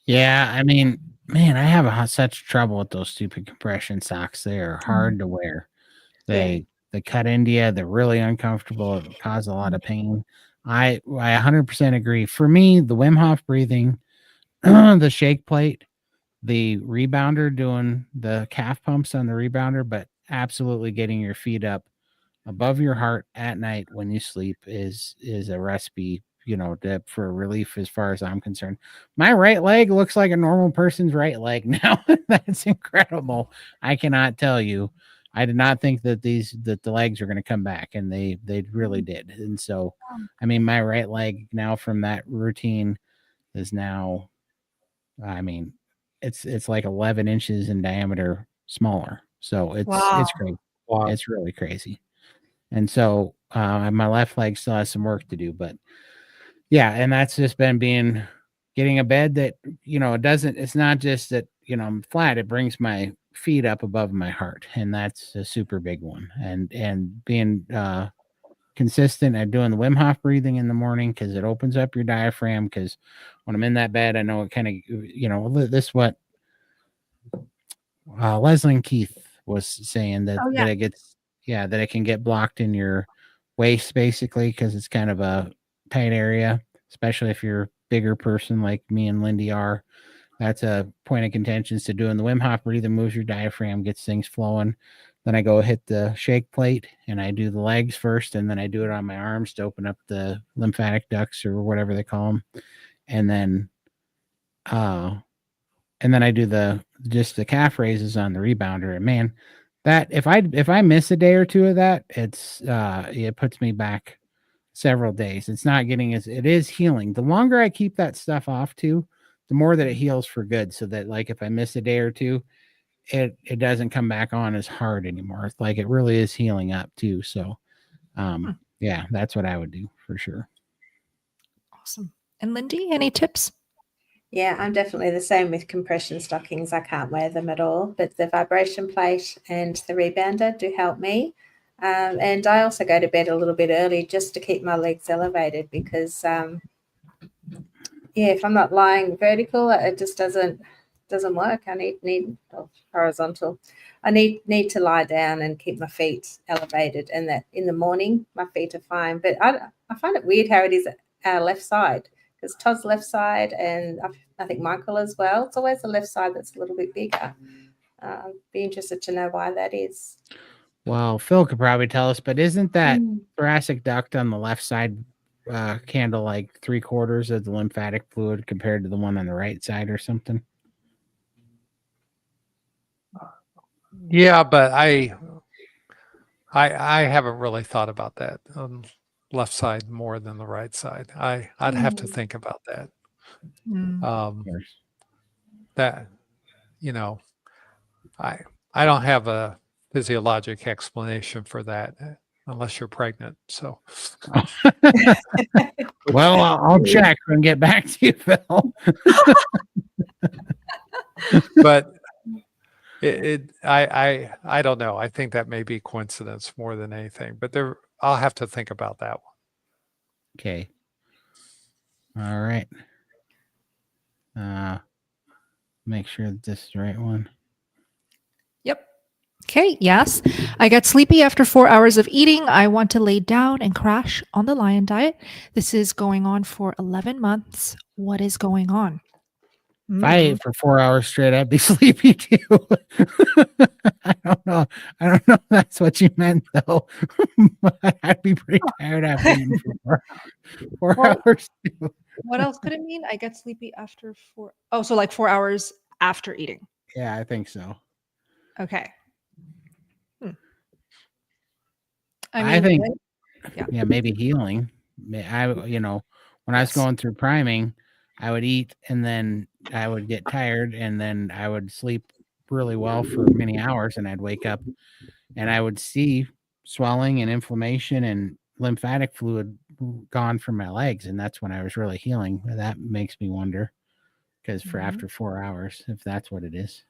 Yeah, I mean, man, I have such trouble with those stupid compression socks. They are hard to wear. They cut into you. They're really uncomfortable. It cause a lot of pain. I 100% agree. For me, the Wim Hof breathing, the shake plate, the rebounder, doing the calf pumps on the rebounder, but absolutely getting your feet up above your heart at night when you sleep is a recipe, for relief as far as I'm concerned. My right leg looks like a normal person's right leg now. That's incredible. I cannot tell you. I did not think that the legs are going to come back, and they really did. And so, I mean, my right leg now from that routine is now, I mean, it's like 11 inches in diameter smaller. So it's crazy. Wow. It's really crazy. And so my left leg still has some work to do, but yeah. And that's just been getting a bed that, it's not just that, I'm flat. It brings my feet up above my heart. And that's a super big one. And being consistent at doing the Wim Hof breathing in the morning, because it opens up your diaphragm. Because when I'm in that bed, I know it kind of, this is what Leslie and Keith was saying, that that it gets, that it can get blocked in your waist, basically, because it's kind of a tight area, especially if you're a bigger person like me and Lindy are. That's a point of contention to doing the Wim Hof breather, moves your diaphragm, gets things flowing. Then I go hit the shake plate and I do the legs first, and then I do it on my arms to open up the lymphatic ducts or whatever they call them. And then I do the calf raises on the rebounder. And man, that if I miss a day or two of that, it puts me back several days. It's not getting it is healing. The longer I keep that stuff off too, the more that it heals for good. So that like if I miss a day or two, it doesn't come back on as hard anymore. It's like it really is healing up too. So yeah, that's what I would do for sure. Awesome. And Lindy, any tips? Yeah, I'm definitely the same with compression stockings. I can't wear them at all, but the vibration plate and the rebounder do help me. And I also go to bed a little bit early just to keep my legs elevated because, if I'm not lying vertical, it just doesn't work. I need horizontal. I need to lie down and keep my feet elevated, and that in the morning my feet are fine. But I find it weird how it is our left side, because Todd's left side, and I think Michael as well. It's always the left side that's a little bit bigger. Be interested to know why that is. Well, Phil could probably tell us, but isn't that thoracic duct on the left side handle like 3/4 of the lymphatic fluid compared to the one on the right side or something? Yeah, but I haven't really thought about that. Left side more than the right side. I'd have to think about that. That I don't have a physiologic explanation for that unless you're pregnant. So well, I'll check and get back to you, Phil. But I don't know. I think that may be coincidence more than anything, but I'll have to think about that one. Okay. All right. Make sure that this is the right one. Yep. Okay, yes. I get sleepy after 4 hours of eating. I want to lay down and crash on the lion diet. This is going on for 11 months. What is going on? If I ate for 4 hours straight, I'd be sleepy too. I don't know if that's what you meant though. But I'd be pretty tired after eating for 4 hours too. What else could it mean? I get sleepy after 4. Oh, so like 4 hours after eating. Yeah, I think so. Okay. I think, yeah, maybe healing. When I was going through priming, I would eat and then I would get tired and then I would sleep really well for many hours and I'd wake up and I would see swelling and inflammation and lymphatic fluid gone from my legs. And that's when I was really healing. That makes me wonder because for after 4 hours, if that's what it is.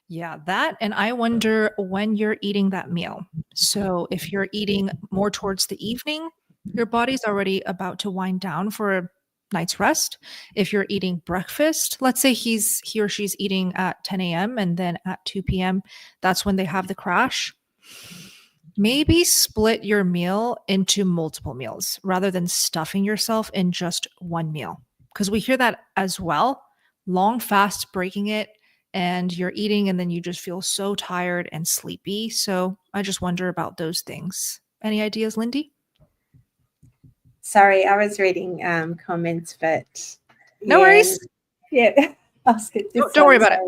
Yeah, that. And I wonder when you're eating that meal. So if you're eating more towards the evening, your body's already about to wind down for a night's rest. If you're eating breakfast, let's say he or she's eating at 10 a.m. and then at 2 p.m., that's when they have the crash. Maybe split your meal into multiple meals rather than stuffing yourself in just one meal. Because we hear that as well. Long fast, breaking it, and you're eating and then you just feel so tired and sleepy. So I just wonder about those things. Any ideas, Lindy? Sorry, I was reading comments, but no worries. Yeah, I'll skip this. Don't worry about it.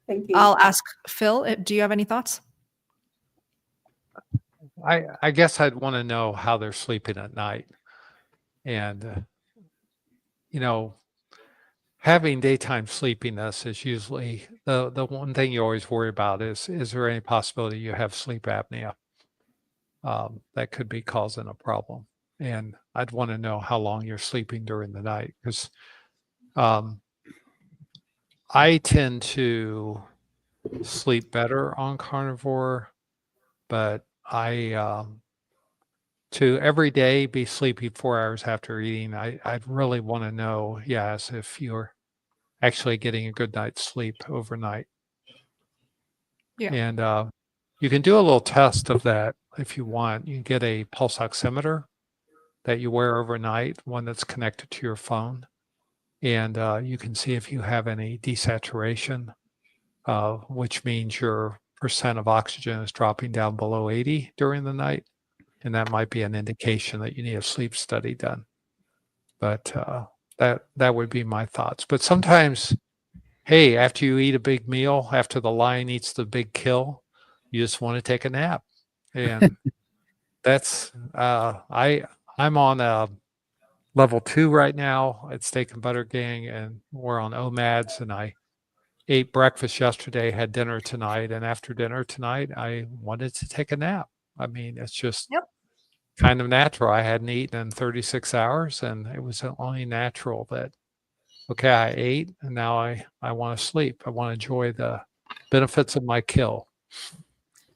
Thank you. I'll ask Phil. Do you have any thoughts? I guess I'd want to know how they're sleeping at night, and having daytime sleepiness is usually the one thing you always worry about is there any possibility you have sleep apnea that could be causing a problem? And I'd want to know how long you're sleeping during the night because I tend to sleep better on carnivore, but to every day be sleepy 4 hours after eating, I'd really want to know, yes, if you're actually getting a good night's sleep overnight. Yeah. And you can do a little test of that if you want. You can get a pulse oximeter that you wear overnight, one that's connected to your phone. And you can see if you have any desaturation, which means your percent of oxygen is dropping down below 80 during the night. And that might be an indication that you need a sleep study done. But that would be my thoughts. But sometimes, hey, after you eat a big meal, after the lion eats the big kill, you just want to take a nap. And that's I'm on a level 2 right now at Steak and Butter Gang, and we're on OMADs, and I ate breakfast yesterday, had dinner tonight, and after dinner tonight, I wanted to take a nap. I mean, it's just kind of natural. I hadn't eaten in 36 hours, and it was only natural that, okay, I ate, and now I want to sleep. I want to enjoy the benefits of my kill.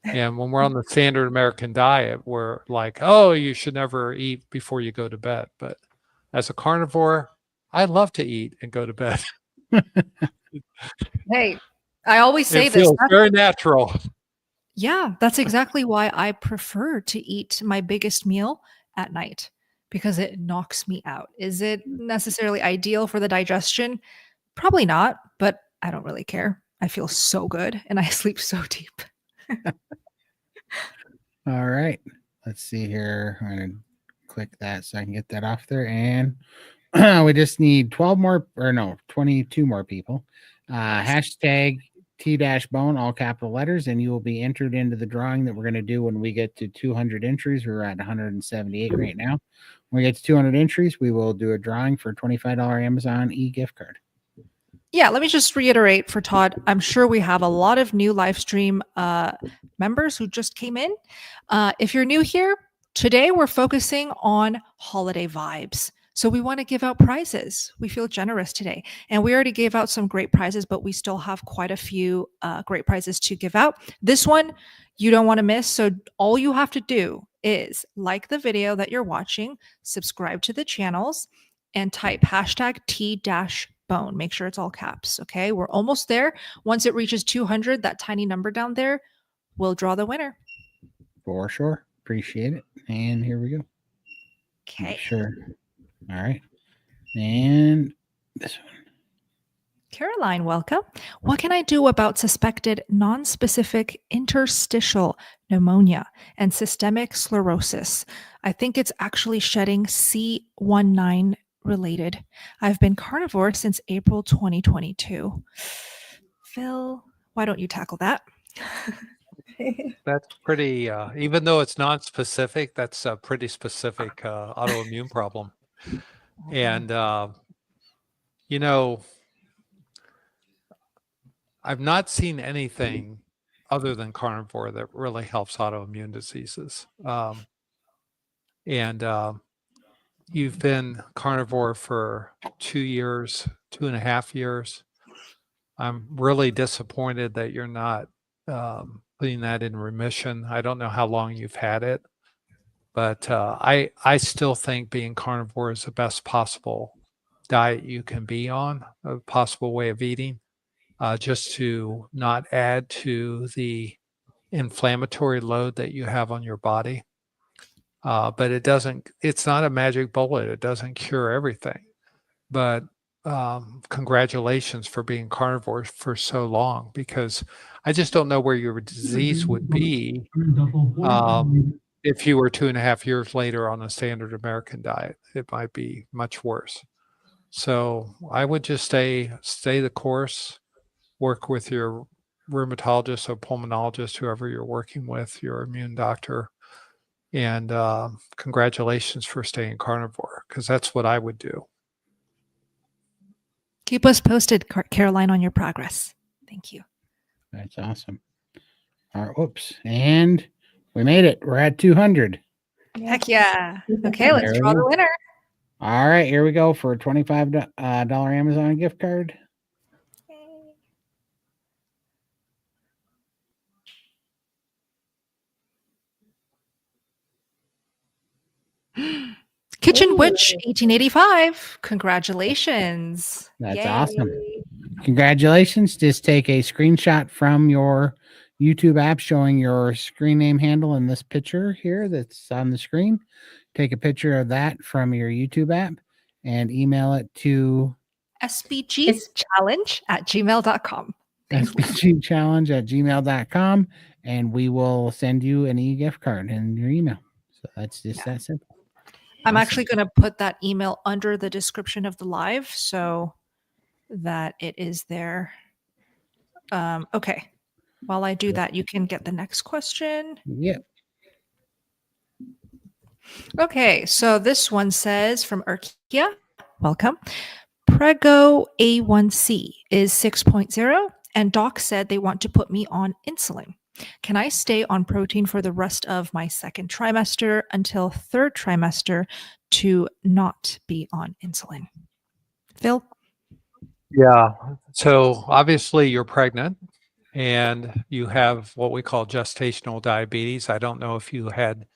And when we're on the standard American diet, we're like, oh, you should never eat before you go to bed. But as a carnivore, I love to eat and go to bed. Hey, I always say It this. feels very natural. Yeah, that's exactly why I prefer to eat my biggest meal at night, because it knocks me out. Is it necessarily ideal for the digestion? Probably not, but I don't really care. I feel so good and I sleep so deep. All right. Let's see here. I'm going to click that so I can get that off there. And we just need 22 more people. Hashtag T-bone, all capital letters, and you will be entered into the drawing that we're going to do when we get to 200 entries. We're at 178 right now. When we get to 200 entries, we will do a drawing for a $25 Amazon e-gift card. Yeah, let me just reiterate for Todd. I'm sure we have a lot of new live stream members who just came in. If you're new here, today we're focusing on holiday vibes. So we want to give out prizes. We feel generous today. And we already gave out some great prizes, but we still have quite a few great prizes to give out. This one you don't want to miss. So all you have to do is like the video that you're watching, subscribe to the channels, and type hashtag T-bone. Make sure it's all caps. Okay. We're almost there. Once it reaches 200, that tiny number down there, we'll draw the winner. For sure. Appreciate it. And here we go. Okay. Sure. All right. And this one. Caroline, welcome. What can I do about suspected non-specific interstitial pneumonia and systemic sclerosis? I think it's actually shedding C19 related. I've been carnivore since April 2022. Phil, why don't you tackle that? That's pretty, even though it's non-specific, that's a pretty specific autoimmune problem. And, you know, I've not seen anything other than carnivore that really helps autoimmune diseases. You've been carnivore for 2 years, 2.5 years. I'm really disappointed that you're not putting that in remission. I don't know how long you've had it, but I still think being carnivore is the best possible diet you can be on, a possible way of eating, just to not add to the inflammatory load that you have on your body. But it's not a magic bullet. It doesn't cure everything. But congratulations for being carnivore for so long, because I just don't know where your disease would be if you were 2.5 years later on a standard American diet. It might be much worse. So I would just stay the course, work with your rheumatologist or pulmonologist, whoever you're working with, your immune doctor. And congratulations for staying carnivore, because that's what I would do. Keep us posted, Caroline, on your progress. Thank you. That's awesome. All right. Whoops. And we made it. We're at 200. Heck yeah. Okay, let's draw the winner. All right. Here we go for a $25 Amazon gift card. Kitchen Witch 1885. Congratulations. That's Yay. awesome. Congratulations. Just take a screenshot from your YouTube app showing your screen name handle in this picture here that's on the screen. Take a picture of that from your YouTube app and email it to sbgchallenge@gmail.com. sbgchallenge@gmail.com, and we will send you an e-gift card in your email. So that's just that simple. I'm Awesome. actually going to put that email under the description of the live so that it is there. Okay. While I do that, you can get the next question. Yep. Okay, so this one says from Urkia, welcome. Prego A1C is 6.0, and doc said they want to put me on insulin. Can I stay on protein for the rest of my second trimester until third trimester to not be on insulin? Phil? Yeah. So obviously you're pregnant and you have what we call gestational diabetes. I don't know if you had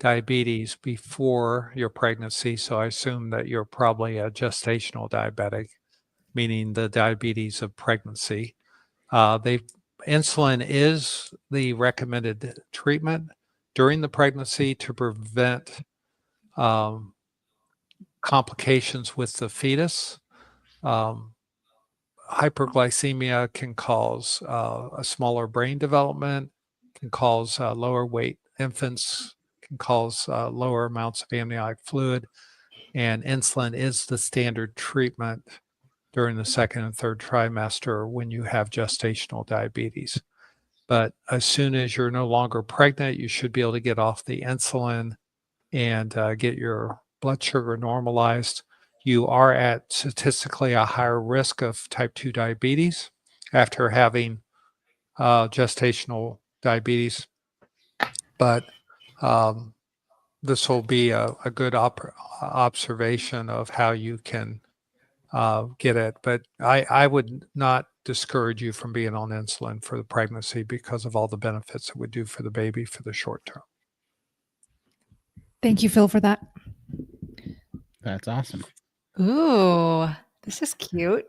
diabetes before your pregnancy, so I assume that you're probably a gestational diabetic, meaning the diabetes of pregnancy. Insulin is the recommended treatment during the pregnancy to prevent complications with the fetus. Hyperglycemia can cause a smaller brain development, can cause lower weight infants, can cause lower amounts of amniotic fluid, and insulin is the standard treatment during the second and third trimester when you have gestational diabetes. But as soon as you're no longer pregnant, you should be able to get off the insulin and get your blood sugar normalized. You are at statistically a higher risk of type 2 diabetes after having gestational diabetes. But this will be a good observation of how you can get it. But I would not discourage you from being on insulin for the pregnancy because of all the benefits it would do for the baby for the short term. Thank you, Phil, for that. That's awesome. Ooh, this is cute.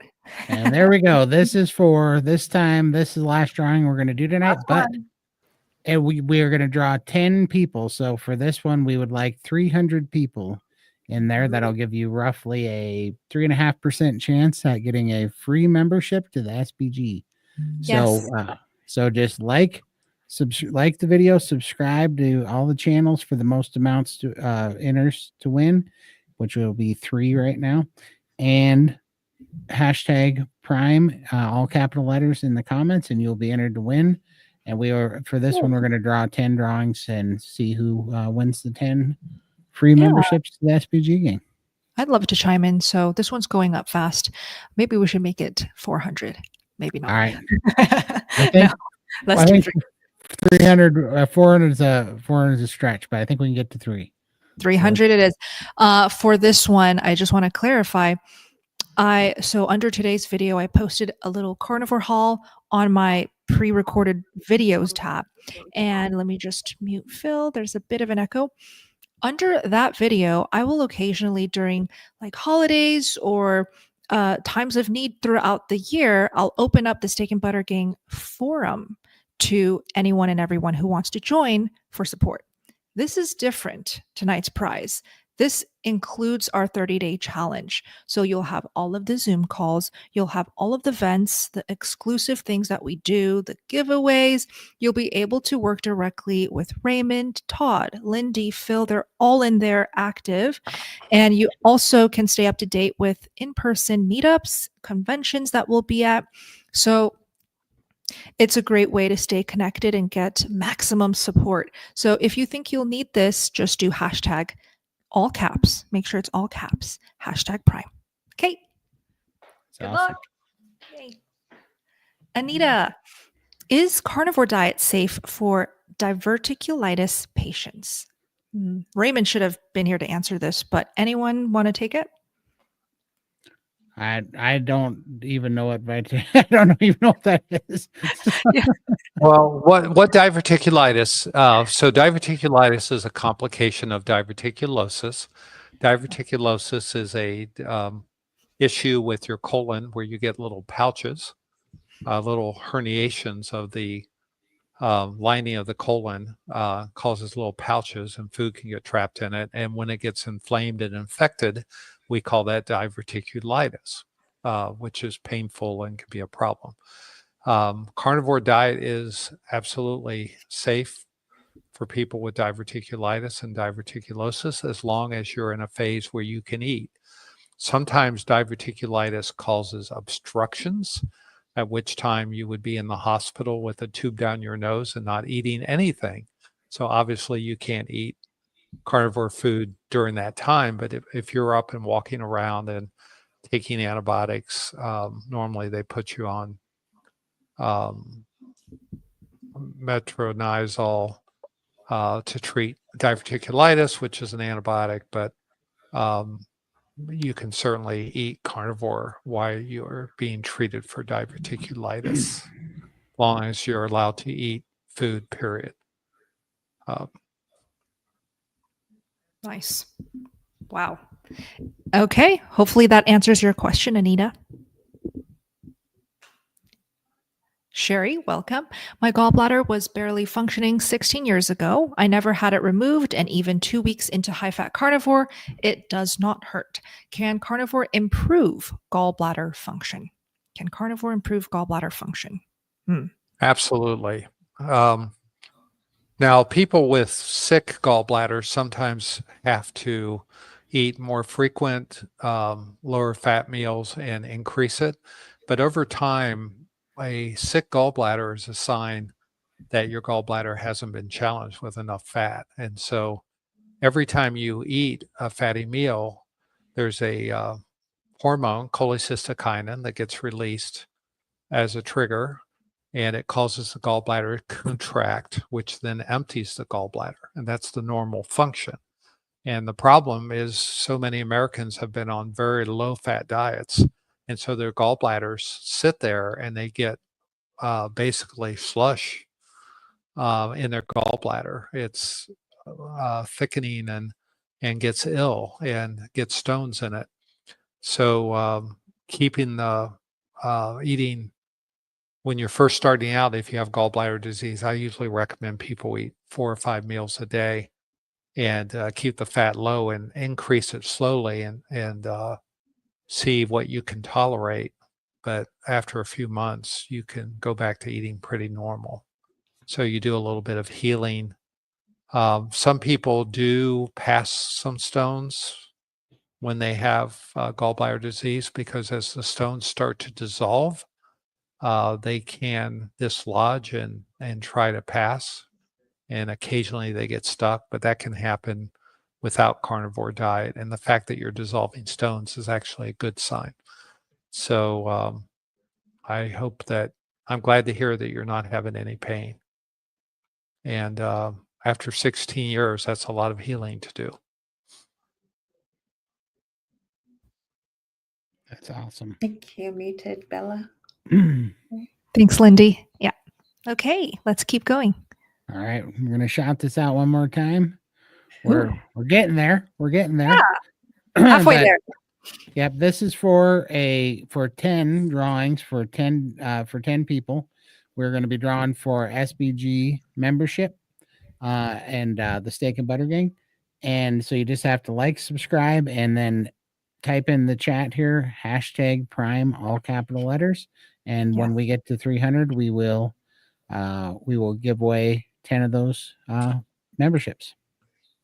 And there we go. This is for this time. This is the last drawing we're going to do tonight. But and we are going to draw 10 people. So for this one, we would like 300 people in there. That'll give you roughly a 3.5% chance at getting a free membership to the SBG. Yes. So just like the video, subscribe to all the channels for the most amounts to inners to win, which will be 3 right now, and hashtag Prime, all capital letters in the comments, and you'll be entered to win. And for this one, we're going to draw 10 drawings and see who wins the 10 free memberships to the SBG game. I'd love to chime in. So this one's going up fast. Maybe we should make it 400. Maybe not. All right. No, let's do 300, 400 is a stretch, but I think we can get to 300 it is. For this one, I just want to clarify. So under today's video, I posted a little carnivore haul on my pre-recorded videos tab. And let me just mute Phil. There's a bit of an echo. Under that video, I will occasionally during like holidays or times of need throughout the year, I'll open up the Steak and Butter Gang forum to anyone and everyone who wants to join for support. This is different, tonight's prize. This includes our 30-day challenge. So you'll have all of the Zoom calls, you'll have all of the events, the exclusive things that we do, the giveaways. You'll be able to work directly with Raymond, Todd, Lindy, Phil. They're all in there active. And you also can stay up to date with in-person meetups, conventions that we'll be at. So it's a great way to stay connected and get maximum support. So if you think you'll need this, just do hashtag all caps. Make sure it's all caps. Hashtag Prime. Okay. Good luck. Yay. Anita, is carnivore diet safe for diverticulitis patients? Raymond should have been here to answer this, but anyone want to take it? I don't even know what I don't even know what that is. Yeah. Well, what diverticulitis? So diverticulitis is a complication of diverticulosis. Diverticulosis is a issue with your colon where you get little pouches, little herniations of the lining of the colon causes little pouches, and food can get trapped in it. And when it gets inflamed and infected, we call that diverticulitis, which is painful and can be a problem. Carnivore diet is absolutely safe for people with diverticulitis and diverticulosis, as long as you're in a phase where you can eat. Sometimes diverticulitis causes obstructions, at which time you would be in the hospital with a tube down your nose and not eating anything. So obviously you can't eat carnivore food during that time. But if you're up and walking around and taking antibiotics, normally they put you on metronidazole to treat diverticulitis, which is an antibiotic, but you can certainly eat carnivore while you're being treated for diverticulitis, as long as you're allowed to eat food, period. Nice. Wow. Okay. Hopefully that answers your question, Anita. Sherry, welcome. My gallbladder was barely functioning 16 years ago. I never had it removed, and even 2 weeks into high-fat carnivore, it does not hurt. Can carnivore improve gallbladder function? Can carnivore improve gallbladder function? Absolutely. Now, people with sick gallbladders sometimes have to eat more frequent, lower fat meals and increase it. But over time, a sick gallbladder is a sign that your gallbladder hasn't been challenged with enough fat. And so every time you eat a fatty meal, there's a hormone, cholecystokinin, that gets released as a trigger, and it causes the gallbladder to contract, which then empties the gallbladder. And that's the normal function. And the problem is so many Americans have been on very low fat diets. And so their gallbladders sit there and they get basically slush in their gallbladder. It's thickening and gets ill and gets stones in it. So keeping the eating, when you're first starting out, if you have gallbladder disease, I usually recommend people eat 4 or 5 meals a day and keep the fat low and increase it slowly and see what you can tolerate. But after a few months, you can go back to eating pretty normal. So you do a little bit of healing. Some people do pass some stones when they have gallbladder disease, because as the stones start to dissolve, they can dislodge and try to pass. And occasionally they get stuck, but that can happen without carnivore diet. And the fact that you're dissolving stones is actually a good sign. So I hope that, I'm glad to hear that you're not having any pain. And after 16 years, that's a lot of healing to do. That's awesome. Thank you, muted Bella. Thanks, Lindy. Yeah. Okay, let's keep going. All right, we're gonna shout this out one more time. We're getting there. We're getting there. Yeah, halfway there. Yep, this is for 10 drawings for 10 people. We're going to be drawing for SBG membership and the Steak and Butter Gang. And so you just have to like, subscribe, and then type in the chat here #Prime, all capital letters. And when we get to 300, we will give away 10 of those memberships.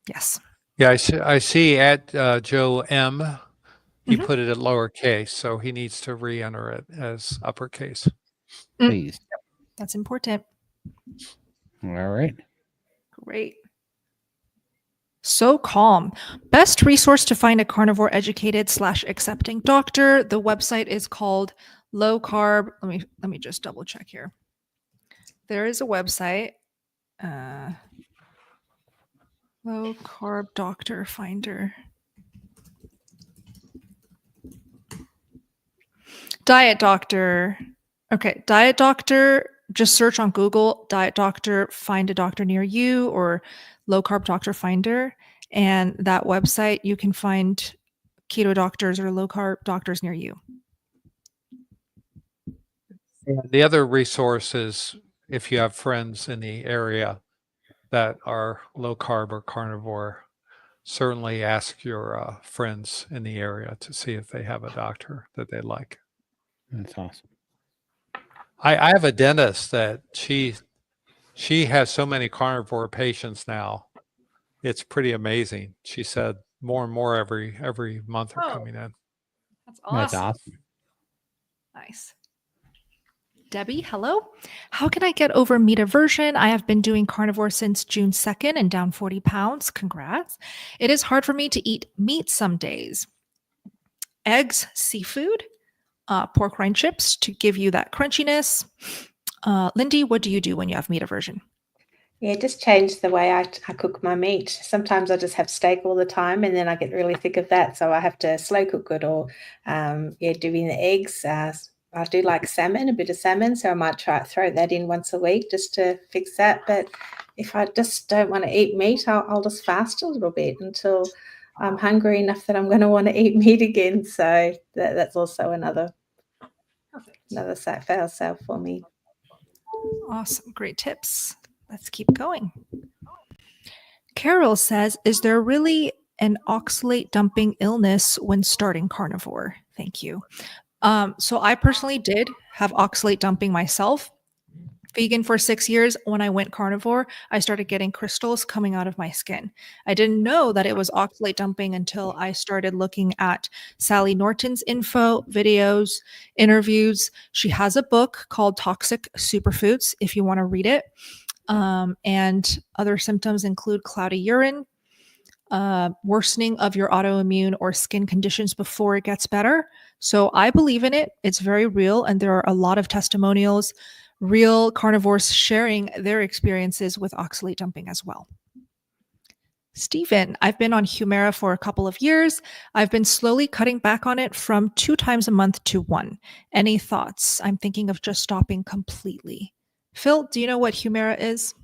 Yes. Yeah, I see at Joe M. He put it at lowercase, so he needs to re-enter it as uppercase. Please. That's important. All right. Great. So Calm. Best resource to find a carnivore educated / accepting doctor. The website is called Low Carb. Let me just double check here. There is a website. Low Carb Doctor Finder. Diet Doctor. Okay, Diet Doctor. Just search on Google, Diet Doctor, find a doctor near you, or Low Carb Doctor Finder. And that website, you can find keto doctors or low carb doctors near you. The other resource is if you have friends in the area that are low carb or carnivore, certainly ask your friends in the area to see if they have a doctor that they like. That's awesome. I have a dentist that she has so many carnivore patients now. It's pretty amazing. She said more and more every month are Oh. coming in. That's awesome. That's awesome. Nice. Debbie, hello. How can I get over meat aversion? I have been doing carnivore since June 2nd and down 40 pounds. Congrats. It is hard for me to eat meat some days. Eggs, seafood, pork rind chips to give you that crunchiness. Lindy, what do you do when you have meat aversion? Yeah, just change the way I cook my meat. Sometimes I just have steak all the time, and then I get really thick of that, so I have to slow cook it. Or doing the eggs. I do like salmon, a bit of salmon, so I might throw that in once a week just to fix that. But if I just don't want to eat meat, I'll just fast a little bit until I'm hungry enough that I'm going to want to eat meat again. So that's also another fail sale for me. Awesome. Great tips. Let's keep going. Carol says, is there really an oxalate dumping illness when starting carnivore? Thank you. So I personally did have oxalate dumping myself. Vegan for 6 years. When I went carnivore, I started getting crystals coming out of my skin. I didn't know that it was oxalate dumping until I started looking at Sally Norton's info, videos, interviews. She has a book called Toxic Superfoods, if you want to read it. And other symptoms include cloudy urine, worsening of your autoimmune or skin conditions before it gets better. So I believe in it. It's very real. And there are a lot of testimonials, real carnivores sharing their experiences with oxalate dumping as well. Stephen, I've been on Humira for a couple of years. I've been slowly cutting back on it from 2 times a month to 1. Any thoughts? I'm thinking of just stopping completely. Phil, do you know what Humira is?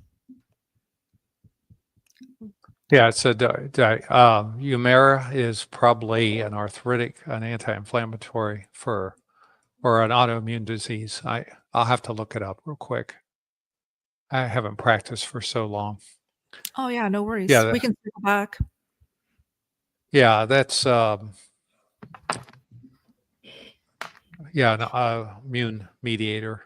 Yeah, it's Humira is probably an arthritic, an anti-inflammatory or an autoimmune disease. I'll have to look it up real quick. I haven't practiced for so long. Oh yeah, no worries. Yeah, we can circle back. Yeah, that's an immune mediator.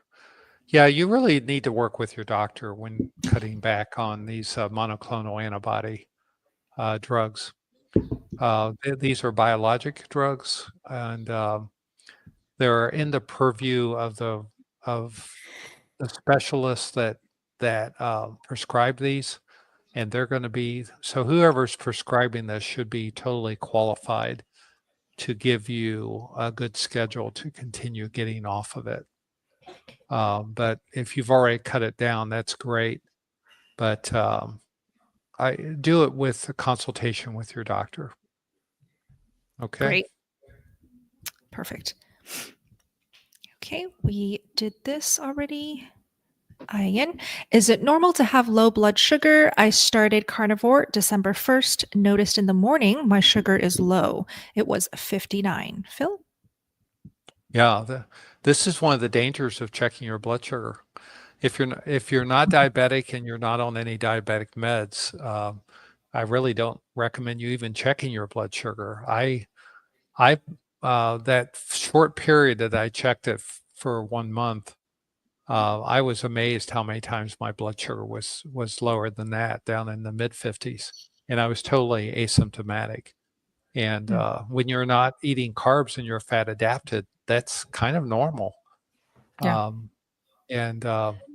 Yeah, you really need to work with your doctor when cutting back on these monoclonal antibody drugs. These are biologic drugs, and they're in the purview of the specialists that prescribe these, and they're going to be, so whoever's prescribing this should be totally qualified to give you a good schedule to continue getting off of it. But if you've already cut it down, that's great. But I do it with a consultation with your doctor. Okay. Great. Perfect. Okay, we did this already. Ian, is it normal to have low blood sugar? I started carnivore December 1st. Noticed in the morning my sugar is low. It was 59. Phil? Yeah, this is one of the dangers of checking your blood sugar. If you're not diabetic and you're not on any diabetic meds, I really don't recommend you even checking your blood sugar. I that short period that I checked it for 1 month, I was amazed how many times my blood sugar was lower than that, down in the mid 50s, and I was totally asymptomatic. And when you're not eating carbs and you're fat adapted, that's kind of normal. Yeah. And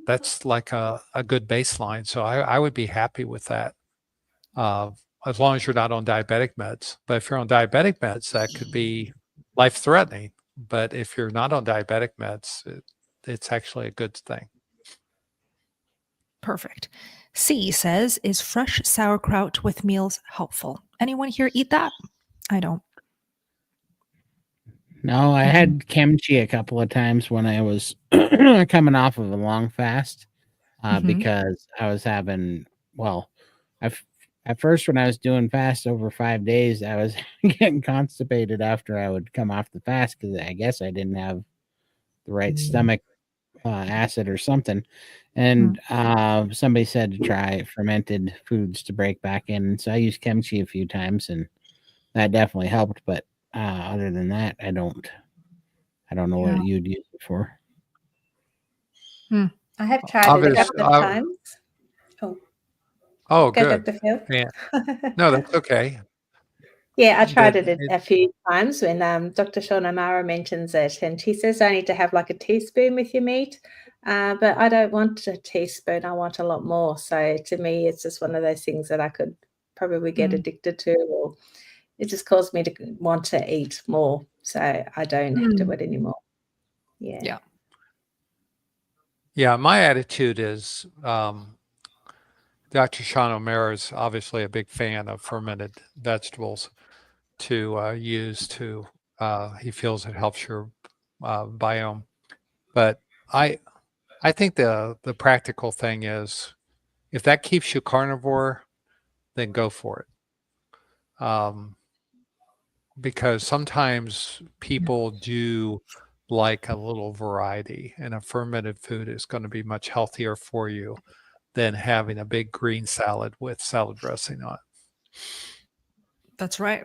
that's like a good baseline. So I would be happy with that, as long as you're not on diabetic meds. But if you're on diabetic meds, that could be life-threatening. But if you're not on diabetic meds, it's actually a good thing. Perfect. C says, is fresh sauerkraut with meals helpful? Anyone here eat that? I don't. No, I had kimchi a couple of times when I was coming off of a long fast, because I was having, at first when I was doing fast over 5 days, I was getting constipated after I would come off the fast because I guess I didn't have the right stomach acid or something. And somebody said to try fermented foods to break back in. So I used kimchi a few times, and that definitely helped. But other than that, I don't know what you'd use it for. I have tried it a couple of times. Oh, Go, good. Dr. Phil. Yeah. No, that's okay. Yeah, I tried it a few times when Dr. Shawn O'Mara mentions it, and she says only to have like a teaspoon with your meat, but I don't want a teaspoon. I want a lot more. So to me, it's just one of those things that I could probably get addicted to, or it just caused me to want to eat more. So I don't do it anymore. Yeah. Yeah, my attitude is Dr. Shawn O'Mara is obviously a big fan of fermented vegetables to use to, he feels it helps your biome. But I think the practical thing is, if that keeps you carnivore, then go for it. Because sometimes people do like a little variety, and a fermented food is going to be much healthier for you than having a big green salad with salad dressing on it. That's right.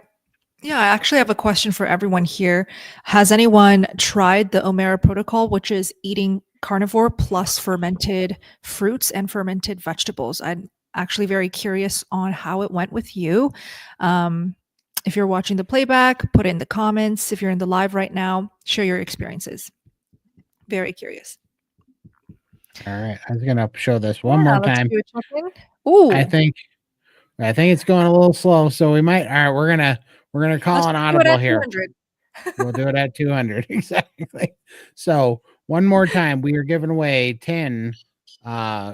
Yeah, I actually have a question for everyone here. Has anyone tried the O'Mara protocol, which is eating carnivore plus fermented fruits and fermented vegetables? I'm actually very curious on how it went with you. If you're watching the playback, put it in the comments. If you're in the live right now, share your experiences. Very curious. All right, I was gonna show this one more time. Ooh, I think it's going a little slow, so we might. All right, we're gonna call an audible here. We'll do it at 200 exactly. So one more time, we are giving away 10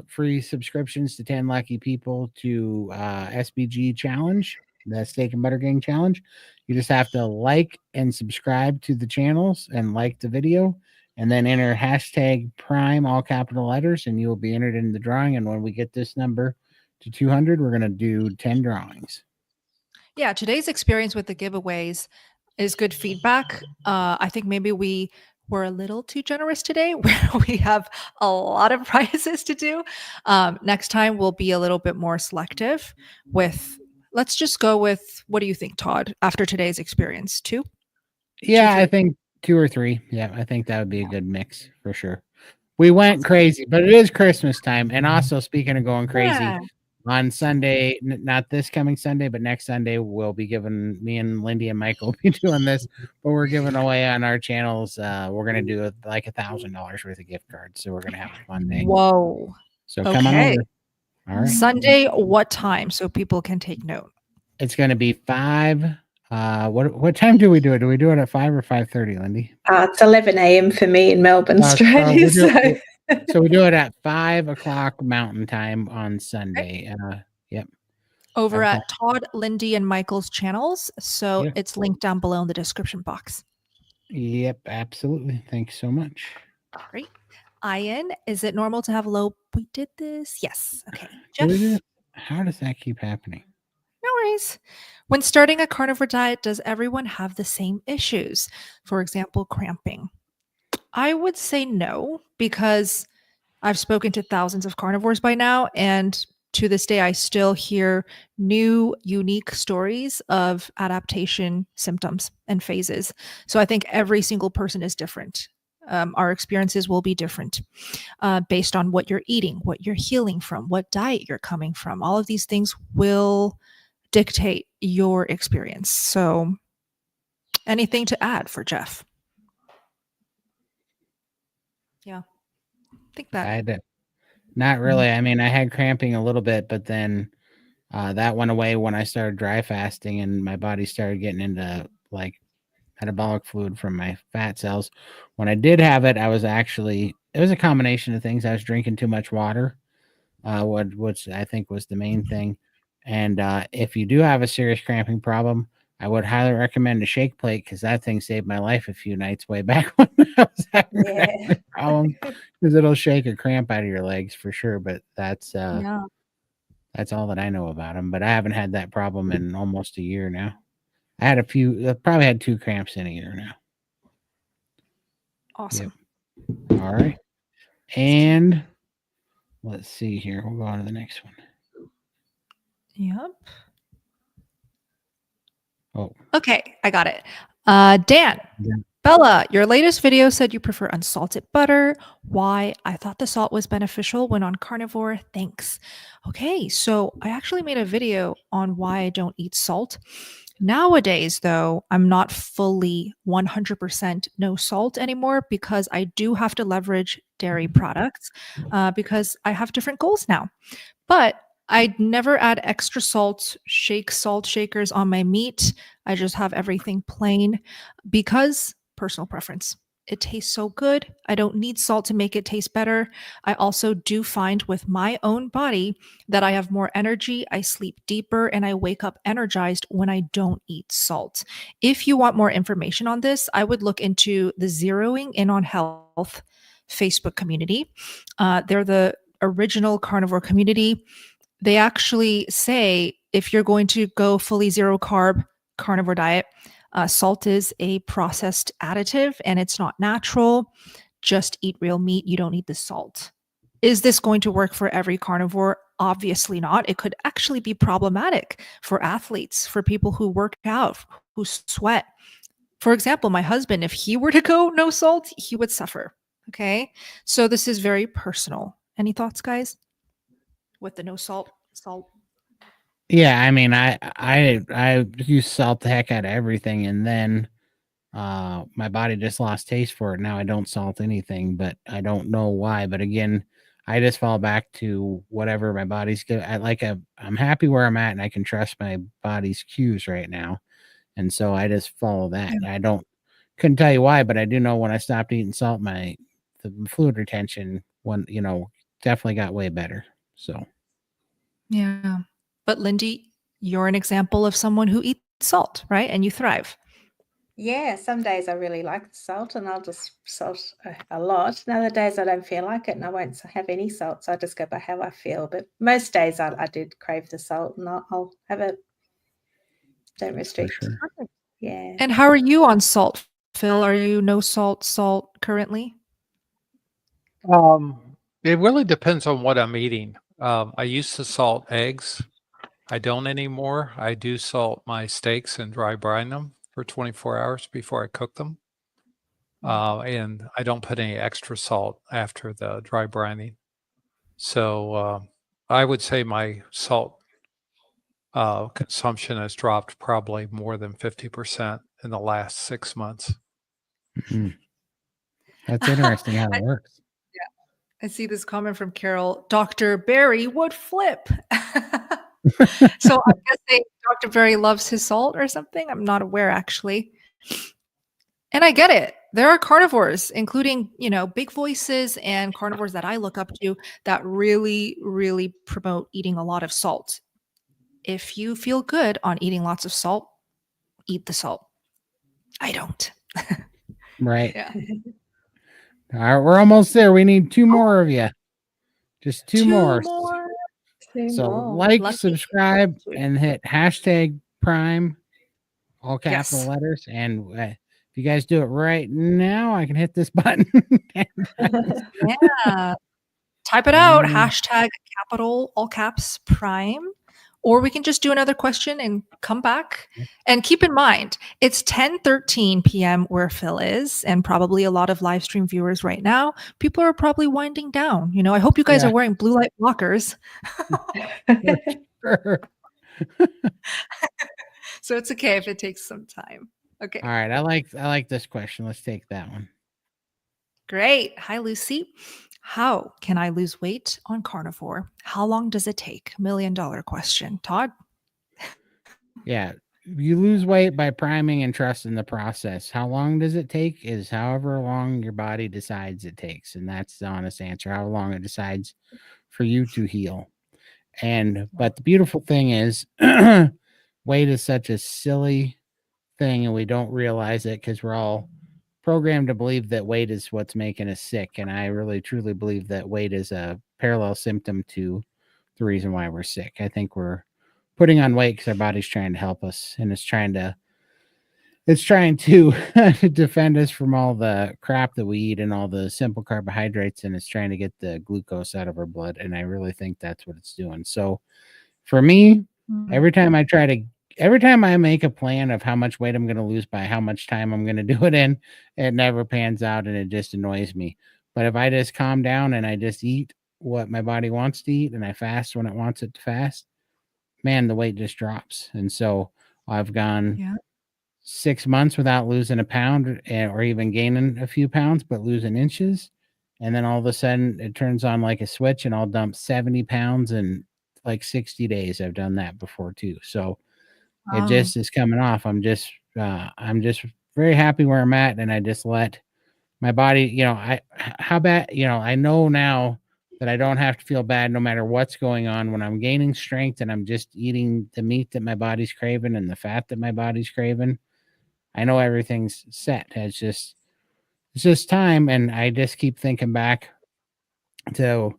free subscriptions to 10 lucky people to SBG challenge, the Steak and Butter Gang challenge. You just have to like and subscribe to the channels and like the video, and then enter hashtag Prime, all capital letters, and you will be entered in the drawing. And when we get this number to 200, we're going to do 10 drawings. Yeah, today's experience with the giveaways is good feedback. I think maybe we were a little too generous today, where we have a lot of prizes to do. Next time we'll be a little bit more selective with, let's just go with, what do you think, Todd, after today's experience? 2? Yeah, I think 2 or 3. Yeah, I think that would be a good mix for sure. We went crazy, but it is Christmas time. And also, speaking of going crazy, on Sunday, not this coming Sunday, but next Sunday, we'll be giving, me and Lindy and Michael will be doing this, but we're giving away on our channels. We're going to do like $1,000 worth of gift cards. So we're going to have a fun day. Whoa. So come on over. All right. Sunday, what time? So people can take note. It's going to be 5. What time do we do it? Do we do it at 5 or 5:30, Lindy? It's 11 a.m. for me in Melbourne, Australia. So we do it at 5 o'clock Mountain Time on Sunday. Yep. Over at Todd, Lindy, and Michael's channels. So it's linked down below in the description box. Yep, absolutely. Thanks so much. All right. Ian, is it normal to have low? We did this. Yes. Okay. Jeff. How does that keep happening? No worries. When starting a carnivore diet, does everyone have the same issues? For example, cramping. I would say no, because I've spoken to thousands of carnivores by now, and to this day, I still hear new, unique stories of adaptation symptoms and phases. So I think every single person is different. Our experiences will be different based on what you're eating, what you're healing from, what diet you're coming from. All of these things will dictate your experience. So anything to add for Jeff? Yeah. I think that. Not really. I mean, I had cramping a little bit, but then that went away when I started dry fasting and my body started getting into like metabolic fluid from my fat cells. When I did have it, it was a combination of things. I was drinking too much water, which I think was the main thing. And if you do have a serious cramping problem, I would highly recommend a shake plate, because that thing saved my life a few nights way back when I was having cramping problem, because it'll shake a cramp out of your legs for sure. But that's all that I know about them. But I haven't had that problem in almost a year now. I had probably had 2 cramps in a year now. Awesome. Yep. All right. And let's see here. We'll go on to the next one. Yep. Oh, Okay, I got it. Dan. Yeah. Bella, your latest video said you prefer unsalted butter. Why? I thought the salt was beneficial when on carnivore. Thanks. Okay, so I actually made a video on why I don't eat salt. Nowadays, though, I'm not fully 100% no salt anymore because I do have to leverage dairy products because I have different goals now. But I'd never add extra salt shakers on my meat. I just have everything plain because personal preference. It tastes so good. I don't need salt to make it taste better. I also do find with my own body that I have more energy, I sleep deeper, and I wake up energized when I don't eat salt. If you want more information on this, I would look into the Zeroing In on Health Facebook community. They're the original carnivore community. They actually say if you're going to go fully zero carb carnivore diet, salt is a processed additive and it's not natural. Just eat real meat. You don't need the salt. Is this going to work for every carnivore? Obviously not. It could actually be problematic for athletes, for people who work out, who sweat. For example, my husband, if he were to go no salt, he would suffer. Okay. So this is very personal. Any thoughts, guys? With the no salt? yeah. I mean, I use salt the heck out of everything, and then my body just lost taste for it. Now I don't salt anything, but I don't know why. But again, I just fall back to whatever my body's good. I'm happy where I'm at, and I can trust my body's cues right now, and so I just follow that. Yeah. Couldn't tell you why, but I do know when I stopped eating salt, the fluid retention definitely got way better. So Yeah. But Lindy, you're an example of someone who eats salt, right? And you thrive. Yeah, some days I really like the salt and I'll just salt a lot. And other days I don't feel like it and I won't have any salt. So I just go by how I feel. But most days I did crave the salt and I'll have it. Don't restrict. sure. Yeah. And how are you on salt, Phil? Are you no salt currently? It really depends on what I'm eating. I used to salt eggs. I don't anymore. I do salt my steaks and dry brine them for 24 hours before I cook them. And I don't put any extra salt after the dry brining. So I would say my salt consumption has dropped probably more than 50% in the last 6 months. Mhm. That's interesting how it works. I see this comment from Carol. Dr. Barry would flip. So I'm guessing Dr. Barry loves his salt or something. I'm not aware, actually. And I get it. There are carnivores, including, big voices and carnivores that I look up to that really, really promote eating a lot of salt. If you feel good on eating lots of salt, eat the salt. I don't. Right. Yeah. All right, we're almost there. We need 2 more of you. Just 2 more. So like, Lucky. subscribe, and hit #Prime, all capital Yes. letters. And if you guys do it right now, I can hit this button. Yeah. Type it out. #capital, all caps, Prime. Or we can just do another question and come back. And keep in mind, it's 10:13 p.m. where Phil is, and probably a lot of live stream viewers right now. People are probably winding down. I hope you guys are wearing blue light blockers. So it's okay if it takes some time. Okay. All right, I like this question. Let's take that one. Great. Hi, Lucy. How can I lose weight on carnivore? How long does it take? $1 million question. Todd? Yeah, you lose weight by priming and trusting the process. How long does it take is however long your body decides it takes. And that's the honest answer, how long it decides for you to heal. But the beautiful thing is weight is such a silly thing, and we don't realize it because we're all programmed to believe that weight is what's making us sick. And I really truly believe that weight is a parallel symptom to the reason why we're sick. I think we're putting on weight because our body's trying to help us, and it's it's trying to defend us from all the crap that we eat and all the simple carbohydrates, and it's trying to get the glucose out of our blood. And I really think that's what it's doing. So for me, every time I make a plan of how much weight I'm going to lose by how much time I'm going to do it in, it never pans out and it just annoys me. But if I just calm down and I just eat what my body wants to eat and I fast when it wants it to fast, man, the weight just drops. And so I've gone 6 months without losing a pound or even gaining a few pounds, but losing inches. And then all of a sudden it turns on like a switch and I'll dump 70 pounds in like 60 days. I've done that before too. So it just is coming off. I'm just very happy where I'm at. And I just let my body, how bad, I know now that I don't have to feel bad no matter what's going on when I'm gaining strength and I'm just eating the meat that my body's craving and the fat that my body's craving. I know everything's set. It's just time. And I just keep thinking back to,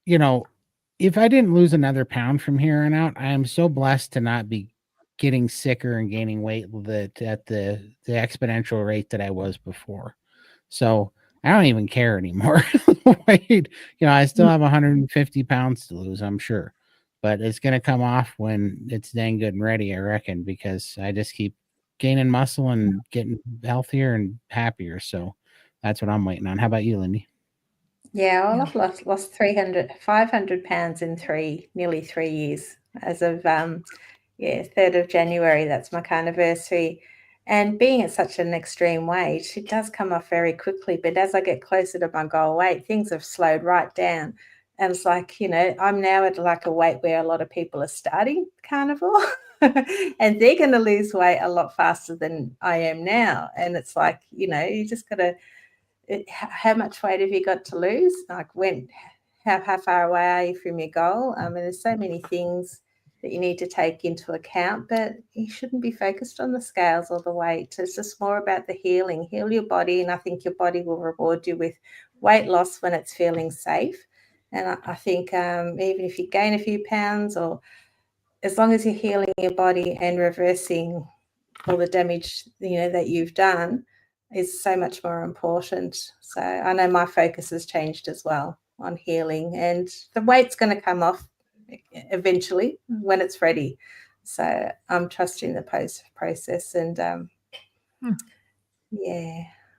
if I didn't lose another pound from here on out, I am so blessed to not be getting sicker and gaining weight at the exponential rate that I was before. So I don't even care anymore. Wait, I still have 150 pounds to lose, I'm sure, but it's going to come off when it's dang good and ready, I reckon, because I just keep gaining muscle and getting healthier and happier. So that's what I'm waiting on. How about you, Lindy? Yeah, well, I've lost 500 pounds in nearly 3 years as of 3rd of January. That's my carniversary. And being at such an extreme weight, it does come off very quickly. But as I get closer to my goal weight, things have slowed right down. And it's like, I'm now at like a weight where a lot of people are starting carnivore and they're going to lose weight a lot faster than I am now. And it's like, you just got to, how much weight have you got to lose? Like how far away are you from your goal? I mean, there's so many things that you need to take into account, but you shouldn't be focused on the scales or the weight. It's just more about the healing. Heal your body, and I think your body will reward you with weight loss when it's feeling safe. And I think even if you gain a few pounds, or as long as you're healing your body and reversing all the damage that you've done, is so much more important. So I know my focus has changed as well on healing, and the weight's going to come off eventually when it's ready. So I'm trusting the process, and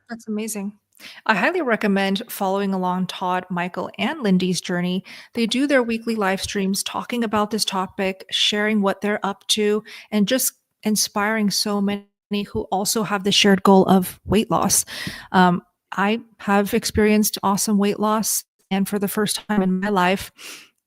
that's amazing. I highly recommend following along Todd, Michael, and Lindy's journey. They do their weekly live streams talking about this topic, sharing what they're up to, and just inspiring so many who also have the shared goal of weight loss. I have experienced awesome weight loss, and for the first time in my life,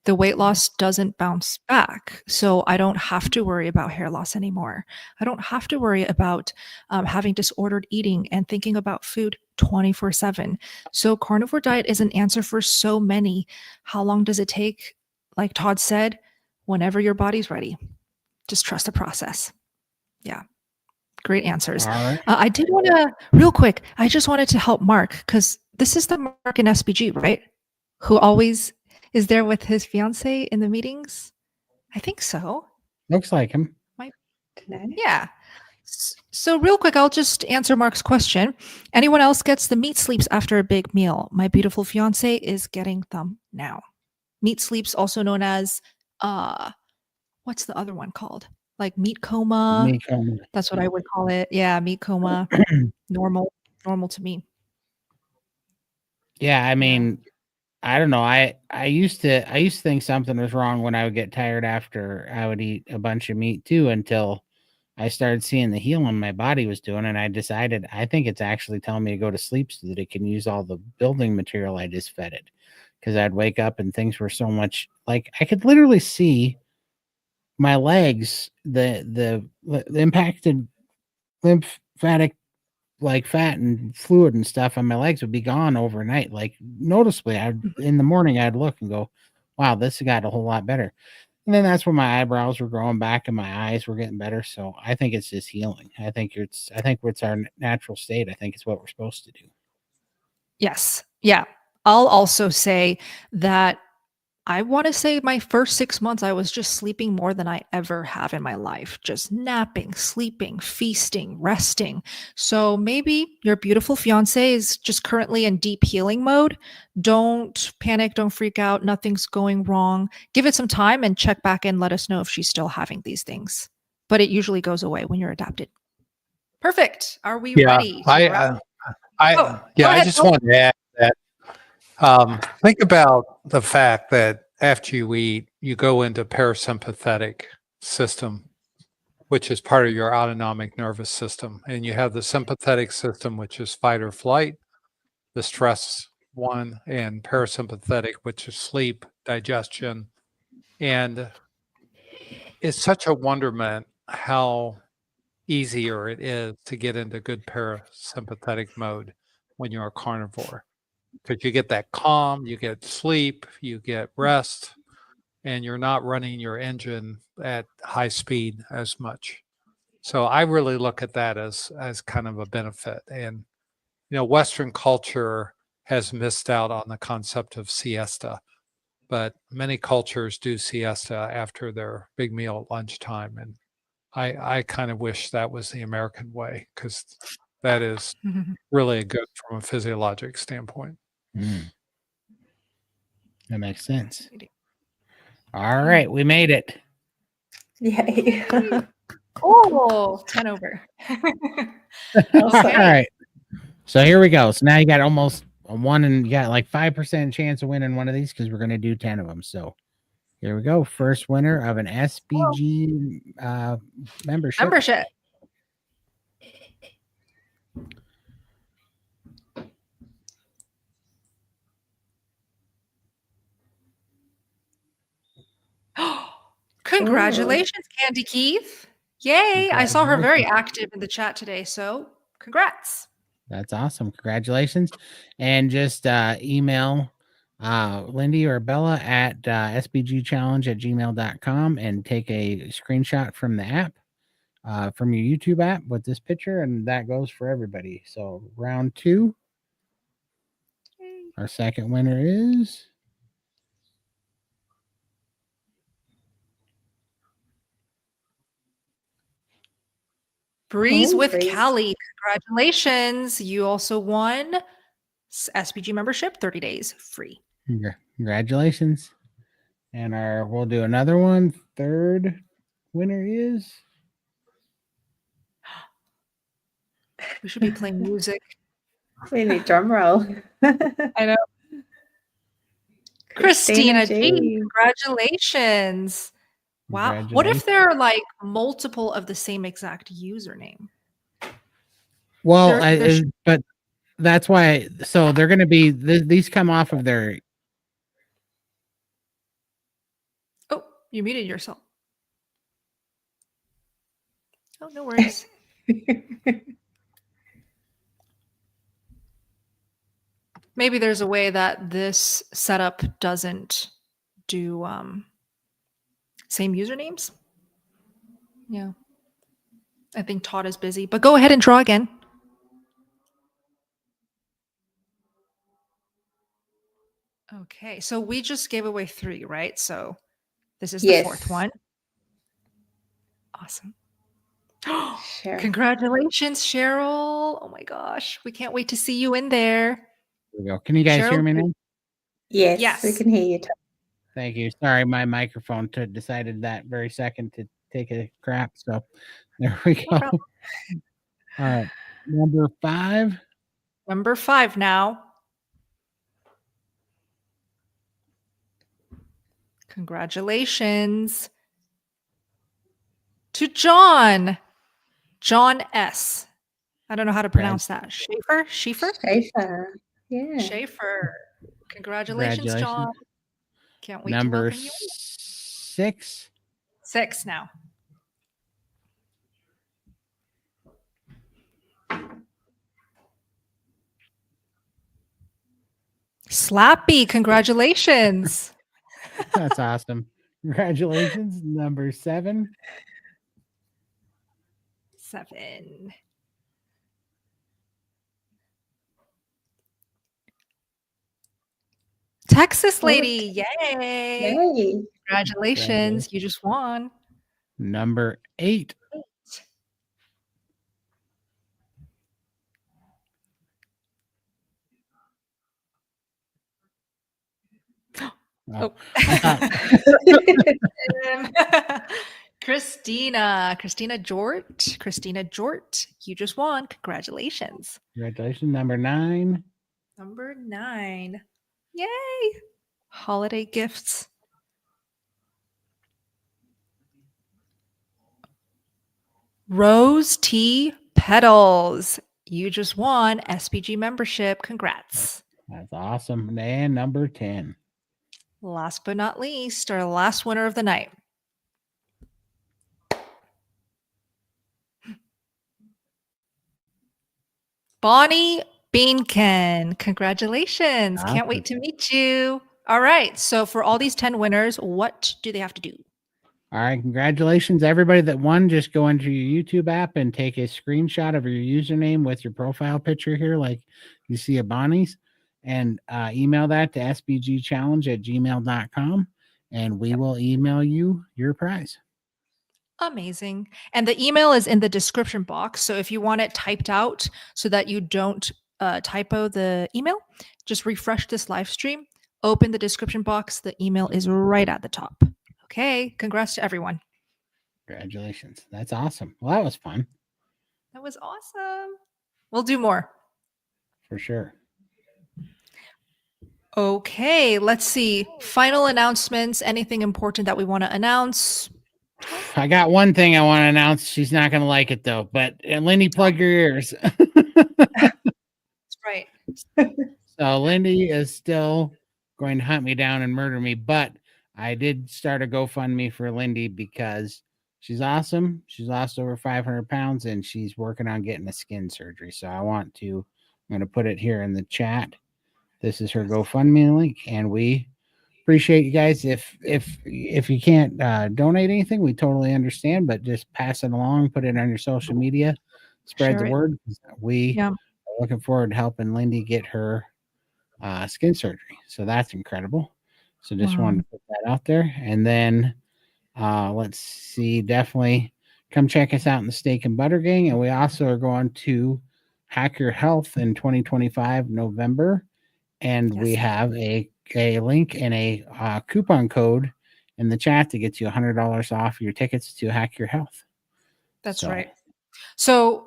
the weight loss doesn't bounce back. So I don't have to worry about hair loss anymore. I don't have to worry about having disordered eating and thinking about food 24/7. So carnivore diet is an answer for so many. How long does it take? Like Todd said, whenever your body's ready, just trust the process. Yeah. Great answers. All right. I did want to, real quick, I just wanted to help Mark, because this is the Mark in SBG, right? Who always is there with his fiance in the meetings? I think so. Looks like him. Yeah. So real quick, I'll just answer Mark's question. Anyone else gets the meat sleeps after a big meal? My beautiful fiance is getting them now. Meat sleeps, also known as, what's the other one called? Like meat coma. Meat coma. That's what I would call it. Yeah, meat coma. normal to me. Yeah, I mean, I don't know. I used to think something was wrong when I would get tired after I would eat a bunch of meat too, until I started seeing the healing my body was doing, and I decided I think it's actually telling me to go to sleep so that it can use all the building material I just fed it. Because I'd wake up and things were so much, like I could literally see my legs, the impacted lymphatic, like fat and fluid and stuff on my legs would be gone overnight. Like noticeably, in the morning I'd look and go, wow, this got a whole lot better. And then that's when my eyebrows were growing back and my eyes were getting better. So I think it's just healing. I think it's our natural state. I think it's what we're supposed to do. Yes. Yeah. I'll also say that I want to say my first 6 months, I was just sleeping more than I ever have in my life, just napping, sleeping, feasting, resting. So maybe your beautiful fiance is just currently in deep healing mode. Don't panic, don't freak out. Nothing's going wrong. Give it some time and check back in. Let us know if she's still having these things. But it usually goes away when you're adapted. Perfect. Are we Yeah, ready? to wrap? I Go I ahead, just Bill. want to add that think about the fact that after you eat, you go into parasympathetic system, which is part of your autonomic nervous system, and you have the sympathetic system, which is fight or flight, the stress one, and parasympathetic, which is sleep, digestion, and it's such a wonderment how easier it is to get into good parasympathetic mode when you're a carnivore because you get that calm, you get sleep, you get rest, and you're not running your engine at high speed as much. So I really look at that as kind of a benefit. And Western culture has missed out on the concept of siesta, but many cultures do siesta after their big meal at lunchtime. And I kind of wish that was the American way because that is really good from a physiologic standpoint. Mm. That makes sense. All right, we made it. Yay. Cool. 10 over. All Okay. right. So here we go. So now you got almost a 1 and you got like 5% chance of winning one of these because we're going to do 10 of them. So here we go. First winner of an SBG membership. Membership. Congratulations, Candy Keith. Yay. I saw her very active in the chat today. So congrats. That's awesome. Congratulations. And just email Lindy or Bella at sbgchallenge@gmail.com and take a screenshot from the app, from your YouTube app with this picture, and that goes for everybody. So round 2. Our second winner is Breeze with Breeze. Callie. Congratulations. You also won SBG membership, 30 days free. Congratulations. And we'll do another one. Third winner is We should be playing music. We need drum roll. I know. Christina G. G. Congratulations. Wow. What if there are like multiple of the same exact username? well, There but that's why. So they're going to be these come off of their. Oh, you muted yourself. Oh, no worries. Maybe there's a way that this setup doesn't do same usernames. Yeah. I think Todd is busy, but go ahead and draw again. Okay, so we just gave away 3, right? So this is the Yes. 4th one. Awesome. Sure. Congratulations, Cheryl. Oh my gosh. We can't wait to see you in there. There we go. Can you guys hear Cheryl? me now? Yes, Yes. we can hear you. Thank you. Sorry, my microphone decided that very second to take a crap. So there we go. No problem. All right. Number 5. Number 5 now. Congratulations to John. John S. I don't know how to pronounce that. Schaefer? Schaefer. Yeah. Schaefer. Congratulations, John. Can't wait Number to welcome you. 6. 6 now. Slappy, congratulations. That's awesome. Congratulations. Number 7. 7. Texas lady. Yay. Yay. Congratulations. You just won. Number 8. Oh. Christina Jort, you just won. Congratulations. Congratulations. Number 9. Number 9. Yay. Holiday gifts. Rose T Petals, you just won SBG membership. Congrats. That's awesome. And number 10. Last but not least, our last winner of the night. Bonnie Beanken. Congratulations. Can't wait to meet you. All right. So for all these 10 winners, what do they have to do? All right. Congratulations, everybody that won. Just go into your YouTube app and take a screenshot of your username with your profile picture here, like you see at Bonnie's, and email that to sbgchallenge@gmail.com, and we will email you your prize. Amazing. And the email is in the description box. So if you want it typed out so that you don't typo the email, just refresh this live stream, open the description box. The email is right at the top. Okay. Congrats to everyone. Congratulations. That's awesome. Well, that was fun. That was awesome. We'll do more. For sure. Okay. Let's see. Final announcements. Anything important that we want to announce? I got one thing I want to announce. She's not going to like it though, but Lindy, plug your ears. That's right. So Lindy is still going to hunt me down and murder me, but I did start a GoFundMe for Lindy because she's awesome. She's lost over 500 pounds and she's working on getting a skin surgery. So I'm going to put it here in the chat. This is her GoFundMe link, and we appreciate you guys. If you can't donate anything, we totally understand, but just pass it along, put it on your social media, spread the word. We are looking forward to helping Lindy get her skin surgery. So that's incredible. So just wanted to put that out there. And then let's see, definitely come check us out in the Steak and Butter Gang. And we also are going to Hack Your Health in 2025 November. And we have a link and a coupon code in the chat that gets you $100 off your tickets to Hack Your Health. That's right. So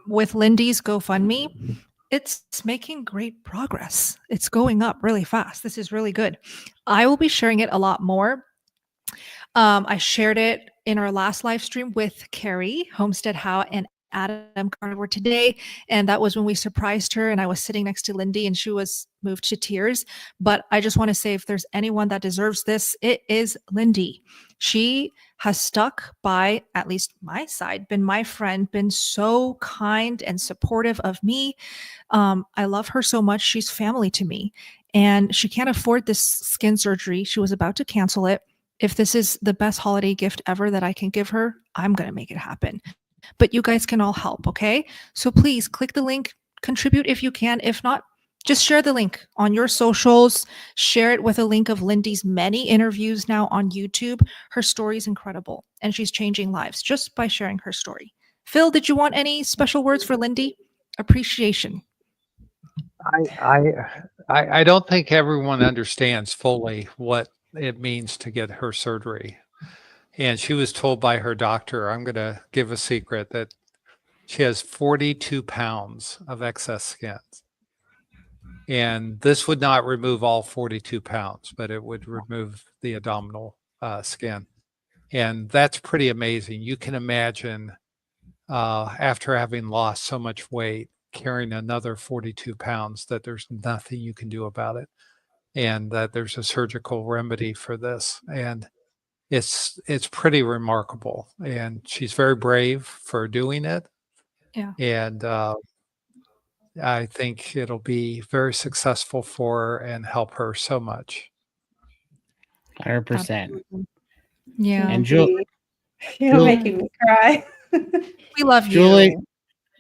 with Lindy's GoFundMe, it's making great progress. It's going up really fast. This is really good. I will be sharing it a lot more. I shared it in our last live stream with Carrie, Homestead How, and Adam Carnivore Today, and that was when we surprised her, and I was sitting next to Lindy and she was moved to tears. But I just want to say, if there's anyone that deserves this, it is Lindy. She has stuck by at least my side, been my friend, been so kind and supportive of me. I love her so much. She's family to me, and she can't afford this skin surgery. She was about to cancel it. If this is the best holiday gift ever that I can give her, I'm going to make it happen. But you guys can all help, okay? So please click the link, contribute if you can. If not, just share the link on your socials. Share it with a link of Lindy's many interviews now on YouTube. Her story is incredible, and she's changing lives just by sharing her story. Phil, did you want any special words for Lindy? Appreciation. I don't think everyone understands fully what it means to get her surgery. And she was told by her doctor, I'm going to give a secret, that she has 42 pounds of excess skin. And this would not remove all 42 pounds, but it would remove the abdominal skin. And that's pretty amazing. You can imagine after having lost so much weight, carrying another 42 pounds, that there's nothing you can do about it. And that there's a surgical remedy for this. And it's pretty remarkable, and she's very brave for doing it. Yeah. And I think it'll be very successful for her and help her so much. 100%. Yeah. And You're making me cry. We love you. Julie,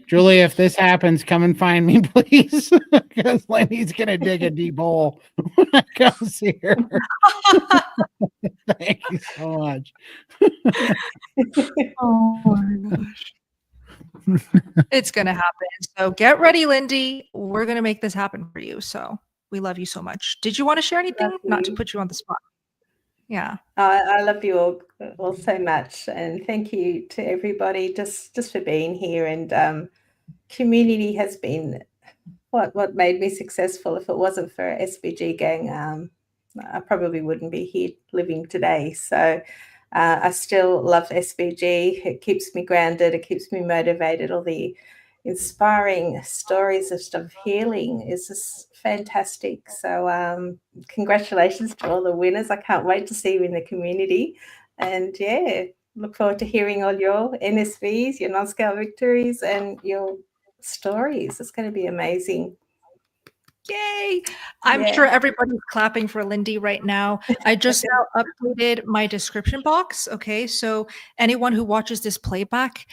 Julie, if this happens, come and find me, please, because Lindy's gonna dig a deep hole when I come see her. Thank you so much. Oh my gosh. It's gonna happen. So get ready, Lindy. We're gonna make this happen for you. So we love you so much. Did you want to share anything? Love Not to you. put you on the spot. Yeah. I love you all so much, and thank you to everybody just for being here. And community has been what made me successful. If it wasn't for SBG gang, I probably wouldn't be here living today. So I still love SBG. It keeps me grounded. It keeps me motivated. All the inspiring stories of healing is just fantastic. So congratulations to all the winners. I can't wait to see you in the community. And yeah, look forward to hearing all your NSVs, your non-scale victories, and your stories. It's going to be amazing. Yay. I'm Yeah. sure everybody's clapping for Lindy right now. I just now updated my description box. Okay. So anyone who watches this playback,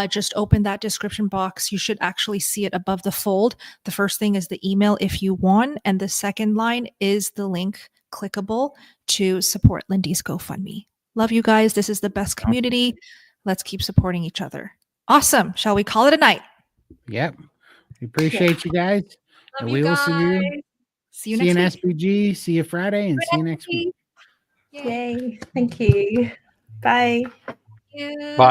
just open that description box. You should actually see it above the fold. The first thing is the email if you won. And the second line is the link clickable to support Lindy's GoFundMe. Love you guys. This is the best community. Let's keep supporting each other. Awesome. Shall we call it a night? Yep. We appreciate you guys. Love And you we will see you. guys. See you See you in next week. SBG. See you Friday, and see you next week. Yay. Yay. Thank you. Bye. Thank you. Bye.